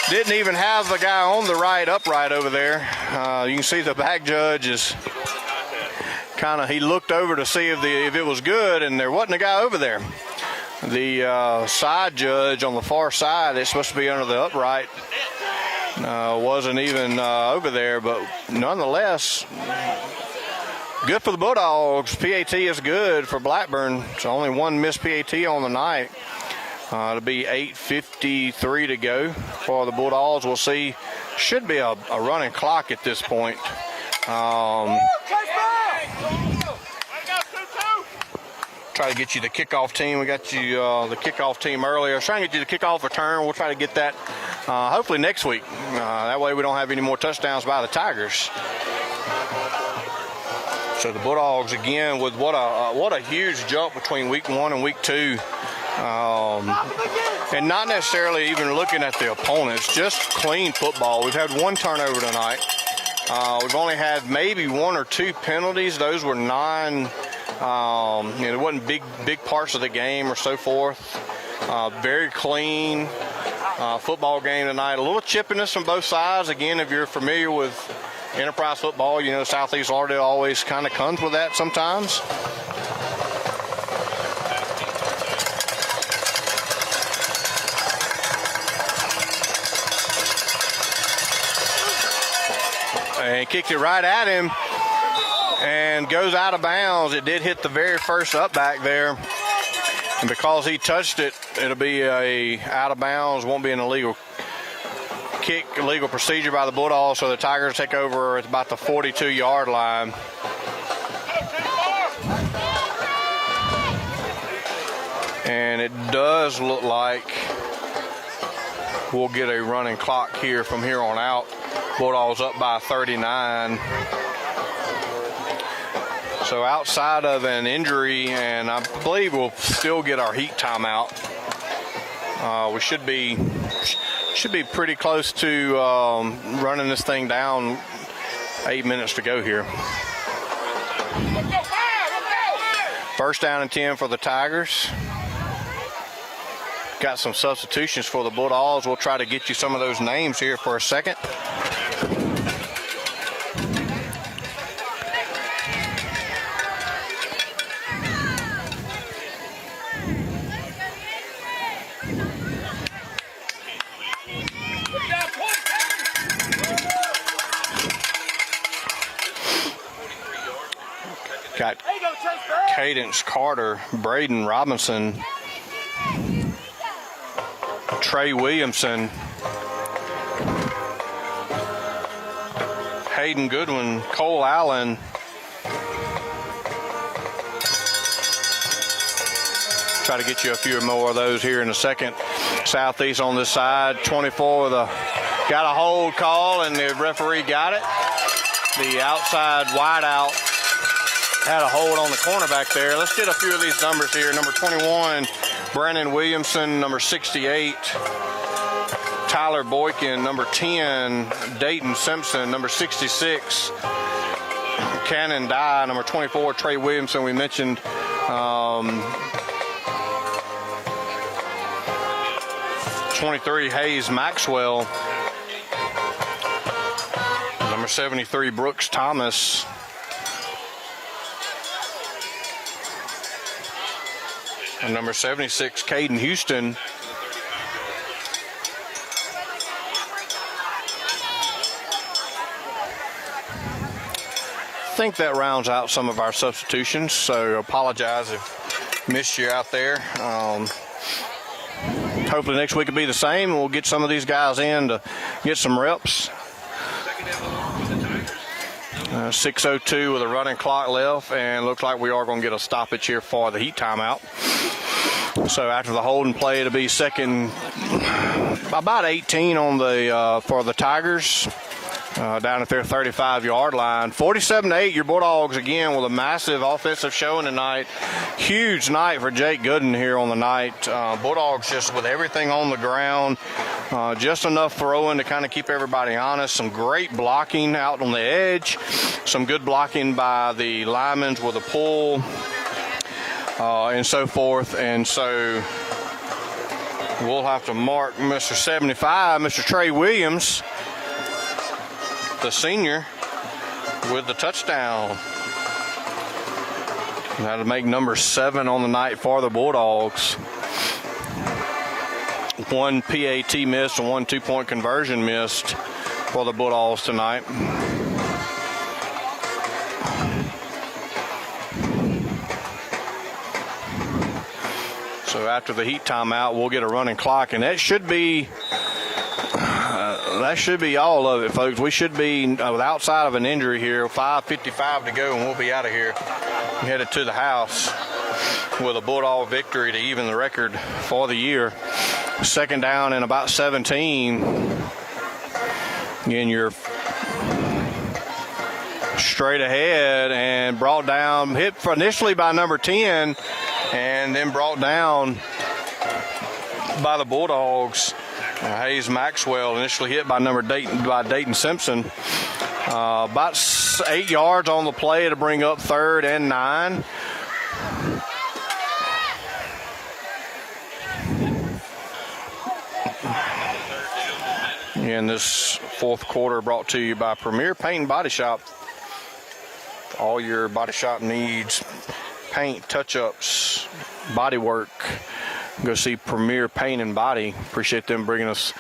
didn't even have the guy on the right upright over there. You can see the back judge is he looked over to see if it was good, and there wasn't a guy over there. The side judge on the far side, it's supposed to be under the upright, wasn't even over there, but nonetheless, good for the Bulldogs. PAT is good for Blackburn. It's only one missed PAT on the night. It'll be 8:53 to go for the Bulldogs. We'll see. Should be a running clock at this point. Try to get you the kickoff team. We got you the kickoff team earlier. I was trying to get you the kickoff return. We'll try to get that hopefully next week. That way we don't have any more touchdowns by the Tigers. So the Bulldogs again with what a huge jump between week 1 and week 2. And not necessarily even looking at the opponents, just clean football. We've had one turnover tonight. We've only had maybe 1 or 2 penalties. Those were it wasn't big parts of the game or so forth. Very clean football game tonight. A little chippiness from both sides. Again, if you're familiar with Enterprise football, you know Southeast Lauderdale always kind of comes with that sometimes. And kicked it right at him and goes out of bounds. It did hit the very first up back there. And because he touched it, it'll be a out of bounds, won't be an illegal kick, illegal procedure by the Bulldogs. So the Tigers take over at about the 42-yard line. And it does look like we'll get a running clock here from here on out. Bulldogs up by 39. So outside of an injury, and I believe we'll still get our heat timeout. We should be pretty close to running this thing down. 8 minutes to go here. First down and 10 for the Tigers. Got some substitutions for the Bulldogs. We'll try to get you some of those names here for a second. Got Cadence Carter, Braden Robinson, Trey Williamson, Hayden Goodwin, Cole Allen, try to get you a few more of those here in a second. Southeast on this side, 24 got a hold call, and the referee got it. The outside wideout had a hold on the cornerback there. Let's get a few of these numbers here. Number 21, Brandon Williamson. Number 68, Tyler Boykin. Number 10, Dayton Simpson. Number 66, Cannon Dye. Number 24, Trey Williamson. We mentioned 23 Hayes Maxwell. Number 73 Brooks Thomas. And number 76 Caden Houston. I think that rounds out some of our substitutions, so apologize if missed you out there. Hopefully next week will be the same, and we'll get some of these guys in to get some reps. 6:02 with a running clock left, and looks like we are going to get a stoppage here for the heat timeout. So after the holding play, it'll be second, about 18 on the for the Tigers. Down at their 35-yard line. 47-8, your Bulldogs again with a massive offensive showing tonight. Huge night for Jake Gooden here on the night. Bulldogs just with everything on the ground. Just enough throwing to kind of keep everybody honest. Some great blocking out on the edge. Some good blocking by the linemen with a pull and so forth. And so we'll have to mark Mr. 75, Mr. Trey Williams, the senior, with the touchdown. That'll make number 7 on the night for the Bulldogs. One PAT missed and one 2-point conversion missed for the Bulldogs tonight. So after the heat timeout, we'll get a running clock, and that should be all of it, folks. We should be outside of an injury here. 5:55 to go, and we'll be out of here. Headed to the house with a Bulldog victory to even the record for the year. Second down and about 17. Again, you're straight ahead and brought down, hit initially by number 10, and then brought down by the Bulldogs. Hayes Maxwell initially hit by Dayton Simpson. About 8 yards on the play to bring up 3rd and 9. And this fourth quarter brought to you by Premier Paint and Body Shop. All your body shop needs, paint, touch-ups, body work. Go see Premier Paint and Body. Appreciate them bringing us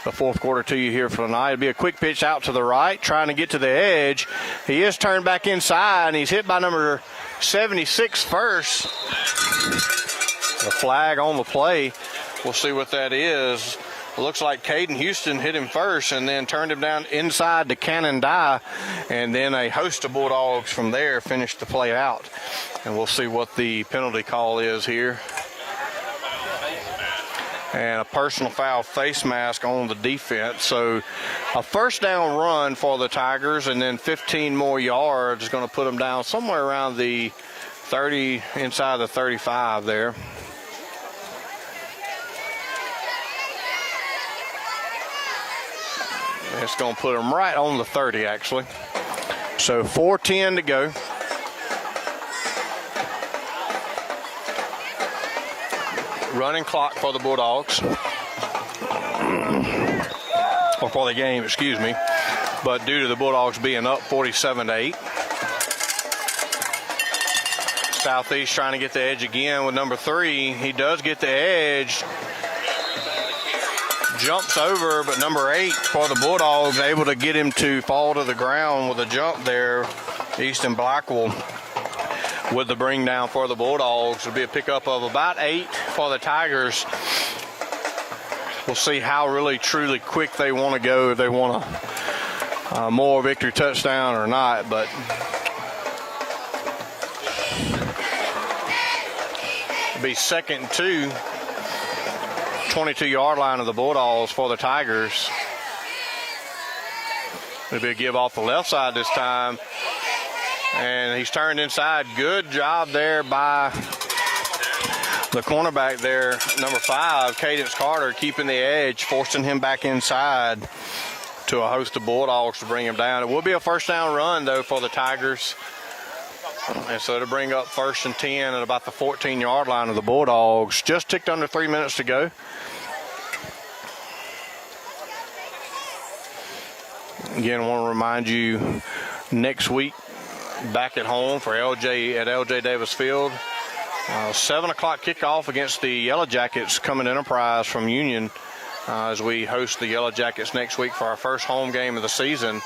the fourth quarter to you here for tonight. It'll be a quick pitch out to the right, trying to get to the edge. He is turned back inside, and he's hit by number 76 first. A flag on the play. We'll see what that is. It looks like Caden Houston hit him first and then turned him down inside to Cannon Dye, and then a host of Bulldogs from there finished the play out. And we'll see what the penalty call is here. And a personal foul face mask on the defense. So a first down run for the Tigers, and then 15 more yards is going to put them down somewhere around the 30, inside the 35 there. It's going to put them right on the 30, actually. So 4:10 to go. Running clock for the Bulldogs. Or for the game, excuse me. But due to the Bulldogs being up 47-8. Southeast trying to get the edge again with number 3. He does get the edge. Jumps over, but number 8 for the Bulldogs able to get him to fall to the ground with a jump there. Easton Blackwell with the bring down for the Bulldogs. It'll be a pickup of about 8 for the Tigers. We'll see how really truly quick they want to go, if they want a more victory touchdown or not. But it'll be 2nd and 2. 22-yard line of the Bulldogs for the Tigers. It'll be a give off the left side this time. And he's turned inside. Good job there by the cornerback there, number 5, Cadence Carter, keeping the edge, forcing him back inside to a host of Bulldogs to bring him down. It will be a first down run, though, for the Tigers. And so to bring up 1st and 10 at about the 14-yard line of the Bulldogs. Just ticked under 3 minutes to go. Again, I want to remind you, next week, back at home for LJ at LJ Davis Field. 7 o'clock kickoff against the Yellow Jackets coming Enterprise from Union as we host the Yellow Jackets next week for our first home game of the season.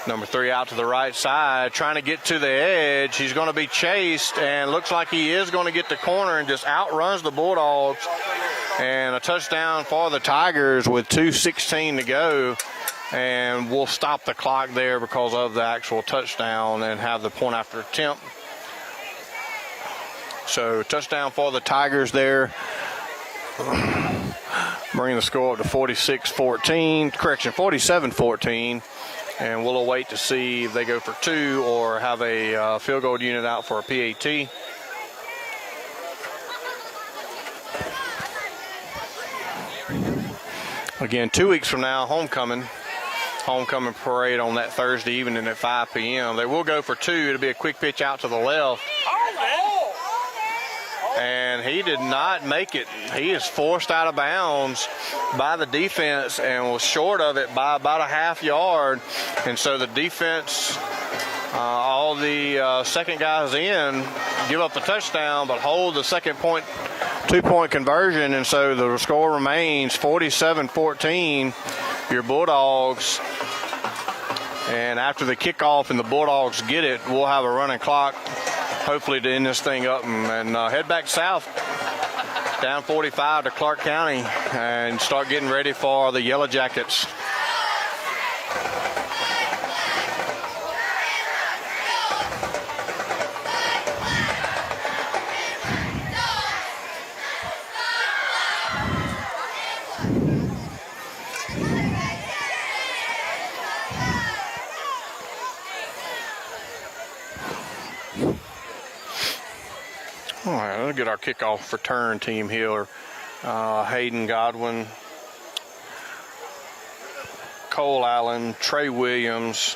Number 3 out to the right side, trying to get to the edge. He's going to be chased, and looks like he is going to get the corner and just outruns the Bulldogs. And a touchdown for the Tigers with 2:16 to go. And we'll stop the clock there because of the actual touchdown and have the point after attempt. So touchdown for the Tigers there. Bringing the score up to 47-14. And we'll await to see if they go for 2 or have a field goal unit out for a PAT. Again, 2 weeks from now, homecoming parade on that Thursday evening at 5 p.m. They will go for 2. It'll be a quick pitch out to the left. And he did not make it. He is forced out of bounds by the defense and was short of it by about a half yard. And so the defense, all the second guys in, give up the touchdown but hold the second point, 2-point conversion. And so the score remains 47-14. Your Bulldogs. And after the kickoff and the Bulldogs get it, we'll have a running clock, hopefully, to end this thing up and head back south, down 45 to Clarke County, and start getting ready for the Yellow Jackets. All right, let's get our kickoff return team here. Hayden Godwin, Cole Allen, Trey Williams,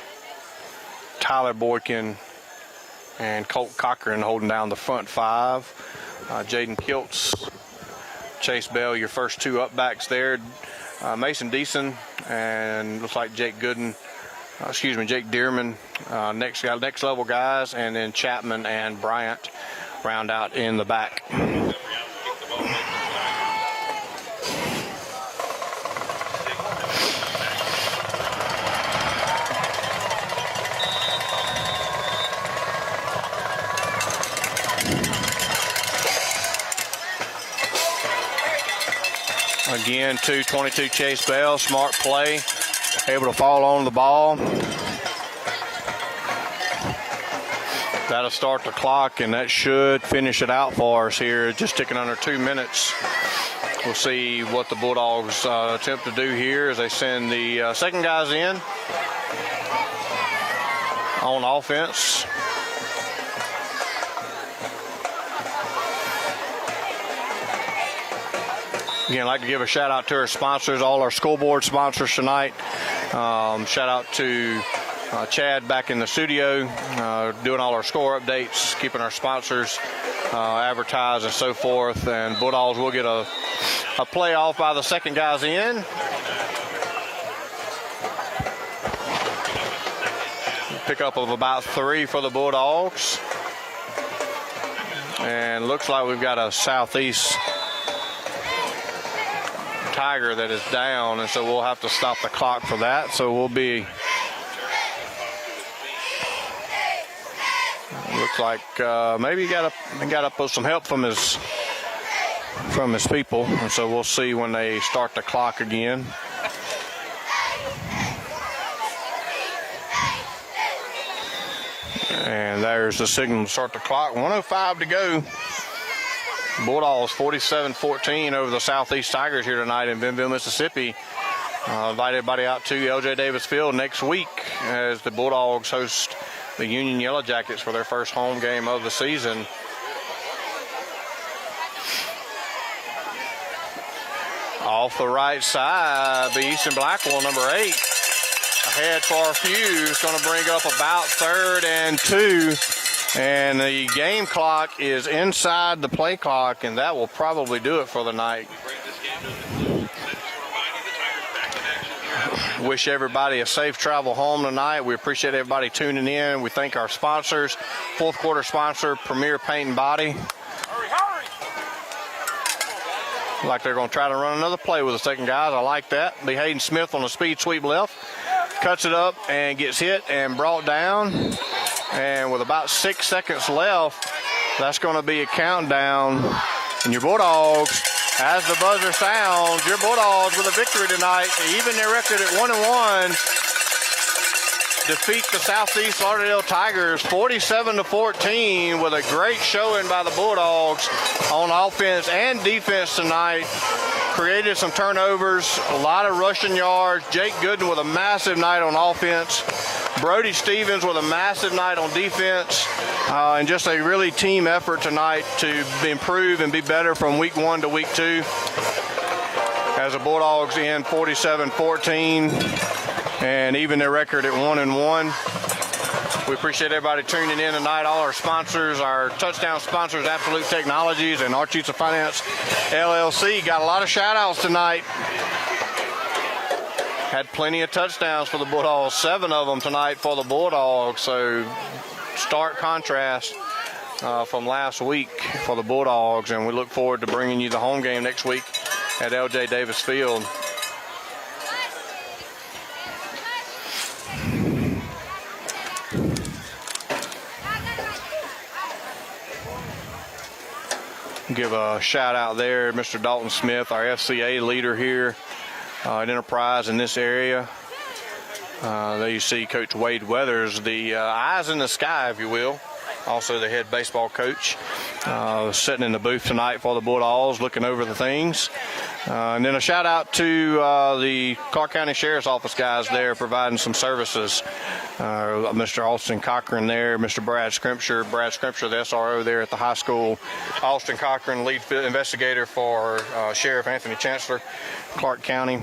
Tyler Boykin, and Colt Cochran holding down the front 5. Jaden Kiltz, Chase Bell, your first 2 upbacks there. Mason Deason and looks like Jake Dearman, next level guys, and then Chapman and Bryant round out in the back. Again, 222 Chase Bell, smart play, able to fall on the ball. That'll start the clock, and that should finish it out for us here. Just ticking under 2 minutes. We'll see what the Bulldogs attempt to do here as they send the second guys in on offense. Again, I'd like to give a shout out to our sponsors, all our school board sponsors tonight. Shout out to Chad back in the studio, doing all our score updates, keeping our sponsors advertised and so forth. And Bulldogs will get a playoff by the second guys in. Pickup of about 3 for the Bulldogs. And looks like we've got a Southeast Tiger that is down, and so we'll have to stop the clock for that. So we'll be, looks like maybe he got up with some help from his people, and so we'll see when they start the clock again. And there's the signal to start the clock. 1:05 to go. Bulldogs 47-14 over the Southeast Tigers here tonight in Bentonville, Mississippi. Invite everybody out to LJ Davis Field next week as the Bulldogs host the Union Yellow Jackets for their first home game of the season. Off the right side, be Easton Blackwell, number 8. Ahead for a few. It's going to bring up about 3rd and 2 And the game clock is inside the play clock, and that will probably do it for the night. Wish everybody a safe travel home tonight. We appreciate everybody tuning in. We thank our sponsors, fourth quarter sponsor, Premier Paint and Body. Like they're going to try to run another play with the second guys. I like that. Lee Hayden Smith on the speed sweep left. Cuts it up and gets hit and brought down. And with about 6 seconds left, that's going to be a countdown. And your Bulldogs, as the buzzer sounds, your Bulldogs with a victory tonight to even their record at 1-1. Defeat the Southeast Lauderdale Tigers 47-14 with a great showing by the Bulldogs on offense and defense tonight. Created some turnovers, a lot of rushing yards. Jake Gooden with a massive night on offense. Brody Stevens with a massive night on defense. And just a really team effort tonight to improve and be better from week 1 to week 2. As the Bulldogs end 47-14. And even their record at 1-1. We appreciate everybody tuning in tonight. All our sponsors, our touchdown sponsors, Absolute Technologies and Architects Finance LLC. Got a lot of shout outs tonight. Had plenty of touchdowns for the Bulldogs, 7 of them tonight for the Bulldogs. So stark contrast from last week for the Bulldogs. And we look forward to bringing you the home game next week at L.J. Davis Field. Give a shout out there, Mr. Dalton Smith, our FCA leader here at Enterprise in this area. There you see Coach Wade Weathers, the eyes in the sky, if you will. Also the head baseball coach, sitting in the booth tonight for the Bulldogs, looking over the things. And then a shout out to the Clarke County Sheriff's Office guys there providing some services. Mr. Austin Cochran there, Mr. Brad Scrimpture, the SRO there at the high school. Austin Cochran, lead investigator for Sheriff Anthony Chancellor, Clarke County.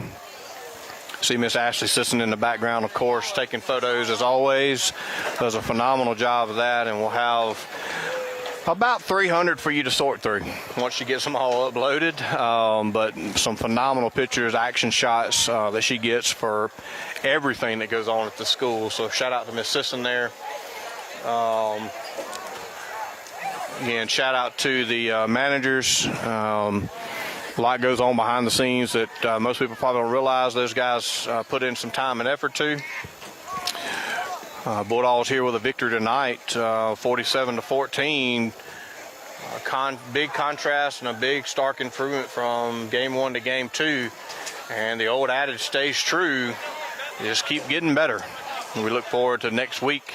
See Miss Ashley Sisson in the background, of course, taking photos as always. Does a phenomenal job of that, and we'll have about 300 for you to sort through once she gets them all uploaded. But some phenomenal pictures, action shots that she gets for everything that goes on at the school. So shout out to Miss Sisson there. Again, shout out to the managers. A lot goes on behind the scenes that most people probably don't realize those guys put in some time and effort to. Bulldogs here with a victory tonight, 47-14. Big contrast and a big stark improvement from game 1 to game 2. And the old adage stays true. You just keep getting better. And we look forward to next week,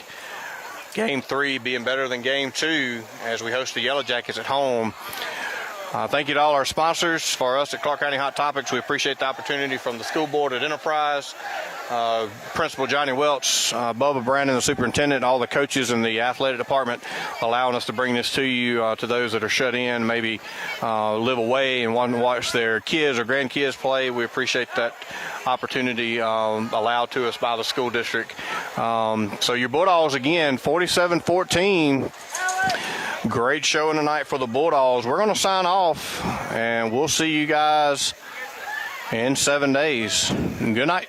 game 3 being better than game 2 as we host the Yellow Jackets at home. Thank you to all our sponsors. For us at Clarke County Hot Topics, we appreciate the opportunity from the school board at Enterprise, Principal Johnny Welch, Bubba Brandon, the superintendent, all the coaches in the athletic department, allowing us to bring this to you, to those that are shut in, maybe live away and want to watch their kids or grandkids play. We appreciate that opportunity allowed to us by the school district. So your Bulldogs, again, 47-14. Great showing tonight for the Bulldogs. We're going to sign off, and we'll see you guys in 7 days. Good night.